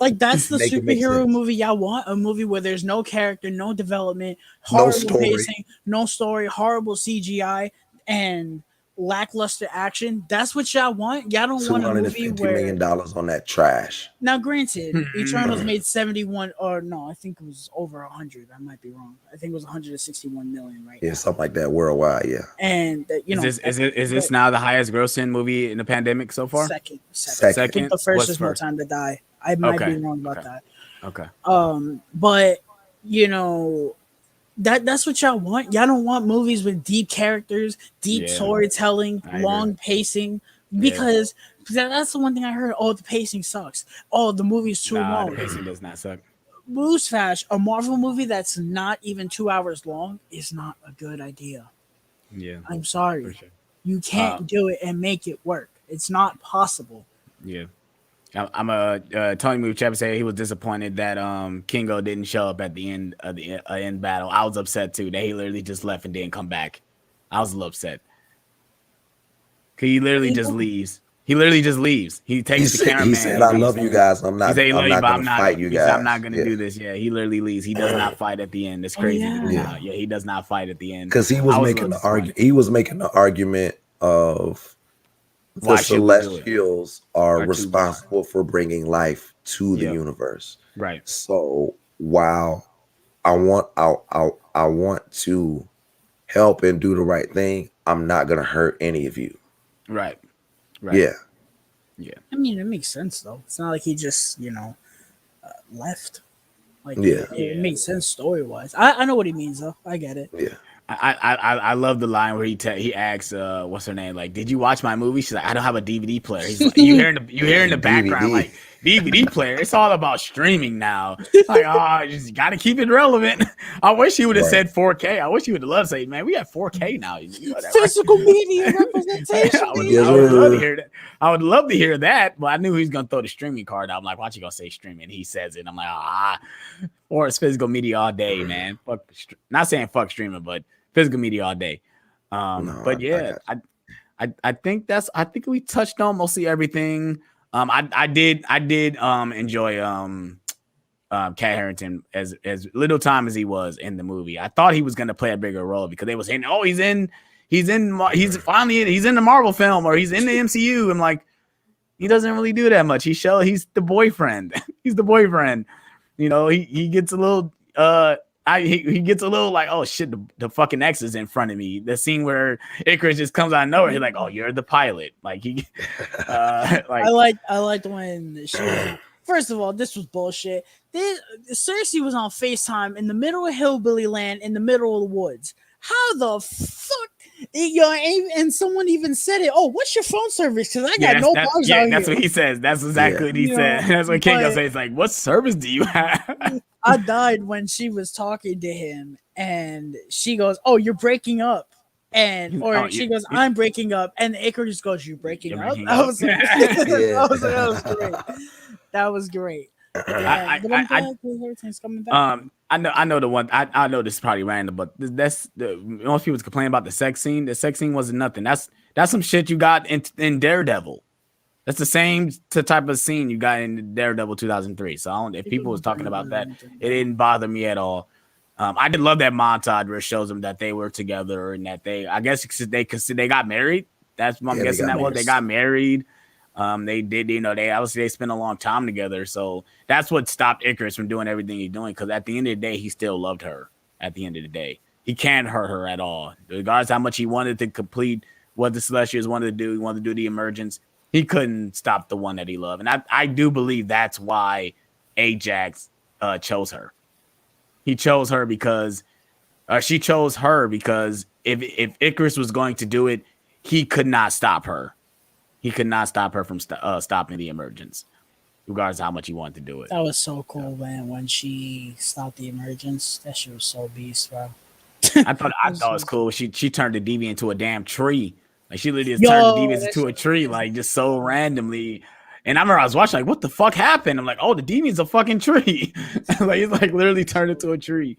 S3: Like that's the
S1: Make it make
S3: superhero
S1: sense.
S3: movie y'all want. A movie where there's no character, no development,
S1: No
S3: horrible
S1: story.
S3: pacing, no story, horrible CGI, and lackluster action. That's what y'all want. Y'all don't
S1: Two
S3: want a
S1: hundred and
S3: movie
S1: fifty million
S3: where
S1: dollars on that trash.
S3: now granted, Eternals
S2: Mm.
S3: made 71 or no, I think it was over 100. I might be wrong. I think it was 161 million right
S1: Yeah,
S3: now.
S1: something like that worldwide. Yeah,
S3: And you
S2: Is
S3: know,
S2: this is
S3: but
S2: this now the highest grossing movie in the pandemic so far?
S3: second. I
S1: second.
S3: think
S2: Second?
S3: the first
S2: What's
S3: is No
S2: first?
S3: Time to Die. I might be
S2: Okay,
S3: wrong about
S2: okay,
S3: that.
S2: okay.
S3: But you know, that's what y'all want. Y'all don't want movies with deep characters, deep
S2: Yeah,
S3: storytelling,
S2: I agree.
S3: long pacing.
S2: Yeah.
S3: Because that's the one thing I heard. Oh, the pacing sucks. Oh, the movie's too
S2: Nah, the
S3: long.
S2: pacing does not suck.
S3: Newsflash: a Marvel movie that's not even 2 hours long is not a good idea.
S2: Yeah,
S3: I'm
S2: for
S3: sorry.
S2: sure.
S3: You
S2: Uh,
S3: can't do it and make it work. It's not possible.
S2: yeah. I'm a Tony Move Chap said he was disappointed that Kingo didn't show up at the end of the end battle. I was upset too that he literally just left and didn't come back. I was a little upset. 'Cause he literally just leaves. He literally just leaves. He takes the
S1: He
S2: cameraman.
S1: said,
S2: He
S1: "I
S2: leaves.
S1: love you guys. I'm
S2: He
S1: not
S2: said he love
S1: I'm
S2: you,
S1: not
S2: but
S1: gonna fight you
S2: he said I'm not
S1: guys."
S2: gonna
S1: Yeah,
S2: do this. Yeah, he literally leaves. He does not fight at the end. It's
S3: Oh
S2: crazy to me
S1: yeah.
S3: yeah.
S2: now. Yeah, he does not fight at the end.
S1: Because he
S2: I
S1: was
S2: was a
S1: making
S2: little
S1: the argue.
S2: disappointed.
S1: He was making the argument of the
S2: Why should we do it?
S1: Celestials are
S2: Or two?
S1: responsible for bringing life to the
S2: Yep.
S1: universe.
S2: Right.
S1: So while I want to help and do the right thing, I'm not gonna hurt any of you.
S2: Right. Right.
S1: Yeah,
S2: Yeah.
S3: I mean, it makes sense though. It's not like he just left. Like
S1: yeah,
S3: it
S2: Yeah.
S3: makes sense story wise. I know what he means though. I get it.
S1: yeah.
S2: I love the line where he asks what's her name, like, did you watch my movie? She's like, I don't have a DVD player. He's like, you hear in the background
S1: DVD.
S2: like DVD player. It's all about streaming now. Like, oh, you just got to keep it relevant. I wish he would have
S1: Right.
S2: said 4K. I wish he would have loved to say, man, we have 4K now. You know that, right?
S3: Physical media representation.
S1: Yes,
S2: I would love to
S1: sir.
S2: hear that. I would love to hear that, but I knew he was gonna throw the streaming card out. I'm like, watch you gonna say streaming? He says it. I'm like, or it's physical media all day, man. Fuck, not saying fuck streaming, but physical media all day.
S1: No,
S2: But
S1: I
S2: yeah,
S1: got
S2: I think I think we touched on mostly everything. I did enjoy Cat Harrington as little time as he was in the movie. I thought he was gonna play a bigger role because they was saying, oh, he's finally he's in the Marvel film or he's in the MCU. I'm like, he doesn't really do that much. He's the boyfriend. He's the boyfriend. You know, he gets a little he gets a little like, oh shit, the fucking X is in front of me. The scene where Icarus just comes out of nowhere, he's like, oh, you're the pilot. Like he like
S3: I liked when she was, first of all, this was bullshit. Cersei was on FaceTime in the middle of hillbilly land in the middle of the woods. How the fuck? And someone even said it. Oh, what's your phone service? Because I got no bars out
S2: that's
S3: here.
S2: what he says. That's exactly what he said. That's what Kingo says. Like, what service do you have?
S3: I died when she was talking to him, and she goes, "Oh, you're breaking up," she goes, "I'm breaking up," and Icarus goes, "You breaking
S2: You're
S3: up?"
S2: breaking
S3: I
S2: up.
S3: was like,
S1: Yeah.
S3: that was great. That was great. But I'm glad everything's coming back.
S2: I know the one. I know this is probably random, but that's the most people complain about the sex scene. The sex scene wasn't nothing. That's some shit you got in Daredevil. That's the same type of scene you got in Daredevil 2003. So if people was talking about that, it didn't bother me at all. I did love that montage where it shows them that they were together and that I guess they got married. That's what I'm guessing that was. They got married. They did, they obviously they spent a long time together. So that's what stopped Icarus from doing everything he's doing. Because at the end of the day, he still loved her. At the end of the day, he can't hurt her at all, regardless how much he wanted to complete what the Celestials wanted to do. He wanted to do the emergence. He couldn't stop the one that he loved, and I do believe that's why Ajax chose her. He chose her because she chose her because if Icarus was going to do it, he could not stop her. He could not stop her from stopping the emergence, regardless of how much he wanted to do it.
S3: That was so cool, man. When she stopped the emergence, that shit was so beast, bro.
S2: I thought it was cool. She turned the DB into a damn tree. Like she literally just turned the DB into a tree, like just so randomly. And I remember I was watching, like, what the fuck happened? I'm like, oh, the demon's a fucking tree. Like, it's like literally turned into a tree.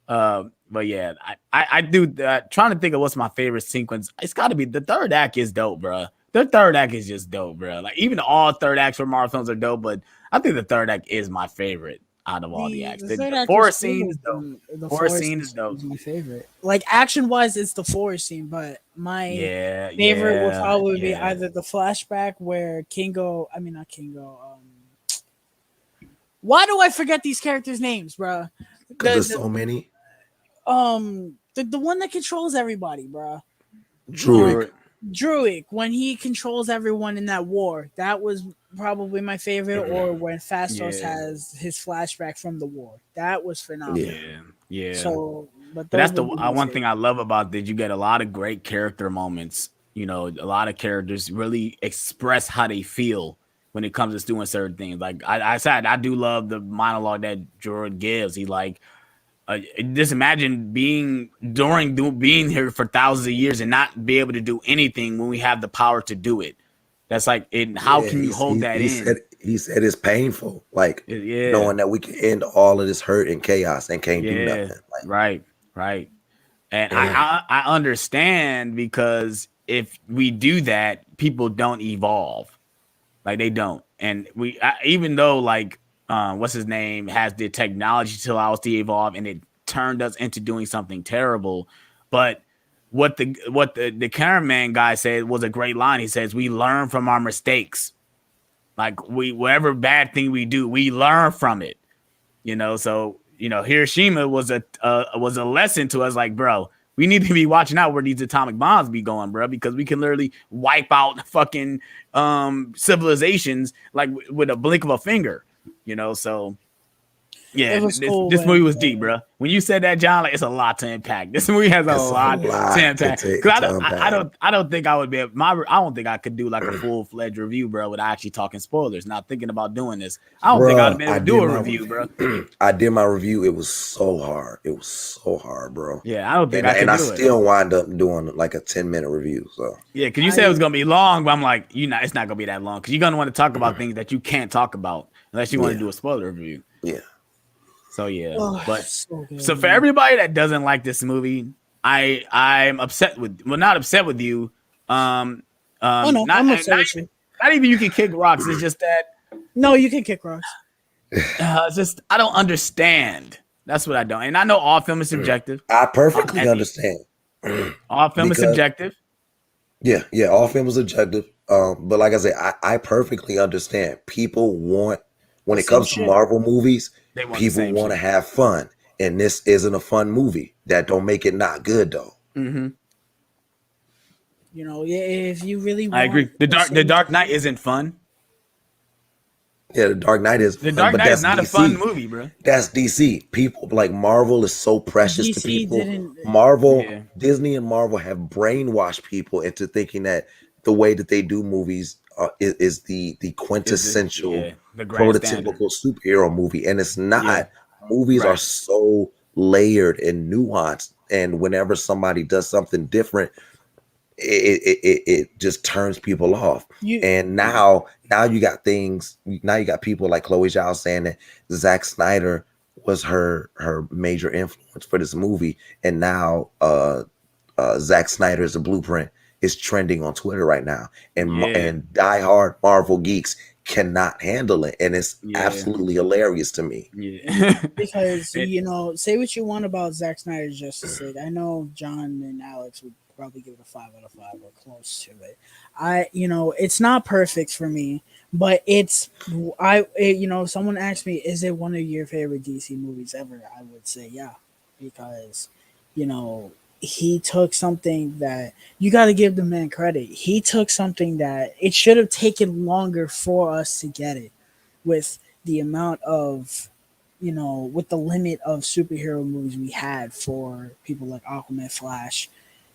S2: But yeah, I do trying to think of what's my favorite sequence. It's got to be the third act is dope, bro. The third act is just dope, bro. Like even all third acts for Marvel films are dope, but I think the third act is my favorite out of all the acts. The forest scene is dope. The forest scene is dope.
S3: Is my favorite. Like action wise, it's the forest scene, but my favorite would probably be either the flashback where not Kingo. Why do I forget these characters' names, bro?
S1: Because there's so many.
S3: The one that controls everybody, bro. Druid, when he controls everyone in that war, that was probably my favorite. Or when Fastos has his flashback from the war, that was phenomenal.
S2: Yeah.
S3: So,
S2: but that's the one thing I love about that. You get a lot of great character moments. A lot of characters really express how they feel when it comes to doing certain things. Like I said, I do love the monologue that Druid gives. He just imagine being here for thousands of years and not be able to do anything when we have the power to do it. That's like, how can you hold that in?
S1: He said it's painful, like knowing that we can end all of this hurt and chaos and can't do nothing.
S2: Like, right. And I understand, because if we do that, people don't evolve. Like they don't. And even though like, what's his name has the technology to allow us to evolve, and it turned us into doing something terrible. But what the cameraman guy said was a great line. He says, we learn from our mistakes. Like whatever bad thing we do, we learn from it. So Hiroshima was a lesson to us, like, bro, we need to be watching out where these atomic bombs be going, bro, because we can literally wipe out fucking civilizations like with a blink of a finger. So yeah, this movie was deep, bro. When you said that, John, like it's a lot to unpack. This movie has a lot to unpack. Because I don't think I would be I don't think I could do like a full-fledged review, bro, without actually talking spoilers. Not thinking about doing this. I don't think I'd be able to do a review, bro.
S1: I did my review. It was so hard. It was so hard, bro.
S2: Yeah, I don't think I could do it.
S1: And I still wind up doing like a 10-minute review. So
S2: yeah, because you said it was gonna be long, but I'm like, it's not gonna be that long, because you're gonna want to talk about things that you can't talk about unless you want to do a spoiler review.
S1: Yeah.
S2: So yeah, so for everybody that doesn't like this movie, I'm upset with. Well, not upset with you.
S3: I'm upset with you.
S2: Not even you can kick rocks. It's just that.
S3: No, you can kick rocks.
S2: It's just I don't understand. That's what I don't. And I know all film is subjective.
S1: I perfectly understand.
S2: All film is subjective.
S1: Yeah, all film is subjective. But like I said, I perfectly understand. People want, when it comes to Marvel movies, people want to have fun, and this isn't a fun movie. That don't make it not good though.
S2: Mm-hmm.
S3: If you really want,
S2: I agree. The Dark Knight isn't fun.
S1: Yeah, The Dark Knight is.
S2: The Dark Knight is not DC. A fun movie, bro.
S1: That's DC. People like Marvel is so precious
S3: DC
S1: to people. Disney and Marvel have brainwashed people into thinking that the way that they do movies is the quintessential, the prototypical superhero movie, and it's not. Yeah. Movies are so layered and nuanced, and whenever somebody does something different, it just turns people off. And now you got things. Now you got people like Chloe Zhao saying that Zack Snyder was her major influence for this movie, and now Zack Snyder is a blueprint. Is trending on Twitter right now, and diehard Marvel geeks cannot handle it, and it's absolutely hilarious to me.
S2: Yeah.
S3: Because
S2: It-
S3: say what you want about Zack Snyder's Justice League. I know John and Alex would probably give it a 5 out of 5 or close to it. It's not perfect for me, but someone asked me, is it one of your favorite DC movies ever? I would say yeah, because you know he took something that you got to give the man credit. He took something that it should have taken longer for us to get it, with the amount of with the limit of superhero movies we had for people like Aquaman, Flash,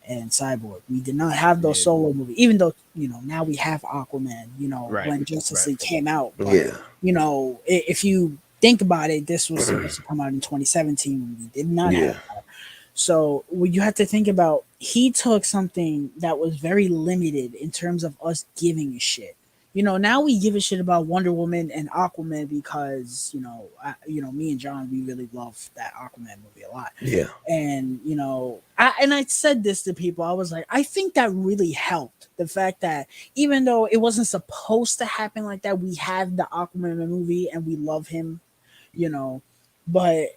S3: and Cyborg. We did not have those
S2: Yeah.
S3: solo movies, even though now we have Aquaman.
S2: Right,
S3: When Justice
S2: right.
S3: League came out, but
S1: Yeah,
S3: if you think about it, this was supposed to come out in 2017 when we did not have.
S1: yeah,
S3: So you have to think about, he took something that was very limited in terms of us giving a shit. Now we give a shit about Wonder Woman and Aquaman because me and John, we really love that Aquaman movie a lot.
S1: yeah,
S3: And I said this to people. I was like, I think that really helped, the fact that even though it wasn't supposed to happen like that, we had the Aquaman movie and we love him, but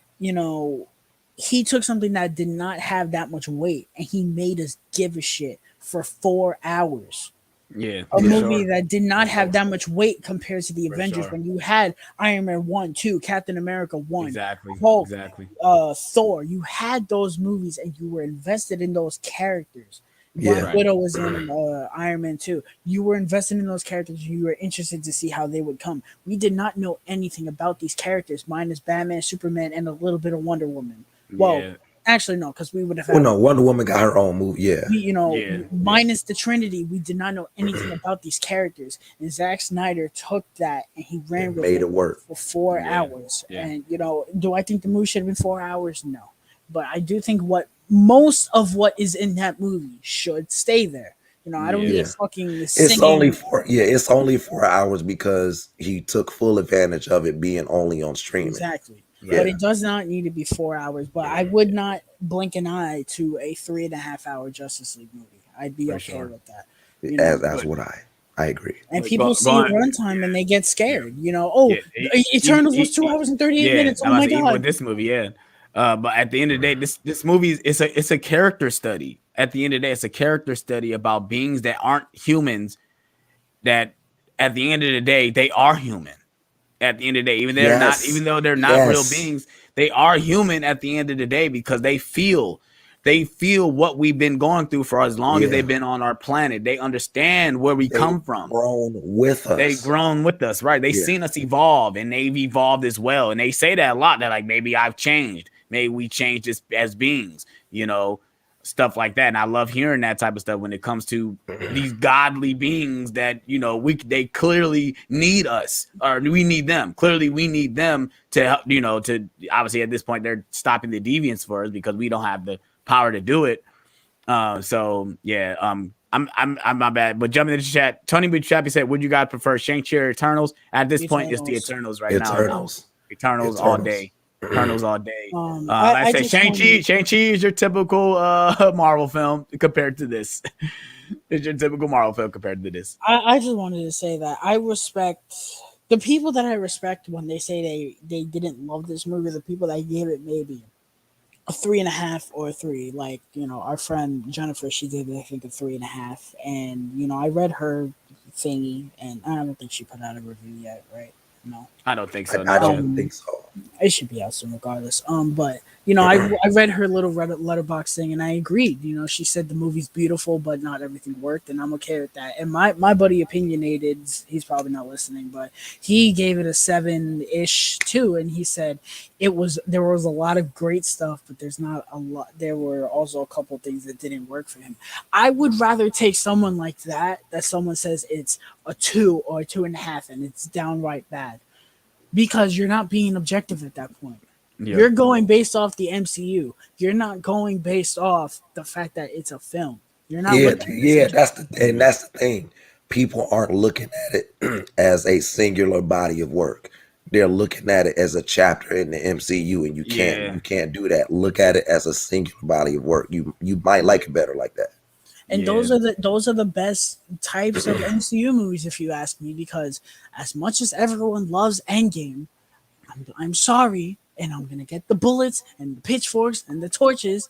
S3: he took something that did not have that much weight and he made us give a shit for 4 hours.
S2: Yeah.
S3: A
S2: for
S3: movie
S2: sure.
S3: that did not have that much weight compared to the
S2: For
S3: Avengers,
S2: sure.
S3: when you had Iron Man 1, 2, Captain America 1,
S2: Exactly.
S3: Hulk,
S2: Exactly.
S3: Thor. You had those movies and you were invested in those characters.
S1: yeah,
S3: Black Widow was in Iron Man 2. You were invested in those characters. You were interested to see how they would come. We did not know anything about these characters, minus Batman, Superman, and a little bit of Wonder Woman. Well,
S2: Yeah.
S3: actually, no, because we would have
S1: well,
S3: had
S1: no, Wonder Woman got her own movie. Yeah,
S2: Yeah.
S3: minus the Trinity, we did not know anything about these characters. And Zack Snyder took that and he ran
S1: and
S3: with
S1: made
S3: it
S1: it work.
S3: for 4
S2: Yeah,
S3: hours.
S2: yeah.
S3: And do I think the movie should have been 4 hours? No. But I do think most of what is in that movie should stay there. I don't
S2: Yeah.
S3: need
S1: Yeah.
S3: fucking
S1: It's
S3: singing.
S1: it's only 4 hours because he took full advantage of it being only on streaming.
S3: Exactly.
S2: Right.
S3: But it does not need to be 4 hours. But I would not blink an eye to a 3.5 hour Justice League movie. I'd be
S2: For
S3: okay
S2: sure.
S3: with that.
S1: That's what I agree.
S3: And
S2: But
S3: people see
S2: going-
S3: runtime and they get scared.
S2: Yeah,
S3: Eternals was 2 hours and 38 minutes. Oh
S2: I'm about
S3: my
S2: to say, even with
S3: god!
S2: this movie, yeah. But at the end of the day, this movie is it's a character study. At the end of the day, it's a character study about beings that aren't humans. That at the end of the day, they are human. At the end of the day, even though they're not real
S1: Yes.
S2: beings, they are human at the end of the day because they feel what we've been going through for as long as
S1: Yeah.
S2: they've been on our planet. They understand where we come from.
S1: Grown with us.
S2: They've grown with us, right? They've
S1: Yeah.
S2: seen us evolve and they've evolved as well. And they say that a lot. That like, maybe I've changed. Maybe we changed as beings, stuff like that. And I love hearing that type of stuff when it comes to these godly beings that, they clearly need us, or we need them. Clearly we need them to help, to obviously at this point they're stopping the deviance for us because we don't have the power to do it. So yeah, I'm my bad. But jumping into the chat, Tony Chappie said, would you guys prefer Shang-Chi or Eternals? At this point, it's the Eternals right now. Eternals all day. Eternals all day. I say Shang-Chi is your typical Marvel film compared to this. It's your typical Marvel film compared to this.
S3: I just wanted to say that I respect the people that I respect when they say they didn't love this movie. The people that gave it maybe a 3.5 or a 3. Like, our friend Jennifer, she gave it I think a 3.5. And I read her thingy, and I don't think she put out a review yet, right? No,
S2: I don't think so.
S1: I don't think so.
S3: It should be out soon, regardless. But I read her little Reddit letterbox thing, and I agreed. She said the movie's beautiful, but not everything worked, and I'm okay with that. And my buddy opinionated, he's probably not listening, but he gave it a 7-ish too, and he said there was a lot of great stuff, but there's not a lot. There were also a couple things that didn't work for him. I would rather take someone like that someone says it's a 2 or a 2.5, and it's downright bad. Because you're not being objective at that point. Yeah. You're going based off the MCU. You're not going based off the fact that it's a film. You're not.
S1: That's the thing. People aren't looking at it as a singular body of work. They're looking at it as a chapter in the MCU, and you can't do that. Look at it as a singular body of work. You might like it better like that.
S3: And those are the best types of MCU movies, if you ask me, because as much as everyone loves Endgame, I'm sorry, and I'm gonna get the bullets and the pitchforks and the torches.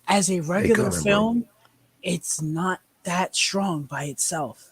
S3: As a
S1: They
S3: regular
S1: coming, bro.
S3: film, it's not that strong by itself.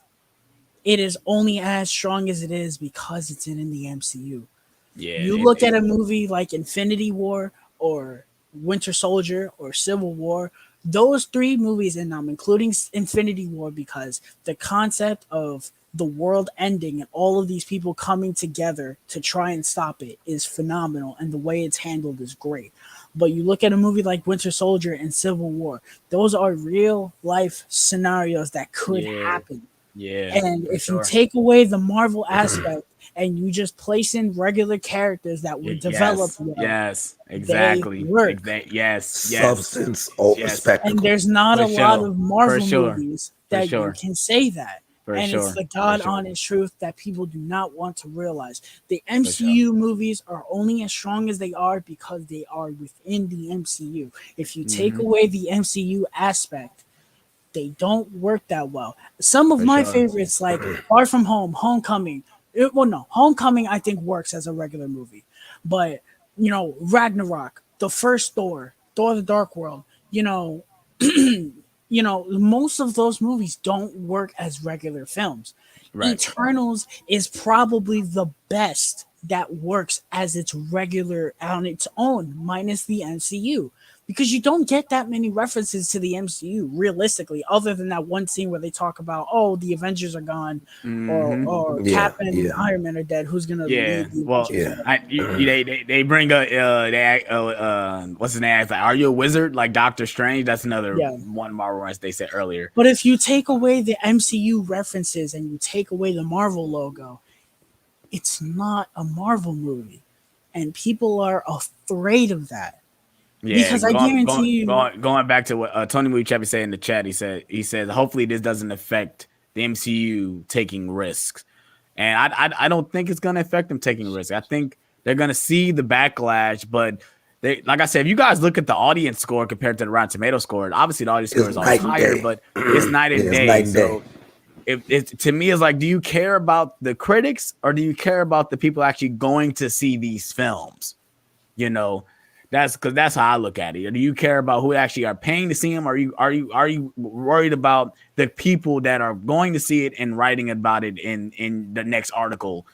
S3: It is only as strong as it is because it's in the MCU.
S2: Yeah,
S3: You look at a movie like Infinity War or Winter Soldier or Civil War, those three movies, and I'm including Infinity War because the concept of the world ending and all of these people coming together to try and stop it is phenomenal, and the way it's handled is great. But you look at a movie like Winter Soldier and Civil War, those are real life scenarios that could
S2: yeah,
S3: happen.
S2: yeah,
S3: And
S2: for
S3: if you
S2: sure.
S3: take away the Marvel aspect and you just place in regular characters that were developed
S2: Yes,
S3: well,
S2: yes,
S3: they
S2: exactly,
S3: work.
S2: exact. Yes, yes,
S1: Substance over
S2: yes,
S3: And
S1: spectacle.
S3: there's not a
S2: for
S3: lot
S2: sure,
S3: of
S2: for
S3: Marvel
S2: sure,
S3: movies
S2: for
S3: that you
S2: sure,
S3: can say that.
S2: for
S3: And it's
S2: sure,
S3: the
S2: for
S3: God
S2: sure,
S3: honest truth that people do not want to realize. The
S2: for sure.
S3: MCU movies are only as strong as they are because they are within the MCU. If you take
S2: Hmm.
S3: away the MCU aspect, they don't work that well. Some of
S2: For
S3: my
S2: sure.
S3: favorites, like Far From Home, Homecoming. Well, no, Homecoming I think works as a regular movie, but Ragnarok, the first Thor, Thor: The Dark World. You know, most of those movies don't work as regular films.
S2: Right.
S3: Eternals is probably the best that works as its regular on its own, minus the MCU. Because you don't get that many references to the MCU realistically, other than that one scene where they talk about, oh, the Avengers are gone,
S2: Hmm.
S3: or
S1: Yeah,
S3: Cap and
S1: yeah,
S3: Iron Man are dead. Who's gonna
S2: Yeah.
S3: lead the
S2: Well,
S3: Avengers?
S1: yeah.
S2: they bring up what's his name? It's like, are you a wizard like Doctor Strange? That's another
S3: Yeah.
S2: one Marvel reference they said earlier.
S3: But if you take away the MCU references and you take away the Marvel logo, it's not a Marvel movie. And people are afraid of that.
S2: Yeah,
S3: Because I guarantee you,
S2: going back to what Tony Muchapi said in the chat. He said hopefully this doesn't affect the MCU taking risks, and I don't think it's going to affect them taking risks. I think they're going to see the backlash, but they, like I said, if you guys look at the audience score compared to the Rotten Tomato score, obviously the audience score
S1: It's
S2: is always
S1: night and
S2: higher,
S1: day.
S2: but it's night
S1: Yeah,
S2: and
S1: it's
S2: day.
S1: night and day.
S2: So if it to me is like, do you care about the critics or do you care about the people actually going to see these films? You know, that's because that's how I look at it. Do you care about who actually are paying to see them? Are you worried about the people that are going to see it and writing about it in the next article?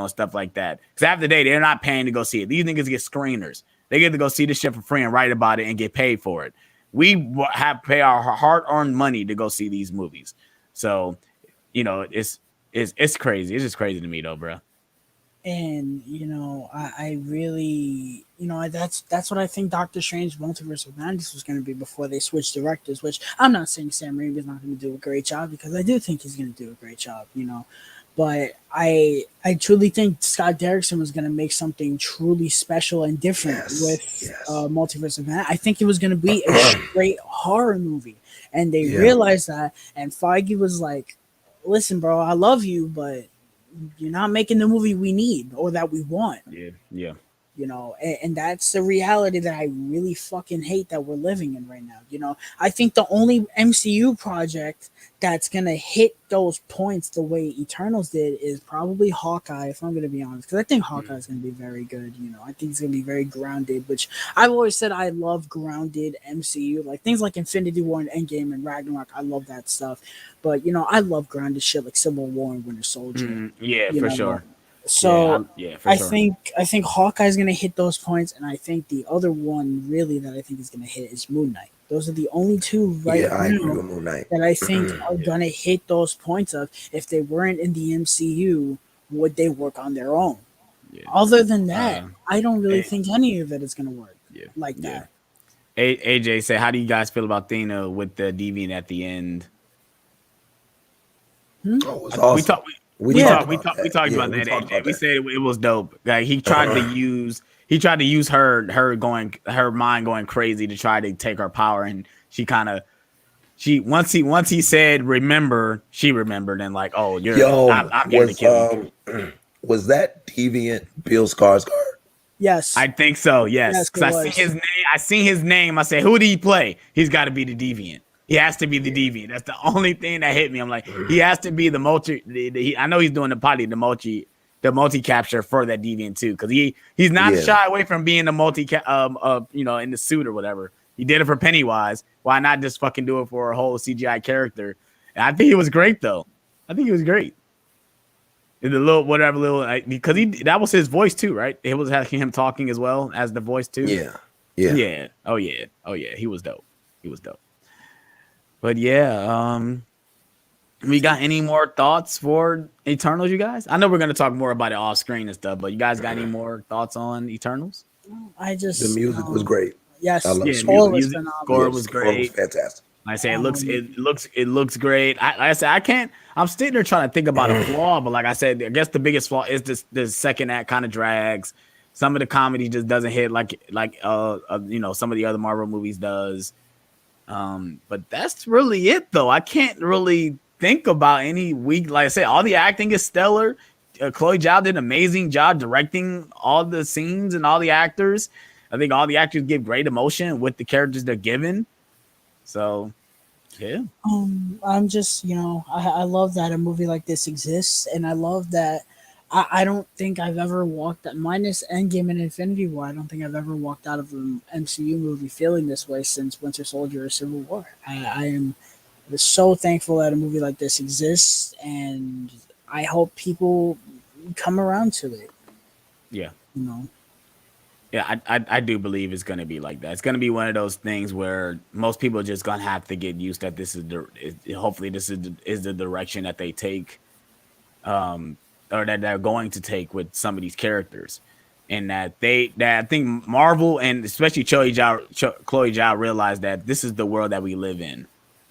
S2: Stuff like that. Because after the day, they're not paying to go see it. These niggas get screeners. They get to go see this shit for free and write about it and get paid for it. We have pay our hard-earned money to go see these movies. So, it's crazy. It's just crazy to me though, bro.
S3: and I really, that's what I think Doctor Strange Multiverse of Madness was going to be before they switched directors. Which I'm not saying Sam Raimi is not going to do a great job, because I do think he's going to do a great job. But I truly think Scott Derrickson was going to make something truly special and different
S1: Yes,
S3: with
S1: yes.
S3: Multiverse of Madness. I think it was going to be a straight horror movie, and they
S1: Yeah.
S3: realized that. And Feige was like, "Listen, bro, I love you, but you're not making the movie we need or that we want."
S2: Yeah, yeah.
S3: And that's the reality that I really fucking hate that we're living in right now. I think the only MCU project that's gonna hit those points the way Eternals did is probably Hawkeye, if I'm gonna be honest, because I think Hawkeye is gonna be very good. I think it's gonna be very grounded, which I've always said I love grounded MCU, like things like Infinity War and Endgame and Ragnarok. I love that stuff, but I love grounded shit like Civil War and Winter Soldier.
S2: Yeah,
S3: you
S2: for
S3: know
S2: sure.
S3: so
S2: Yeah, for
S3: I
S2: sure.
S3: think Hawkeye's gonna hit those points, and I think the other one really that I think is gonna hit is Moon Knight. Those are the only two right
S1: Yeah, I agree
S3: now
S1: with Moon Knight.
S3: that I think are
S2: Yeah,
S3: gonna hit those points of, if they weren't in the MCU, would they work on their own?
S2: yeah.
S3: Other than that,
S2: Uh,
S3: I don't really
S2: A-
S3: think any of it is gonna work
S2: yeah,
S3: like
S2: yeah.
S3: that.
S2: AJ said, "How do you guys feel about Thena with the deviant at the end?"
S1: Oh, it's
S2: We
S1: awesome.
S2: talked.
S1: We
S2: We
S3: Yeah,
S1: talked
S2: talked. We
S1: about
S2: talked. We
S1: that.
S2: talked
S1: Yeah,
S2: about
S1: we
S2: that.
S1: talked
S2: AJ.
S1: about
S2: We
S1: that.
S2: said it was dope. Like he tried to use. He tried to use her mind going crazy to try to take her power, and once he said remember, she remembered, and like, oh,
S1: Yo,
S2: I'm here to kill you.
S1: was that deviant Bill Skarsgård?
S3: yes,
S2: I think so. Yes,
S3: yes,
S2: because
S3: it
S2: I see
S3: was.
S2: his name. I seen his name. I said, who did he play? He's got to be the deviant. He has to be the deviant. That's the only thing that hit me. I'm like, he has to be the multi. I know he's doing the multi capture for that deviant too, because he's not
S1: Yeah,
S2: shy away from being the in the suit or whatever. He did it for Pennywise. Why not just fucking do it for a whole CGI character? And I think it was great though. I think it was great. The because that was his voice too, right? It was having him talking as well as the voice too.
S1: yeah, yeah.
S2: Yeah. Oh yeah. Oh yeah. He was dope. He was dope. But yeah, we got any more thoughts for Eternals, you guys? I know we're gonna talk more about it off screen and stuff, but you guys got any more thoughts on Eternals?
S3: I
S1: The
S3: just
S1: music was great. I
S3: yes,
S1: love
S3: the
S1: the
S3: score
S1: music.
S3: was
S2: Music score
S3: phenomenal.
S1: Yeah, the
S2: was
S1: score was
S2: great.
S1: fantastic.
S2: Like I say
S3: Um,
S2: it looks great. Like I said, I can't. I'm sitting there trying to think about a flaw, but like I said, I guess the biggest flaw is this second act kind of drags. Some of the comedy just doesn't hit some of the other Marvel movies does. But that's really it though. I can't really think about any weak. Like I said, all the acting is stellar. Chloe Zhao did an amazing job directing all the scenes and all the actors. I think all the actors give great emotion with the characters they're given. So yeah.
S3: I'm just, I love that a movie like this exists, and I love that. I don't think I've ever walked out, minus Endgame and Infinity War. I don't think I've ever walked out of an MCU movie feeling this way since Winter Soldier or Civil War. I am so thankful that a movie like this exists, and I hope people come around to it.
S2: Yeah.
S3: You know,
S2: Yeah, I do believe it's going to be like that. It's going to be one of those things where most people are just going to have to get used that this is hopefully this is the direction that they take, or that they're going to take with some of these characters, and that I think Marvel and especially Chloe Zhao realized that this is the world that we live in.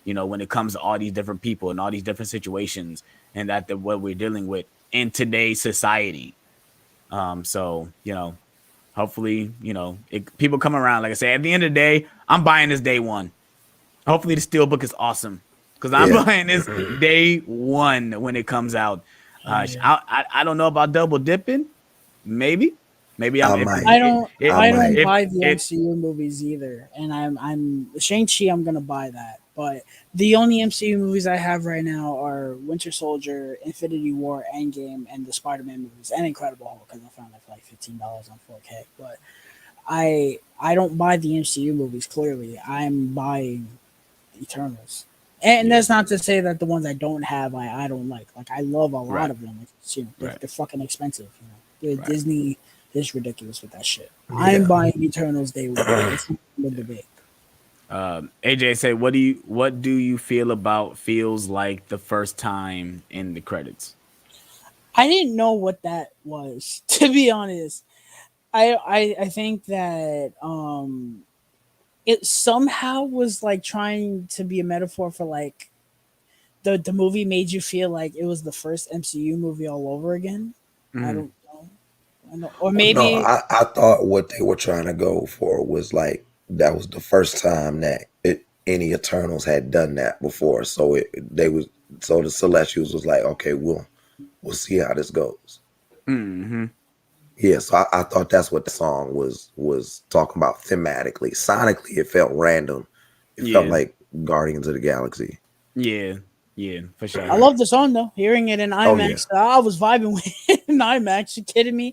S2: When it comes to all these different people and all these different situations, and that what we're dealing with in today's society. So hopefully, people come around. Like I say, at the end of the day, I'm buying this day one. Hopefully, the Steelbook is awesome because I'm
S1: Yeah,
S2: buying this day one when it comes out.
S3: yeah.
S2: I don't know about double dipping. Maybe
S1: I
S2: if
S1: might. I
S3: I don't
S1: might.
S3: buy the
S2: it
S3: MCU movies either, and I'm Shang-Chi. I'm gonna buy that, but the only MCU movies I have right now are Winter Soldier, Infinity War, Endgame, and the Spider-Man movies, and Incredible Hulk because I found it for like $15 on 4K. But I don't buy the MCU movies. Clearly, I'm buying Eternals. And
S2: yeah,
S3: that's not to say that the ones I don't have I don't like. Like I love a lot
S2: right,
S3: of them. It's,
S2: right,
S3: they're fucking expensive.
S2: right.
S3: Disney is ridiculous with that shit. I'm
S1: Yeah.
S3: buying Eternals day one. It's not the debate.
S2: AJ said, what do you feel about feels like the first time in the credits?
S3: I didn't know what that was, to be honest. I think that it somehow was like trying to be a metaphor for like the movie made you feel like it was the first MCU movie all over again. I
S2: Mhm.
S3: don't know. I know. Or
S1: Well, no,
S3: maybe
S1: I thought what they were trying to go for was like that was the first time that any Eternals had done that before. So the Celestials was like, okay, we'll see how this goes.
S2: Mhm.
S1: Yeah, so I thought that's what the song was talking about thematically. Sonically, it felt random. It felt
S2: Yeah.
S1: like Guardians of the Galaxy.
S2: Yeah. Yeah, for
S3: I
S2: sure.
S3: love the song though. Hearing it in
S1: Oh yeah,
S3: IMAX, I was vibing with it in IMAX. You kidding me?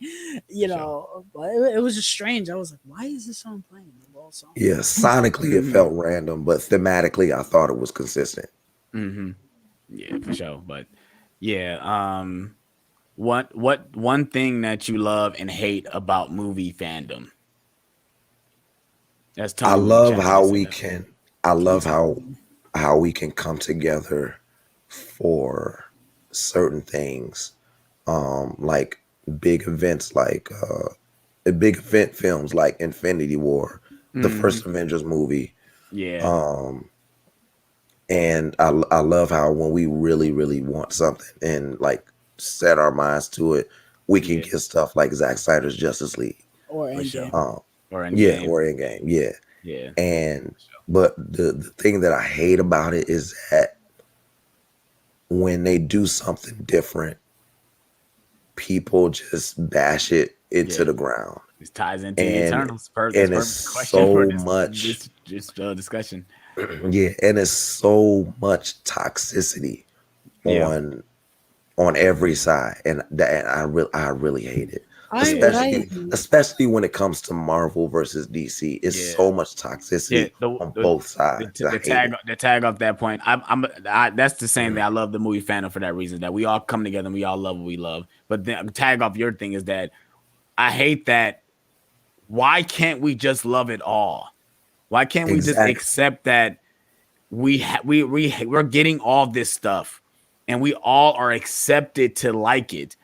S2: For sure.
S3: But it was just strange. I was like, why is this song playing? The whole song.
S1: yeah. Sonically, it felt random, but thematically, I thought it was consistent.
S2: Mhm. Yeah, for sure. But yeah, what one thing that you love and hate about movie fandom? That's
S1: I
S2: Tony with the
S1: love
S2: chat that
S1: how
S2: just said
S1: we
S2: that.
S1: can. I
S3: Can't
S1: love
S3: take
S1: how we can come together for certain things, like big events, like big event films like Infinity War, the
S2: Mhm.
S1: first Avengers movie.
S2: Yeah.
S1: Um, and I love how when we really, really want something and like set our minds to it, we can
S2: Yeah,
S1: get stuff like Zack Snyder's Justice League.
S3: or
S2: for sure.
S3: Endgame.
S1: Um,
S2: Or
S1: yeah,
S2: Endgame.
S1: or in game, yeah.
S2: Yeah.
S1: And
S2: For sure.
S1: but the thing that I hate about it is that when they do something different, people just bash it into
S2: Yeah.
S1: the ground.
S2: This ties into
S1: And
S2: Eternals. That's
S1: and it's
S2: perfect question for
S1: so
S2: this
S1: much
S2: discussion.
S1: Yeah, and it's so much toxicity
S2: Yeah,
S1: on every side, and that I really hate it.
S3: I
S2: yeah,
S3: what I
S1: Especially when it comes to Marvel versus DC. It's
S2: yeah.
S1: so much
S2: Yeah,
S1: toxicity on both sides. I
S2: the
S1: hate it.
S2: tag off that point. That's the same thing. I love the movie fandom for that reason. That we all come together and we all love what we love. But then tag off your thing is that I hate that. Why can't we just love it all? Why can't we just
S1: Exactly.
S2: accept that we're getting all this stuff and we all are accepted to like it?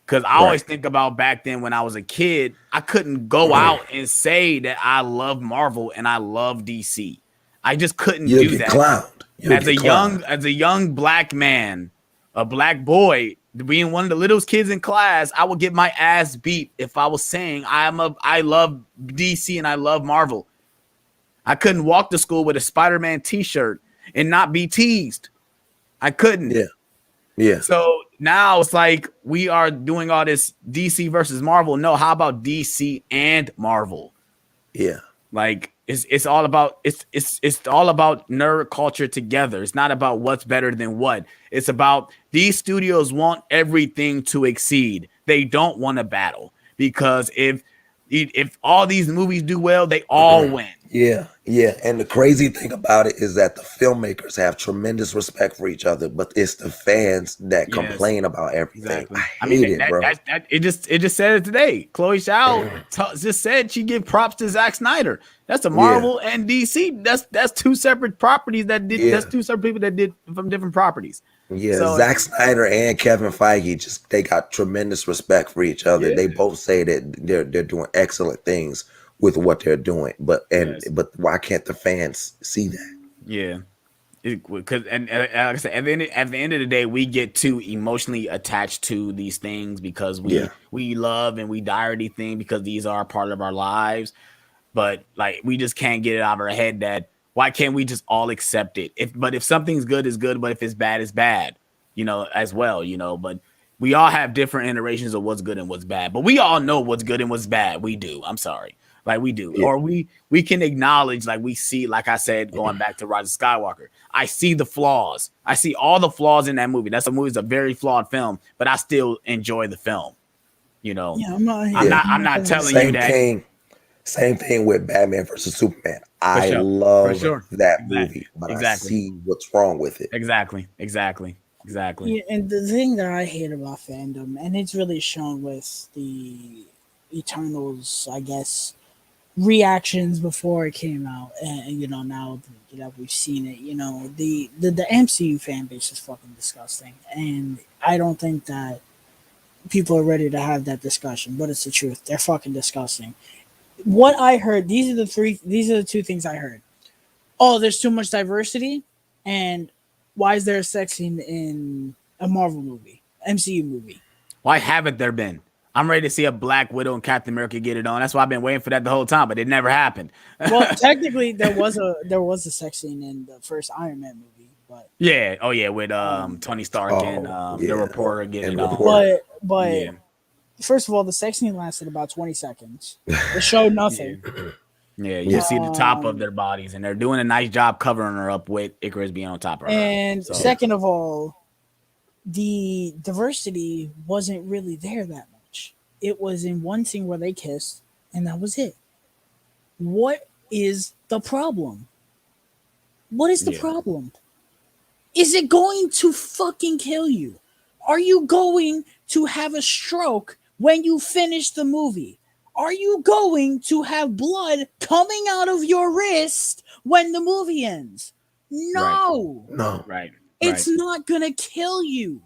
S2: Because I always
S1: Right.
S2: think about back then when I was a kid, I couldn't go out and say that I love Marvel and I love DC. I just couldn't
S1: You'll
S2: do
S1: get
S2: that.
S1: clowned. You'll get clowned.
S2: As a young black man, a black boy, being one of the littlest kids in class, I would get my ass beat if I was saying I love DC and I love Marvel. I couldn't walk to school with a Spider-Man t-shirt and not be teased. I couldn't.
S1: Yeah. Yeah.
S2: So now it's like we are doing all this DC versus Marvel. No, how about DC and Marvel?
S1: Yeah.
S2: Like it's all about it's all about nerd culture together. It's not about what's better than what. It's about these studios want everything to exceed. They don't want to battle because if all these movies do well, they all win.
S1: Yeah, yeah. And the crazy thing about it is that the filmmakers have tremendous respect for each other, but it's the fans that
S2: Yes.
S1: complain about everything.
S2: Exactly.
S1: I
S2: I mean,
S1: hate it, bro.
S2: it just said it today. Chloe Zhao just said she give props to Zack Snyder. That's a
S1: Yeah,
S2: Marvel and DC. That's two separate properties that did.
S1: yeah,
S2: That's two separate people that did from different properties.
S1: yeah.
S2: So
S1: Zack Snyder and Kevin Feige they got tremendous respect for each other.
S2: yeah,
S1: They both say that they're doing excellent things with what they're doing.
S2: yes,
S1: But why can't the fans see that?
S2: yeah. Because like I said, at the end of the day, we get too emotionally attached to these things because
S1: Yeah,
S2: we love and we die these things because these are a part of our lives. But like we just can't get it out of our head that why can't we just all accept it? If something's good is good, but if it's bad, it's bad, as well, But we all have different iterations of what's good and what's bad. But we all know what's good and what's bad. We do. I'm sorry. Like we do.
S1: yeah,
S2: Or we can acknowledge, like we see, like I said, going back to Rise of Skywalker. I see the flaws. I see all the flaws in that movie. That's a very flawed film, but I still enjoy the film. You know,
S3: yeah, I'm not
S2: I'm
S1: yeah.
S2: not I'm not telling you
S1: Same
S2: that.
S1: thing. Same thing with Batman versus Superman.
S2: For
S1: I
S2: sure. For
S1: love
S2: sure.
S1: that
S2: Exactly.
S1: movie, but I
S2: Exactly.
S1: see what's wrong with it.
S2: Exactly.
S3: Yeah, and the thing that I hate about fandom, and it's really shown with the Eternals, I guess, reactions before it came out, and now that we've seen it, the MCU fan base is fucking disgusting, and I don't think that people are ready to have that discussion. But it's the truth; they're fucking disgusting. What I heard, these are the two things I heard. Oh, there's too much diversity, and why is there a sex scene in a Marvel movie, MCU movie?
S2: Why haven't there been? I'm ready to see a Black Widow and Captain America get it on. That's why I've been waiting for that the whole time, but it never happened.
S3: Well, technically, there was a sex scene in the first Iron Man movie, but
S2: Yeah. Oh yeah, with Tony Stark and the
S1: Yeah.
S2: reporter getting
S1: And
S2: it on.
S1: reporter.
S3: but
S2: Yeah.
S3: first of all, the sex scene lasted about 20 seconds. It showed nothing.
S2: Yeah, you
S1: Yeah.
S2: see the top of their bodies, and they're doing a nice job covering her up with Icarus being on top of her.
S3: And
S2: So,
S3: second of all, the diversity wasn't really there that much. It was in one scene where they kissed, and that was it. What is the problem? What is the
S2: Yeah.
S3: problem? Is it going to fucking kill you? Are you going to have a stroke when you finish the movie? Are you going to have blood coming out of your wrist when the movie ends? No.
S1: No.
S2: right,
S3: It's not going to kill you.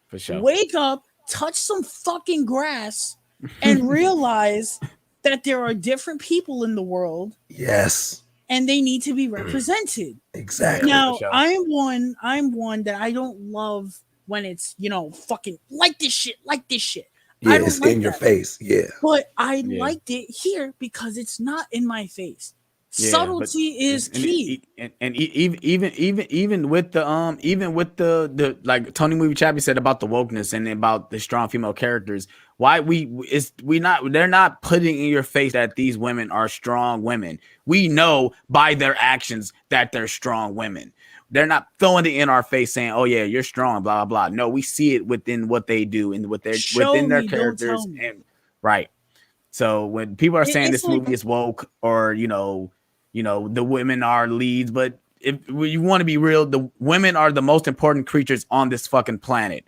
S2: for sure.
S3: Wake up, touch some fucking grass, and realize that there are different people in the world
S1: Yes.
S3: and they need to be represented.
S1: Exactly.
S3: Now,
S2: sure.
S3: I'm one that I don't love when it's, fucking like this shit.
S1: Yeah,
S3: I don't
S1: it's
S3: like
S1: in your
S3: that.
S1: face. Yeah.
S3: But I
S2: Yeah.
S3: liked it here because it's not in my face. Subtlety is key.
S2: Even with the like Tony Movie Chappie said about the wokeness and about the strong female characters, why they're not putting in your face that these women are strong women. We know by their actions that they're strong women. They're not throwing it in our face saying, "Oh yeah, you're strong," blah blah blah. No, we see it within what they do and within their characters, and right. So when people are saying this movie is woke, or the women are leads, but if you want to be real, the women are the most important creatures on this fucking planet.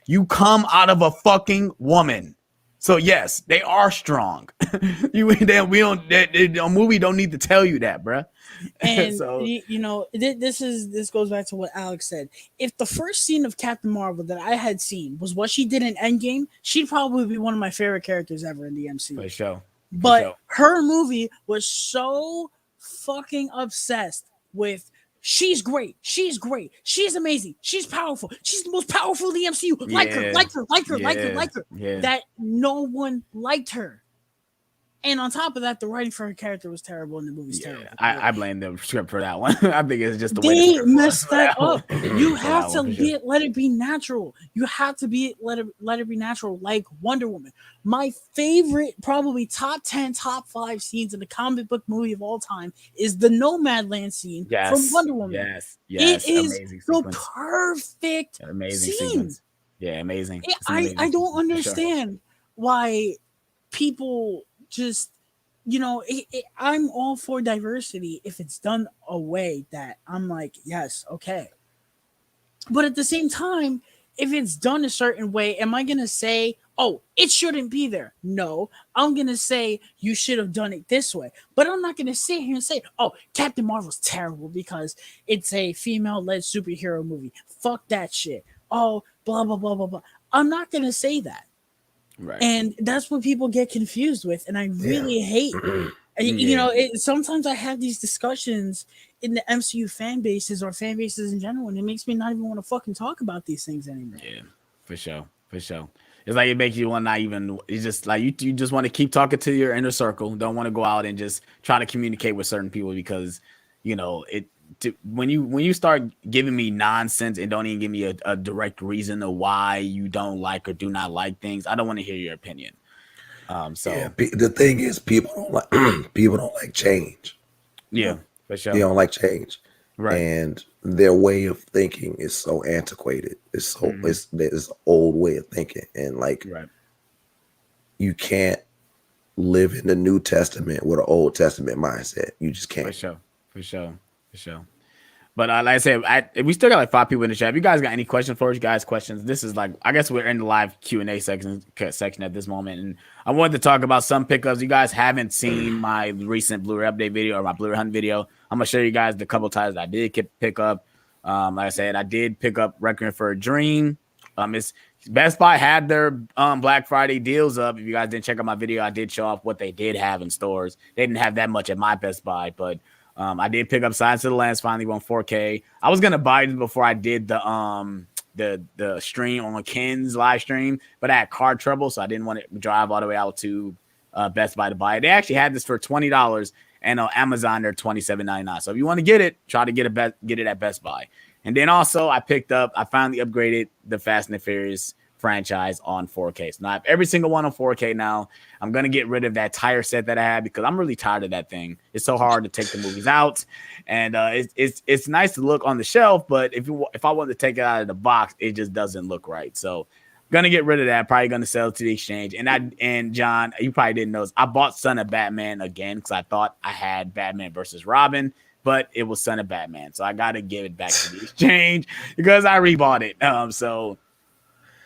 S2: You come out of a fucking woman. So yes, they are strong. A movie don't need to tell you that, bruh.
S3: And so, this goes back to what Alex said. If the first scene of Captain Marvel that I had seen was what she did in Endgame, she'd probably be one of my favorite characters ever in the MCU.
S2: For sure.
S3: But her movie was so fucking obsessed with she's great, she's amazing, she's powerful, she's the most powerful in the MCU. Like her. Yeah. That no one liked her. And on top of that, the writing for her character was terrible, and the movie's terrible.
S2: I blame the script for that one. I think it's just the
S3: way they messed that up. You have to let it be natural. You have to let it be natural, like Wonder Woman. My favorite, probably top 10, top 5 scenes in the comic book movie of all time is the Nomadland scene from Wonder Woman.
S2: Yes,
S3: it is the perfect
S2: amazing
S3: scene.
S2: Sequence. Yeah, amazing.
S3: I don't understand why people just, I'm all for diversity if it's done a way that I'm like, yes, okay. But at the same time, if it's done a certain way, am I going to say, oh, it shouldn't be there? No, I'm going to say you should have done it this way. But I'm not going to sit here and say, oh, Captain Marvel's terrible because it's a female-led superhero movie. Fuck that shit. Oh, blah, blah, blah, blah, blah. I'm not going to say that.
S2: Right. And
S3: that's what people get confused with, and I really hate. Sometimes I have these discussions in the MCU fan bases or fan bases in general, and it makes me not even want to fucking talk about these things anymore.
S2: Yeah, for sure. It's like it makes you want not even. It's just like you just want to keep talking to your inner circle. Don't want to go out and just try to communicate with certain people because when you start giving me nonsense and don't even give me a direct reason of why you don't like or do not like things, I don't want to hear your opinion.
S1: The thing is, people don't like change.
S2: Yeah, for sure.
S1: They don't like change,
S2: right?
S1: And their way of thinking is so antiquated. It's so it's this old way of thinking, and you can't live in the New Testament with an Old Testament mindset. You just can't.
S2: For sure. But like I said, we still got like 5 people in the chat. If you guys got any questions for us, questions, this is like, I guess we're in the live Q&A section at this moment. And I wanted to talk about some pickups. You guys haven't seen my recent Blu-ray update video or my Blu-ray hunt video. I'm going to show you guys the couple titles I did pick up. Like I said, I did pick up Requiem for a Dream. Best Buy had their Black Friday deals up. If you guys didn't check out my video, I did show off what they did have in stores. They didn't have that much at my Best Buy, but I did pick up Silence of the Lambs finally on 4K. I was gonna buy it before I did the stream on Ken's live stream, but I had car trouble, so I didn't want to drive all the way out to Best Buy to buy it. They actually had this for $20, and on Amazon they're $27.99. So if you want to get it, try to get it at Best Buy. And then also I finally upgraded the Fast and the Furious franchise on 4K. So now I have every single one on 4K now. I'm going to get rid of that tire set that I had because I'm really tired of that thing. It's so hard to take the movies out, and it's nice to look on the shelf, but if I want to take it out of the box, it just doesn't look right. So going to get rid of that. Probably going to sell it to the exchange. And John, you probably didn't know this. I bought Son of Batman again because I thought I had Batman versus Robin, but it was Son of Batman. So I got to give it back to the exchange because I rebought it. So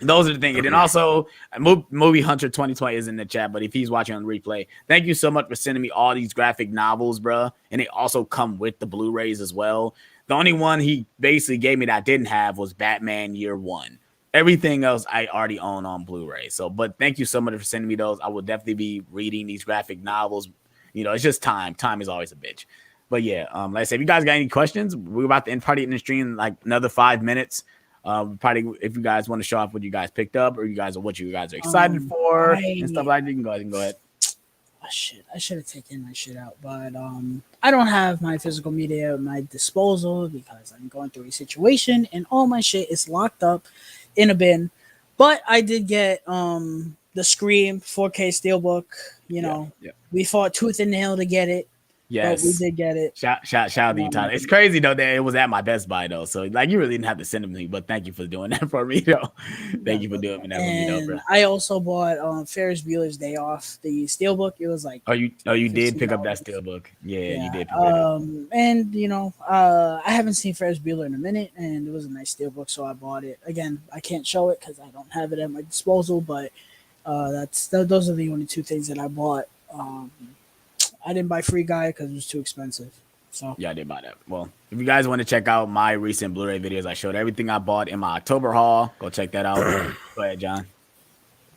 S2: those are the things. And then also, Movie Hunter 2020 is in the chat, but if he's watching on replay, thank you so much for sending me all these graphic novels, bro. And they also come with the Blu-rays as well. The only one he basically gave me that I didn't have was Batman Year One. Everything else I already own on Blu-ray. So, but thank you so much for sending me those. I will definitely be reading these graphic novels. It's just time. Time is always a bitch. But yeah, like I said, if you guys got any questions, we're about to end party in the stream in like another 5 minutes. Probably if you guys want to show off what you guys picked up or what you guys are excited for and stuff like that, you can go ahead.
S3: shit, I should have taken my shit out, but I don't have my physical media at my disposal because I'm going through a situation and all my shit is locked up in a bin. But I did get the Scream 4K Steelbook. You
S2: Yeah,
S3: know,
S2: yeah.
S3: we fought tooth and nail to get it, but we
S2: Yes.
S3: did get it.
S2: Shout out to you, Tyler. It's crazy though that it was at my Best Buy though. So like you really didn't have to send them to me, but thank you for doing that for me though. Thank you for doing that for me though, bro.
S3: And I also bought Ferris Bueller's Day Off, the Steelbook. It was like
S2: You did pick up that
S3: $15.
S2: Steelbook. Yeah, you
S3: Yeah.
S2: did pick that up.
S3: And you know, I haven't seen Ferris Bueller in a minute, and it was a nice steelbook, so I bought it. Again, I can't show it because I don't have it at my disposal, but those are the only two things that I bought. I didn't buy Free Guy because it was too expensive. So
S2: Yeah, I did buy that. Well, if you guys want to check out my recent Blu-ray videos, I showed everything I bought in my October haul. Go check that out. Go ahead, John.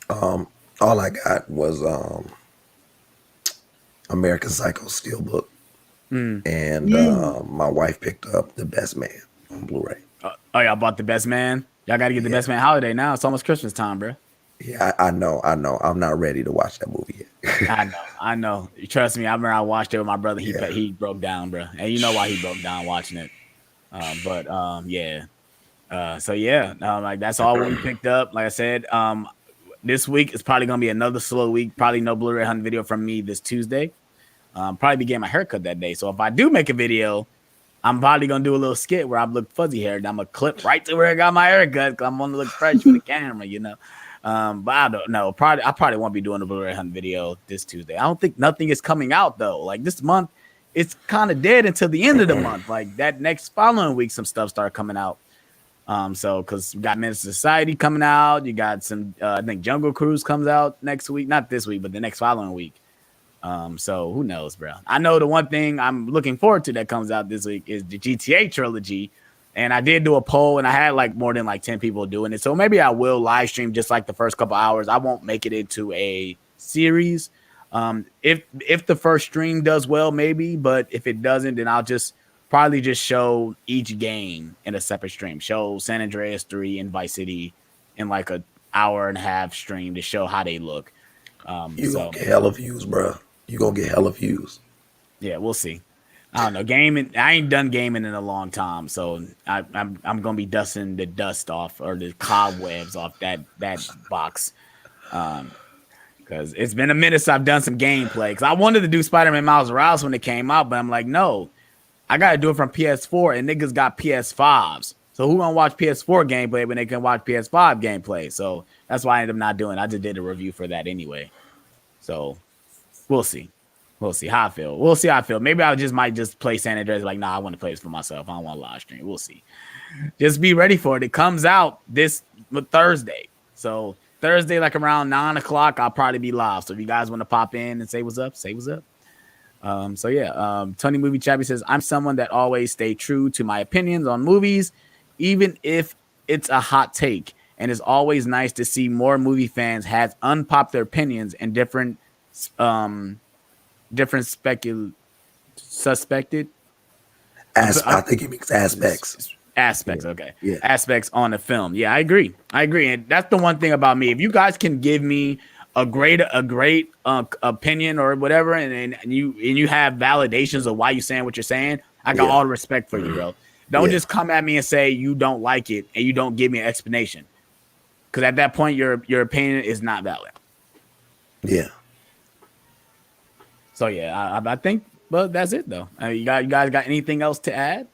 S1: All I got was American Psycho Steelbook, and my wife picked up The Best Man on Blu-ray.
S2: Oh, y'all bought The Best Man. Y'all got to get The Best Man holiday now. It's almost Christmas time, bro.
S1: Yeah, I know. I'm not ready to watch that movie yet.
S2: I know. Trust me. I remember I watched it with my brother. He broke down, bro, and you know why he broke down watching it. Yeah. Like that's all we picked up. Like I said, this week is probably gonna be another slow week. Probably no Blu-ray hunt video from me this Tuesday. Probably be getting my haircut that day. So if I do make a video, I'm probably gonna do a little skit where I look fuzzy haired. I'm gonna clip right to where I got my haircut because I'm gonna look fresh for the camera, you know. But I don't know. I probably won't be doing a Blu-ray hunt video this Tuesday. I don't think nothing is coming out though. Like this month, it's kind of dead until the end of the month. Like that next following week, some stuff started coming out. So because you got Menace to Society coming out, you got some. I think Jungle Cruise comes out next week, not this week, but the next following week. So who knows, bro? I know the one thing I'm looking forward to that comes out this week is the GTA trilogy. And I did do a poll and I had like more than like 10 people doing it. So maybe I will live stream just like the first couple hours. I won't make it into a series. If the first stream does well, maybe, but if it doesn't, then I'll just probably just show each game in a separate stream. Show San Andreas 3 and Vice City in like an hour and a half stream to show how they look.
S1: You gonna get hella views, bro. You gonna get hella views.
S2: Yeah, we'll see. I don't know. Gaming. I ain't done gaming in a long time, so I'm gonna be dusting the dust off or the cobwebs off that box, because it's been a minute since I've done some gameplay. Because I wanted to do Spider-Man Miles Morales when it came out, but I'm like, no, I gotta do it from PS4, and niggas got PS5s. So who gonna watch PS4 gameplay when they can watch PS5 gameplay? So that's why I ended up not doing it. I just did a review for that anyway. So we'll see. We'll see how I feel. We'll see how I feel. Maybe I might just play San Andreas. Like, nah, I want to play this for myself. I don't want to live stream. We'll see. Just be ready for it. It comes out this Thursday. So Thursday, like around 9 o'clock, I'll probably be live. So if you guys want to pop in and say what's up, say what's up. Tony Movie Chappie says, I'm someone that always stay true to my opinions on movies, even if it's a hot take. And it's always nice to see more movie fans have unpopular opinions and different suspected.
S1: I think it means aspects.
S2: Aspects, okay.
S1: Yeah.
S2: Aspects on the film. Yeah, I agree. And that's the one thing about me. If you guys can give me a great opinion or whatever, and you have validations of why you're saying what you're saying, I got all the respect for you, bro. Don't just come at me and say you don't like it and you don't give me an explanation. Because at that point, your opinion is not valid.
S1: Yeah.
S2: So yeah, I think, but that's it though. You guys got anything else to add?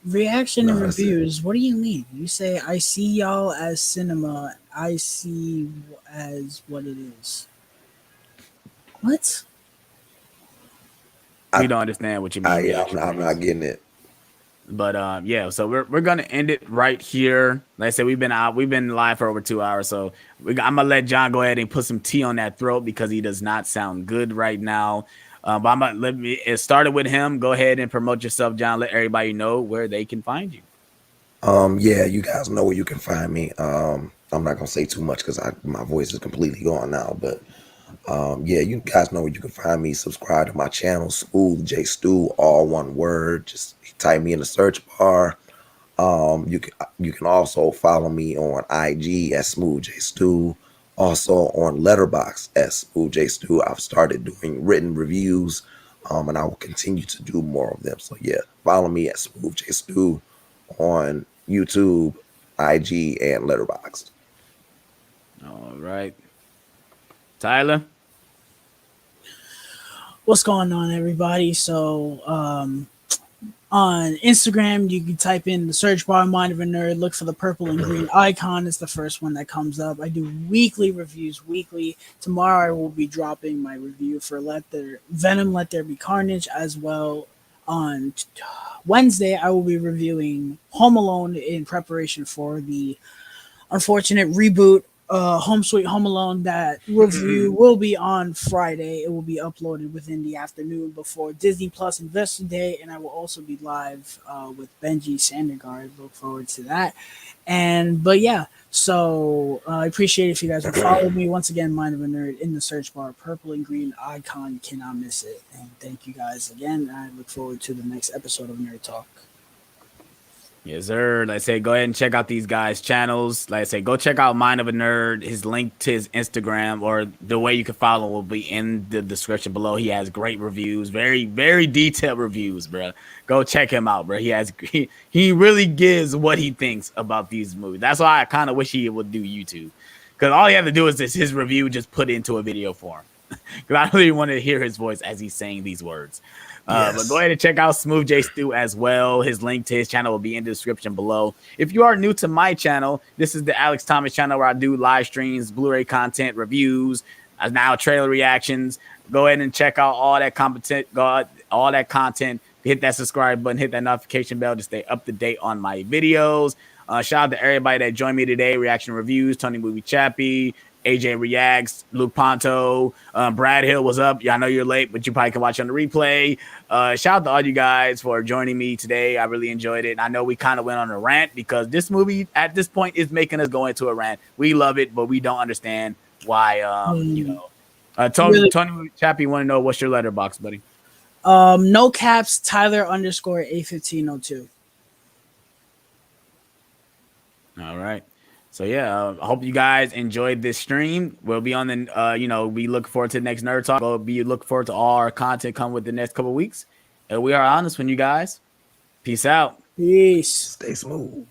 S3: Reaction and reviews. What do you mean? You say I see y'all as cinema. I see as what it is. What?
S2: We don't understand what you mean.
S1: I'm not getting it.
S2: But so we're gonna end it right here. Like I said, we've been live for over 2 hours, so I'm gonna let John go ahead and put some tea on that throat because he does not sound good right now. But I'm gonna it started with him. Go ahead and promote yourself, John. Let everybody know where they can find you.
S1: You guys know where you can find me. I'm not gonna say too much because my voice is completely gone now, but you guys know where you can find me. Subscribe to my channel, Smooth J Stew, all one word. Just type me in the search bar. You can also follow me on IG at Smooth J Stew, Also on Letterbox as Smooth J Stew, I've started doing written reviews, and I will continue to do more of them. So yeah, follow me at Smooth J Stew on YouTube, IG, and Letterboxd.
S2: All right. Tyler?
S3: What's going on, everybody? So, on Instagram, you can type in the search bar "Mind of a Nerd." Look for the purple and green icon. It's the first one that comes up. I do weekly reviews. Weekly. Tomorrow, I will be dropping my review for Venom, Let There Be Carnage, as well. On Wednesday, I will be reviewing Home Alone in preparation for the unfortunate reboot, Home Sweet Home Alone. That review will be on Friday. It will be uploaded within the afternoon before Disney Plus Investor Day, and I will also be live with Benji Sandergaard. Look forward to that. But yeah, so I appreciate if you guys would follow me. Once again, Mind of a Nerd in the search bar, purple and green icon. You cannot miss it. And thank you guys again. I look forward to the next episode of Nerd Talk.
S2: Yes, sir. Like I say, go ahead and check out these guys' channels. Like I say, go check out Mind of a Nerd. His link to his Instagram or the way you can follow will be in the description below. He has great reviews, very, very detailed reviews, bro. Go check him out, bro. He really gives what he thinks about these movies. That's why I kind of wish he would do YouTube, because all he had to do is just his review, just put it into a video form. Because I really want to hear his voice as he's saying these words. But go ahead and check out Smooth J Stew as well. His link to his channel will be in the description below. If you are new to my channel, this is the Alex Thomas channel where I do live streams, Blu-ray content, reviews, now trailer reactions. Go ahead and check out all that content. Hit that subscribe button, hit that notification bell to stay up to date on my videos. Shout out to everybody that joined me today. Reaction reviews, Tony Movie Chappie, AJ Reacts, Luke Ponto, Brad Hill was up. Yeah, I know you're late, but you probably can watch on the replay. Shout out to all you guys for joining me today. I really enjoyed it. And I know we kind of went on a rant because this movie at this point is making us go into a rant. We love it, but we don't understand why. Tony Chappie want to know what's your letterbox, buddy?
S3: No caps, Tyler _A1502.
S2: All right. So yeah, I hope you guys enjoyed this stream. We'll be on the, we look forward to the next Nerd Talk. We'll be looking forward to all our content come with the next couple of weeks. And we are honest with you guys. Peace out.
S3: Peace.
S1: Stay smooth.